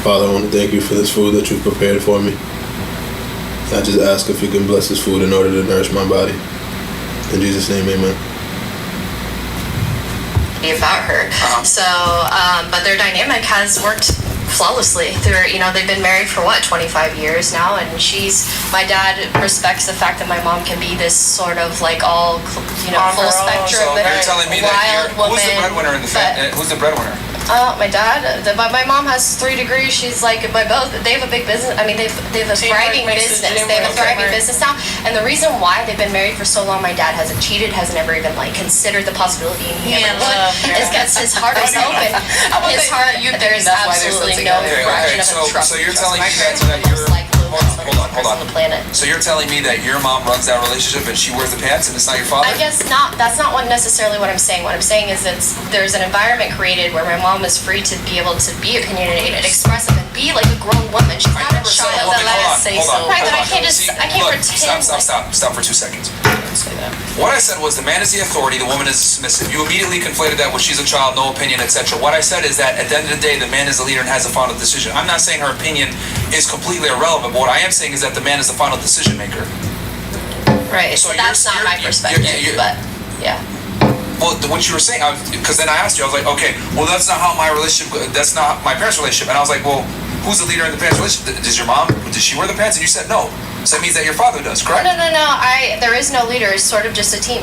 Father, I want to thank you for this food that you've prepared for me. I just ask if you can bless this food in order to nourish my body. In Jesus' name, amen. About her. So, but their dynamic has worked flawlessly through, they've been married for 25 years now, and my dad respects the fact that my mom can be this sort of like all, full spectrum, so you're telling me wild that woman. Who's the breadwinner in the family? Who's the breadwinner? My dad, but my mom has 3 degrees. She's like, they have a big business. I mean, they have a thriving business. They have a thriving business now. And the reason why they've been married for so long, my dad hasn't cheated, has never even considered the possibility, and he never would. Is because his heart is open. His heart, there's absolutely no fraction of a trust. So you're telling me that you're. Hold on. So you're telling me that your mom runs that relationship and she wears the pants and it's not your father? I guess not. That's not necessarily what I'm saying. What I'm saying is that there's an environment created where my mom is free to be able to be opinionated, expressive, and be like a grown woman. She's not a child. Right, but I can't pretend. Stop for 2 seconds. What I said was the man is the authority, the woman is submissive. You immediately conflated that with she's a child, no opinion, etc. What I said is that at the end of the day, the man is the leader and has the final decision. I'm not saying her opinion is completely irrelevant, but what I am saying is that the man is the final decision maker. Right, so that's not my perspective, but yeah. Well, what you were saying, because then I asked you, I was like, okay, well, that's not how my relationship, that's not my parents' relationship. And I was like, well, who's the leader in the parents' relationship? Does your mom, does she wear the pants? And you said no. So that means that your father does, correct? No. There is no leader. It's sort of just a team.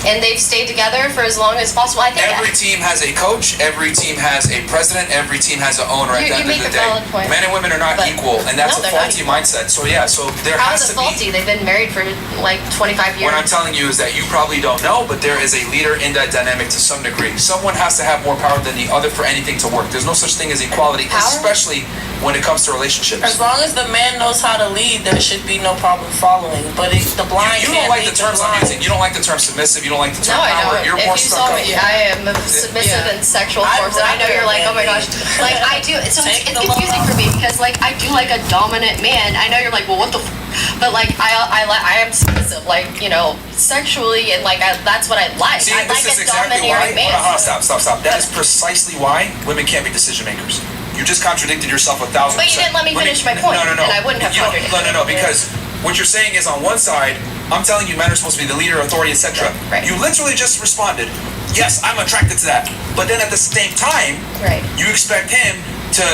And they've stayed together for as long as possible. I think every team has a coach, every team has a president, every team has an owner at the end of the day. Men and women are not equal, and that's a faulty mindset. So yeah, so there has to be. How is it faulty? They've been married for 25 years. What I'm telling you is that you probably don't know, but there is a leader in that dynamic to some degree. Someone has to have more power than the other for anything to work. There's no such thing as equality, especially when it comes to relationships. As long as the man knows how to lead, there should be no problem following. But the blind you don't like the terms I'm using. You don't like the term submissive. You don't like the term power. You're more stuck up. I am submissive in sexual forms, and I know you're like, oh my gosh, like I do. So it's confusing for me because like I do like a dominant man. I know you're like, well, what the, but like I am submissive, like sexually, and like that's what I like. See, I like this is a domineering man. Stop. That is precisely why women can't be decision makers. You just contradicted yourself 1,000%. But you didn't let me finish my point. No. And I wouldn't have contradicted. No, because what you're saying is on one side, I'm telling you men are supposed to be the leader, authority, etc. Right. You literally just responded, yes, I'm attracted to that. But then at the same time, you expect him to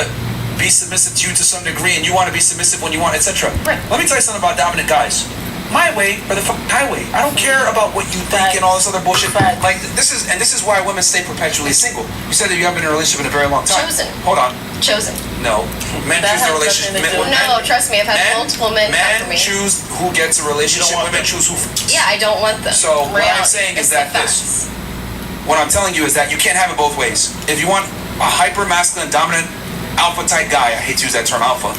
be submissive to you to some degree, and you want to be submissive when you want, etc. Right. Let me tell you something about dominant guys. My way or the fucking highway. I don't care about what you think and all this other bullshit. Like this is why women stay perpetually single. You said that you haven't been in a relationship in a very long time. Chosen. Hold on. Chosen. No. Men choose their relationship. No, trust me, I've had multiple men come for me. Men choose who gets a relationship. Women choose who. Yeah, I don't want them. So what I'm saying is that this. What I'm telling you is that you can't have it both ways. If you want a hyper masculine, dominant, alpha type guy, I hate to use that term alpha.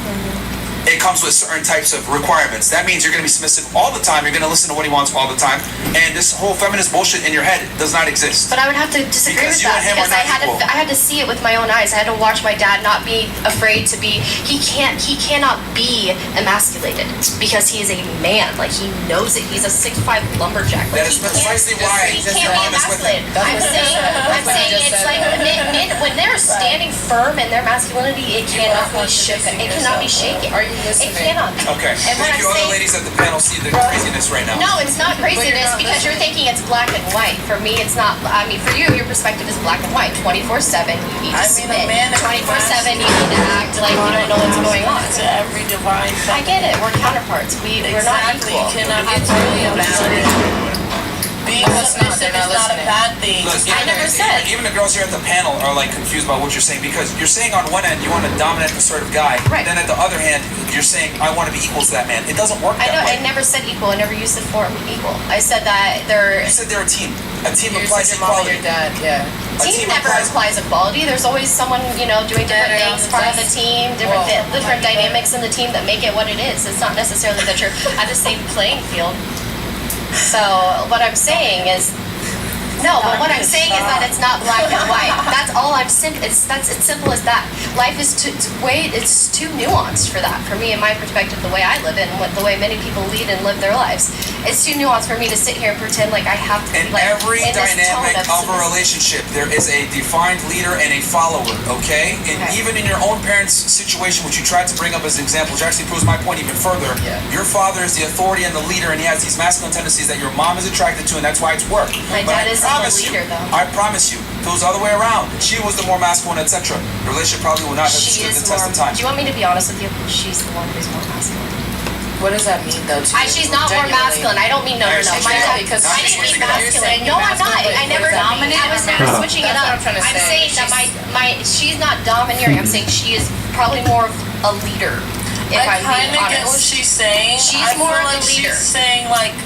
It comes with certain types of requirements. That means you're going to be submissive all the time. You're going to listen to what he wants all the time. And this whole feminist bullshit in your head does not exist. But I would have to disagree with that because I had to see it with my own eyes. I had to watch my dad not be afraid to be. He cannot be emasculated because he is a man. Like he knows it. He's a 6'5" lumberjack. Like, that is precisely why he can't be emasculated. I'm saying it's like men when they're standing firm in their masculinity, it cannot be shaken. It cannot be shaken. It cannot. Okay. Thank you, other ladies at the panel see the craziness right now. No, it's not craziness because you're thinking it's black and white. For me, it's not. I mean, for you, your perspective is black and white. 24/7, you need to submit. 24/7, you need to act like you don't know what's going on. To every divine. I get it. We're counterparts. We're not equal. You cannot be totally about it. submissive is not a bad thing. Look, I never said. Even the girls here at the panel are like confused about what you're saying, because you're saying on one end you want a dominant, assertive guy, Right. then at the other hand you're saying I want to be equal to that man. It doesn't work I that know. way. I never said equal. I never used the form equal. I said that they're. You said they're a team. A team You implies said your mom and equality. your dad, yeah. A Team team never implies equality. There's always someone, doing different Better things, on the part of the test. team, different dynamics in the team that make it what it is. It's not necessarily that you're at the same playing field. So what I'm saying is, no, but what I'm saying is that it's not black and white. That's all I'm saying. It's simple as that. Life is it's too nuanced for that. For me, in my perspective, the way I live it and the way many people lead and live their lives, it's too nuanced for me to sit here and pretend like I have to In be like every in this tone dynamic of a submissive. relationship, there is a defined leader and a follower, okay? And Okay. even in your own parents' situation, which you tried to bring up as an example, which actually proves my point even further, your father is the authority and the leader, and he has these masculine tendencies that your mom is attracted to, and that's why it's work. My But dad I isn't the promise leader, you, though. I promise you, if it was the other way around, she was the more masculine, etc., the relationship probably would not have She stood is the test more. of time. Do you want me to be honest with you? She's the one who's more masculine. What does that mean though? She's not more masculine. I don't mean no. My dad, because I didn't mean masculine. No, I'm not. I never. I was never switching it up. That's what I'm trying to say. saying that my she's not domineering. I'm saying she is probably more of a leader. If I I'm kind being of get what honest. she's saying. She's I more feel of like the leader. She's saying like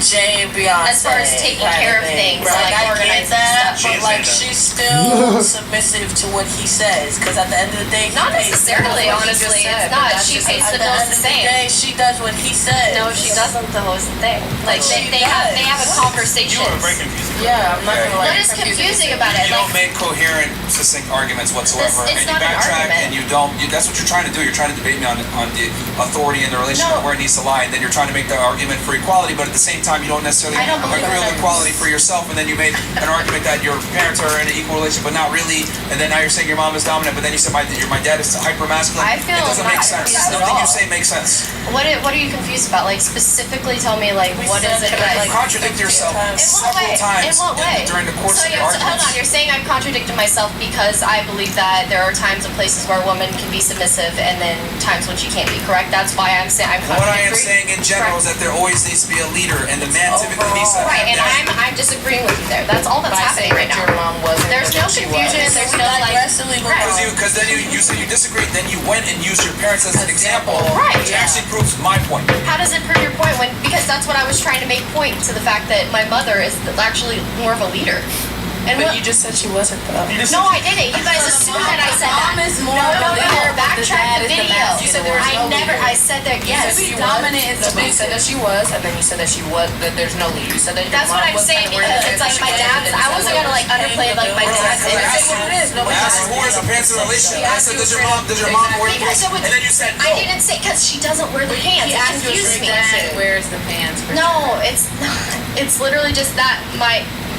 Jay and Beyonce. As far as taking kind care of thing. things, Right. like I get organizing that, stuff. but like she's still submissive to what he says. Because at the end of the day, he Not pays necessarily, what he just honestly. said, It's but not. that's She just- pays the at bills end the of same. day, she does what he says. No, she doesn't. Though is the thing. Like She they have does. a conversation. You are very confusing. Yeah, I'm not gonna What lie. is confusing about it? You Like don't make coherent, succinct arguments whatsoever, It's and you not an backtrack, argument. and you don't. That's what you're trying to do. You're trying to debate me on the authority in the relationship No. and where it needs to lie, and then you're trying to make the argument for equality, but at the same time, you don't necessarily I don't believe agree in with equality for yourself, and then you made an argument that your parents are in an equal relationship, but not really, and then now you're saying your mom is dominant, but then you said my dad is hyper masculine. I feel it doesn't not make sense. confused at Nothing you all. say makes sense. what are you confused about? Like specifically, tell me like what is it? You Like contradict yourself in what several way? times In what way? during the course So of your hold on, arguments. you're saying I've contradicted myself because I believe that there are times and places where a woman can be submissive and then times when she can't be, correct? That's why I'm saying I'm What I am contradictory. saying in general is that there always needs to be a leader, and the man typically needs to Right, have and that. I'm disagreeing with you there. That's all that's By happening saying right that now. your mom wasn't, There's but no that she confusion. was. There's no like. Aggressively Right. Because then you said you disagreed, then you went and used your parents as an example, Right. which actually proves my point. How does it prove your point? Because that's what I was trying to make point to the fact that my mother is actually more of a leader. And But what, you just said she wasn't though. no, I didn't. You guys assumed that I said that. Mom is more no, of a leader, but the backtrack dad the is the video. masculine You said there was I no never. leader. I said that. Yes. You said dominant is You said that she was, and then you said that she was. That there's no lead. You said that your That's mom what I'm was saying kind of because it's like my dad's. I wasn't gonna like underplay like my dad's Say innocence. what it is. Nobody Ask who is the parents in a relationship. I said, does your mom wear Because pants? it would. And then you said no. I didn't say because she doesn't wear the pants. It confused me. Where's the pants? No, it's not. It's literally just that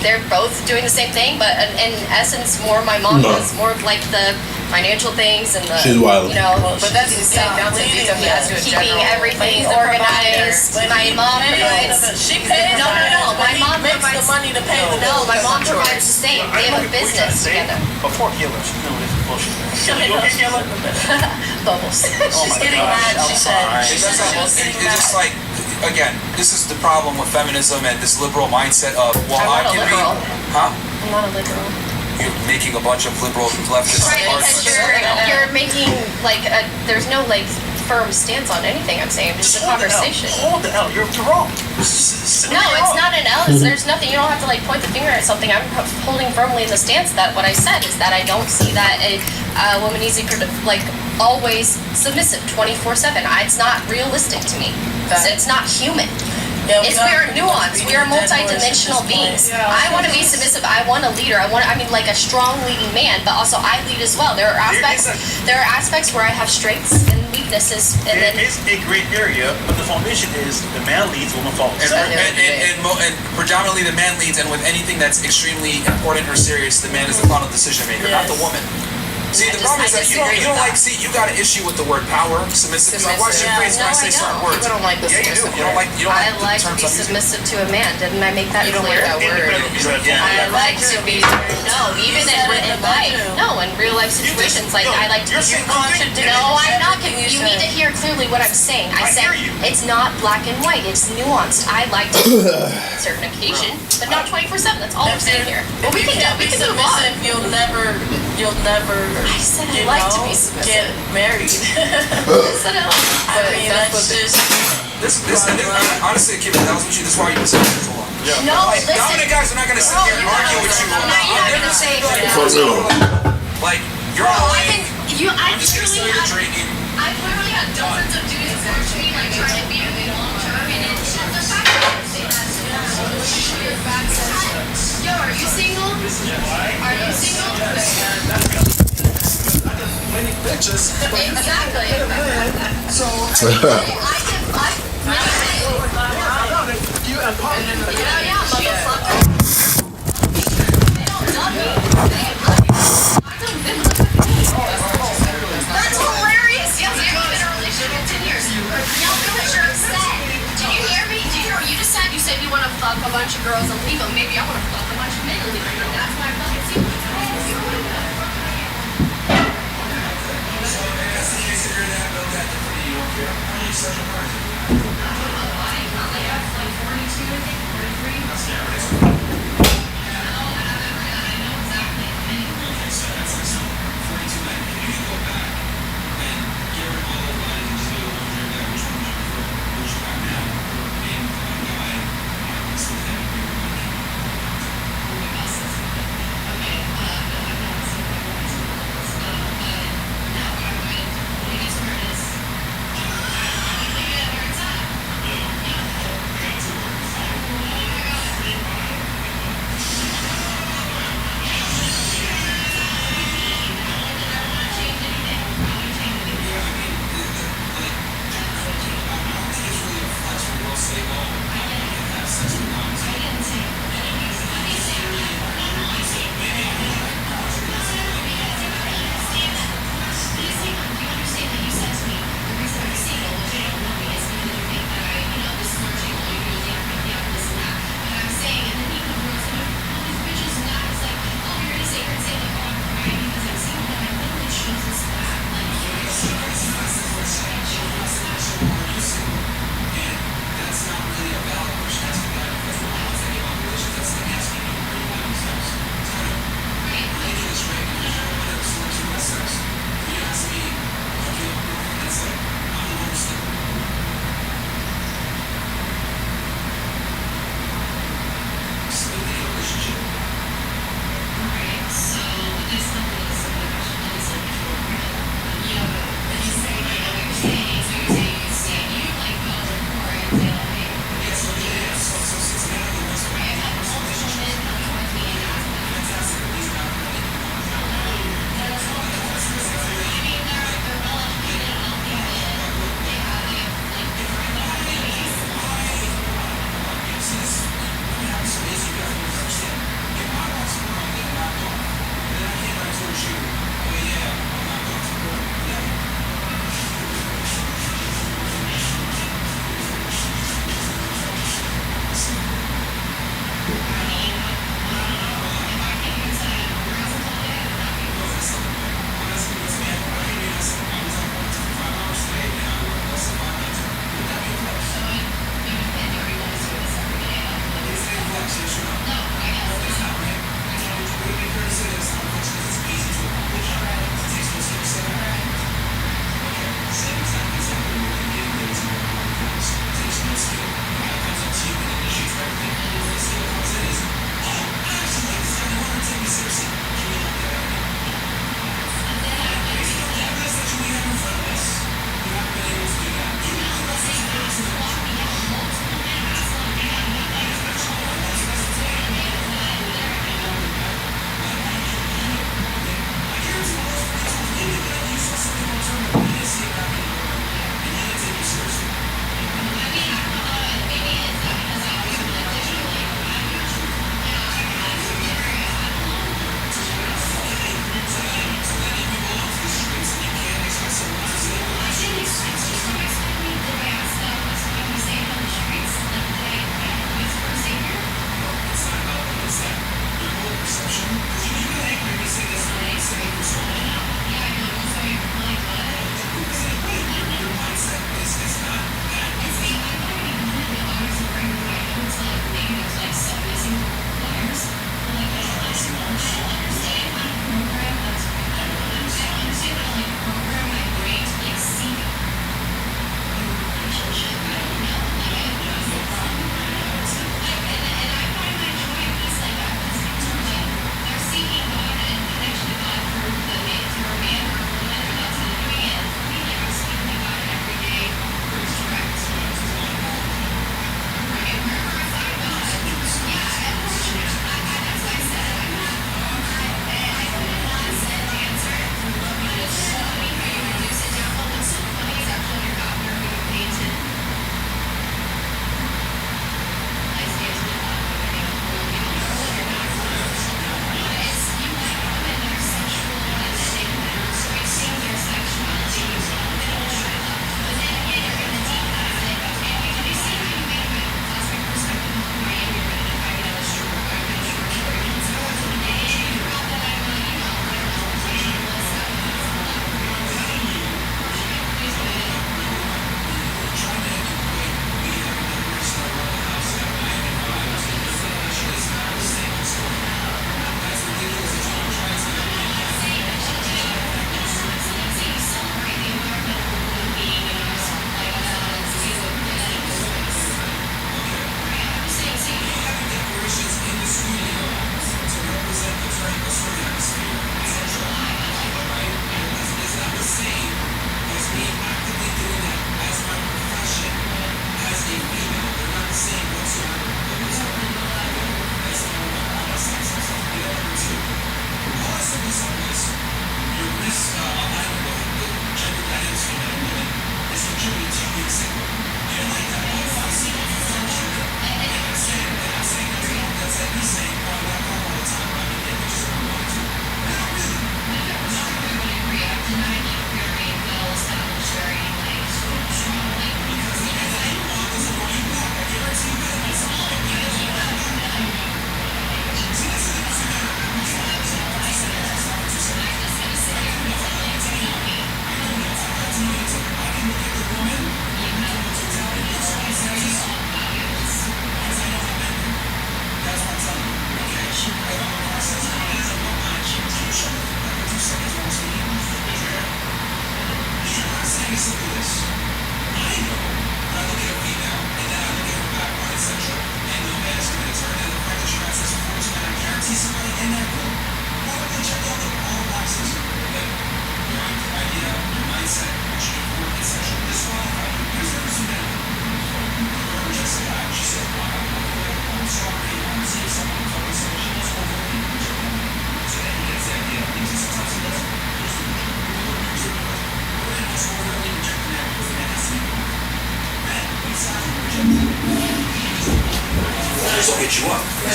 they're both doing the same thing, but in essence, more my mom No. does more of like the financial things and the She's wild. But that's down to detail. He asked you a keeping general. everything He's the organized. provider. My mom provides. She pays. No. My mom makes the provides. money to pay the No, bills. my mom provides the same. They have a business together. Before Killer, she's doing this bullshit. Killer, you okay, Killer? Bubbles. She's getting mad. She said. She said she was getting It's just mad. like, again, this is the problem with feminism and this liberal mindset of, well, I'm I not a can liberal. be, huh? I'm not a liberal. You're making a bunch of liberal leftist Right, because arguments. you're making like there's no like firm stance on anything I'm saying. It's just a conversation. Hold the L. You're wrong. No, it's not an L. There's nothing. You don't have to like point the finger at something. I'm holding firmly in the stance that what I said is that I don't see that a woman needs to be like always submissive 24/7. It's not realistic to me. It's not human. Yeah, We are nuanced. We are multi-dimensional beings. Yeah. I want to be submissive. I want a leader. I mean, like a strong leading man, but also I lead as well. There are aspects where I have strengths and weaknesses, and There then is a great area, but the foundation is the man leads, woman follows. And predominantly the man leads, and with anything that's extremely important or serious, the man is the final decision maker, not the woman. See, the problem is that you don't like. See, you got an issue with the word power, submissive. I watch your face when I say certain words. People don't like the submissive word. I like to be submissive to a man. Didn't I make that You don't clear? like that word. I like to be. No, even in real life. No, in real life situations, like I like to. You're contradicting. No, I'm not. You need to hear clearly what I'm saying. I said it's not black and white. It's nuanced. I like to on certain occasion, but not 24/7. That's all I'm saying here. But we can move on. You'll never. I said I like to be submissive. Get married. I mean, that's just. This honestly, Kim, that was what you. This is why you've been saying this so long. Yeah. No, like, listen. Dominant guys are not gonna sit here and argue with you. Now you're not gonna say like you're all in. I'm just gonna steal your drink. I literally had dozens of dudes approach me like trying to be with me long term, and it's just the fact that yo, are you single? Are you single? Many bitches. Exactly. So you empower. Yeah, motherfucker. They don't love me. That's hilarious. Yes, I've been in a relationship for 10 years. Y'all feel like you're upset. Did you hear me? Did you hear what you just said? You said you want to fuck a bunch of girls and leave them. Maybe I want to fuck a bunch of men and leave them. That's why I fucking see you.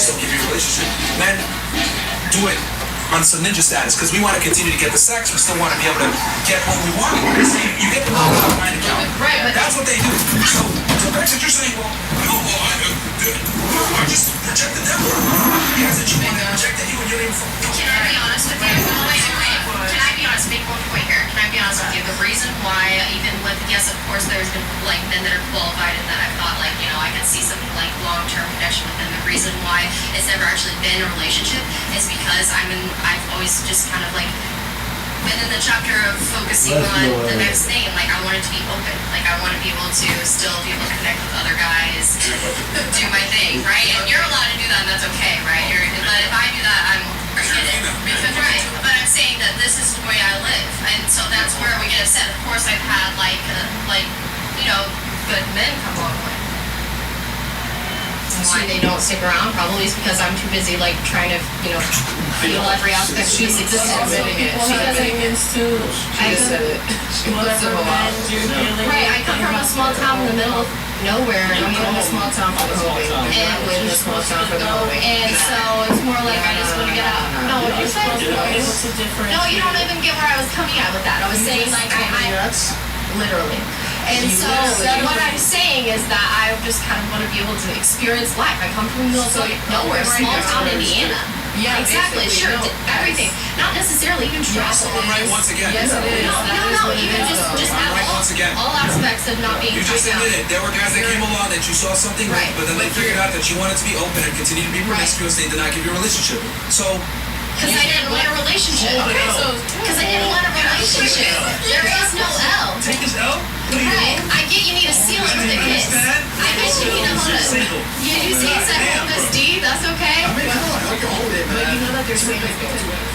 just don't give you a relationship. Men do it on some ninja status because we want to continue to get the sex. We still want to be able to get what we want. So you get the money out of mind account. Right, but that's what they do. So Brexit, you're saying, well, no, I just projected them. He hasn't you want to projected you and you're even from. Can I be honest with you? Wait. Can I be honest? Make one point here. Can I be honest with you? The reason why, even with, yes, of course, there's been like men that are qualified and that I thought like, you know, I could see some like long-term connection with them. The reason why it's never actually been a relationship is because I've always just kind of like been in the chapter of focusing on the next thing. Like I wanted to be open. Like I want to be able to still be able to connect with other guys, do my thing, right? And you're allowed to do that, and that's okay, right? But if I do that, I get it. Because, right. But I'm saying that this is the way I live, and so that's where we get upset. Of course, I've had like you know, good men come along with. Why they don't stick around probably is because I'm too busy like trying to, you know, feel every aspect of his existence. People have opinions too. I She said it. Whatever men you're dealing with. Right, I come from a small town in the middle of nowhere. I'm in a small town for the whole week. And in a small town for the whole week. And so it's more like I just want to get out. No, what did you say? No, you don't even get where I was coming at with that. I was saying like I literally. And so what I'm saying is that I just kind of want to be able to experience life. I come from the middle of nowhere, small town Indiana. Yeah, exactly. Sure, everything. Not necessarily even travel. I'm right once again. Yes, it is. No. Even just I'm right once again. all aspects of not being. You just admitted there were guys that came along that you saw something right, but then they figured out that you wanted to be open and continue to be promiscuous. They did not give you a relationship. So. Because I didn't want a relationship. Okay, so. Because I didn't want a relationship. There is no L. Take his L? Right. I get you need to seal it with a kiss. I get you need to hold it. You see it's that hold this D, that's okay. I mean, come on, I can hold it, man. But you know that there's women both ways.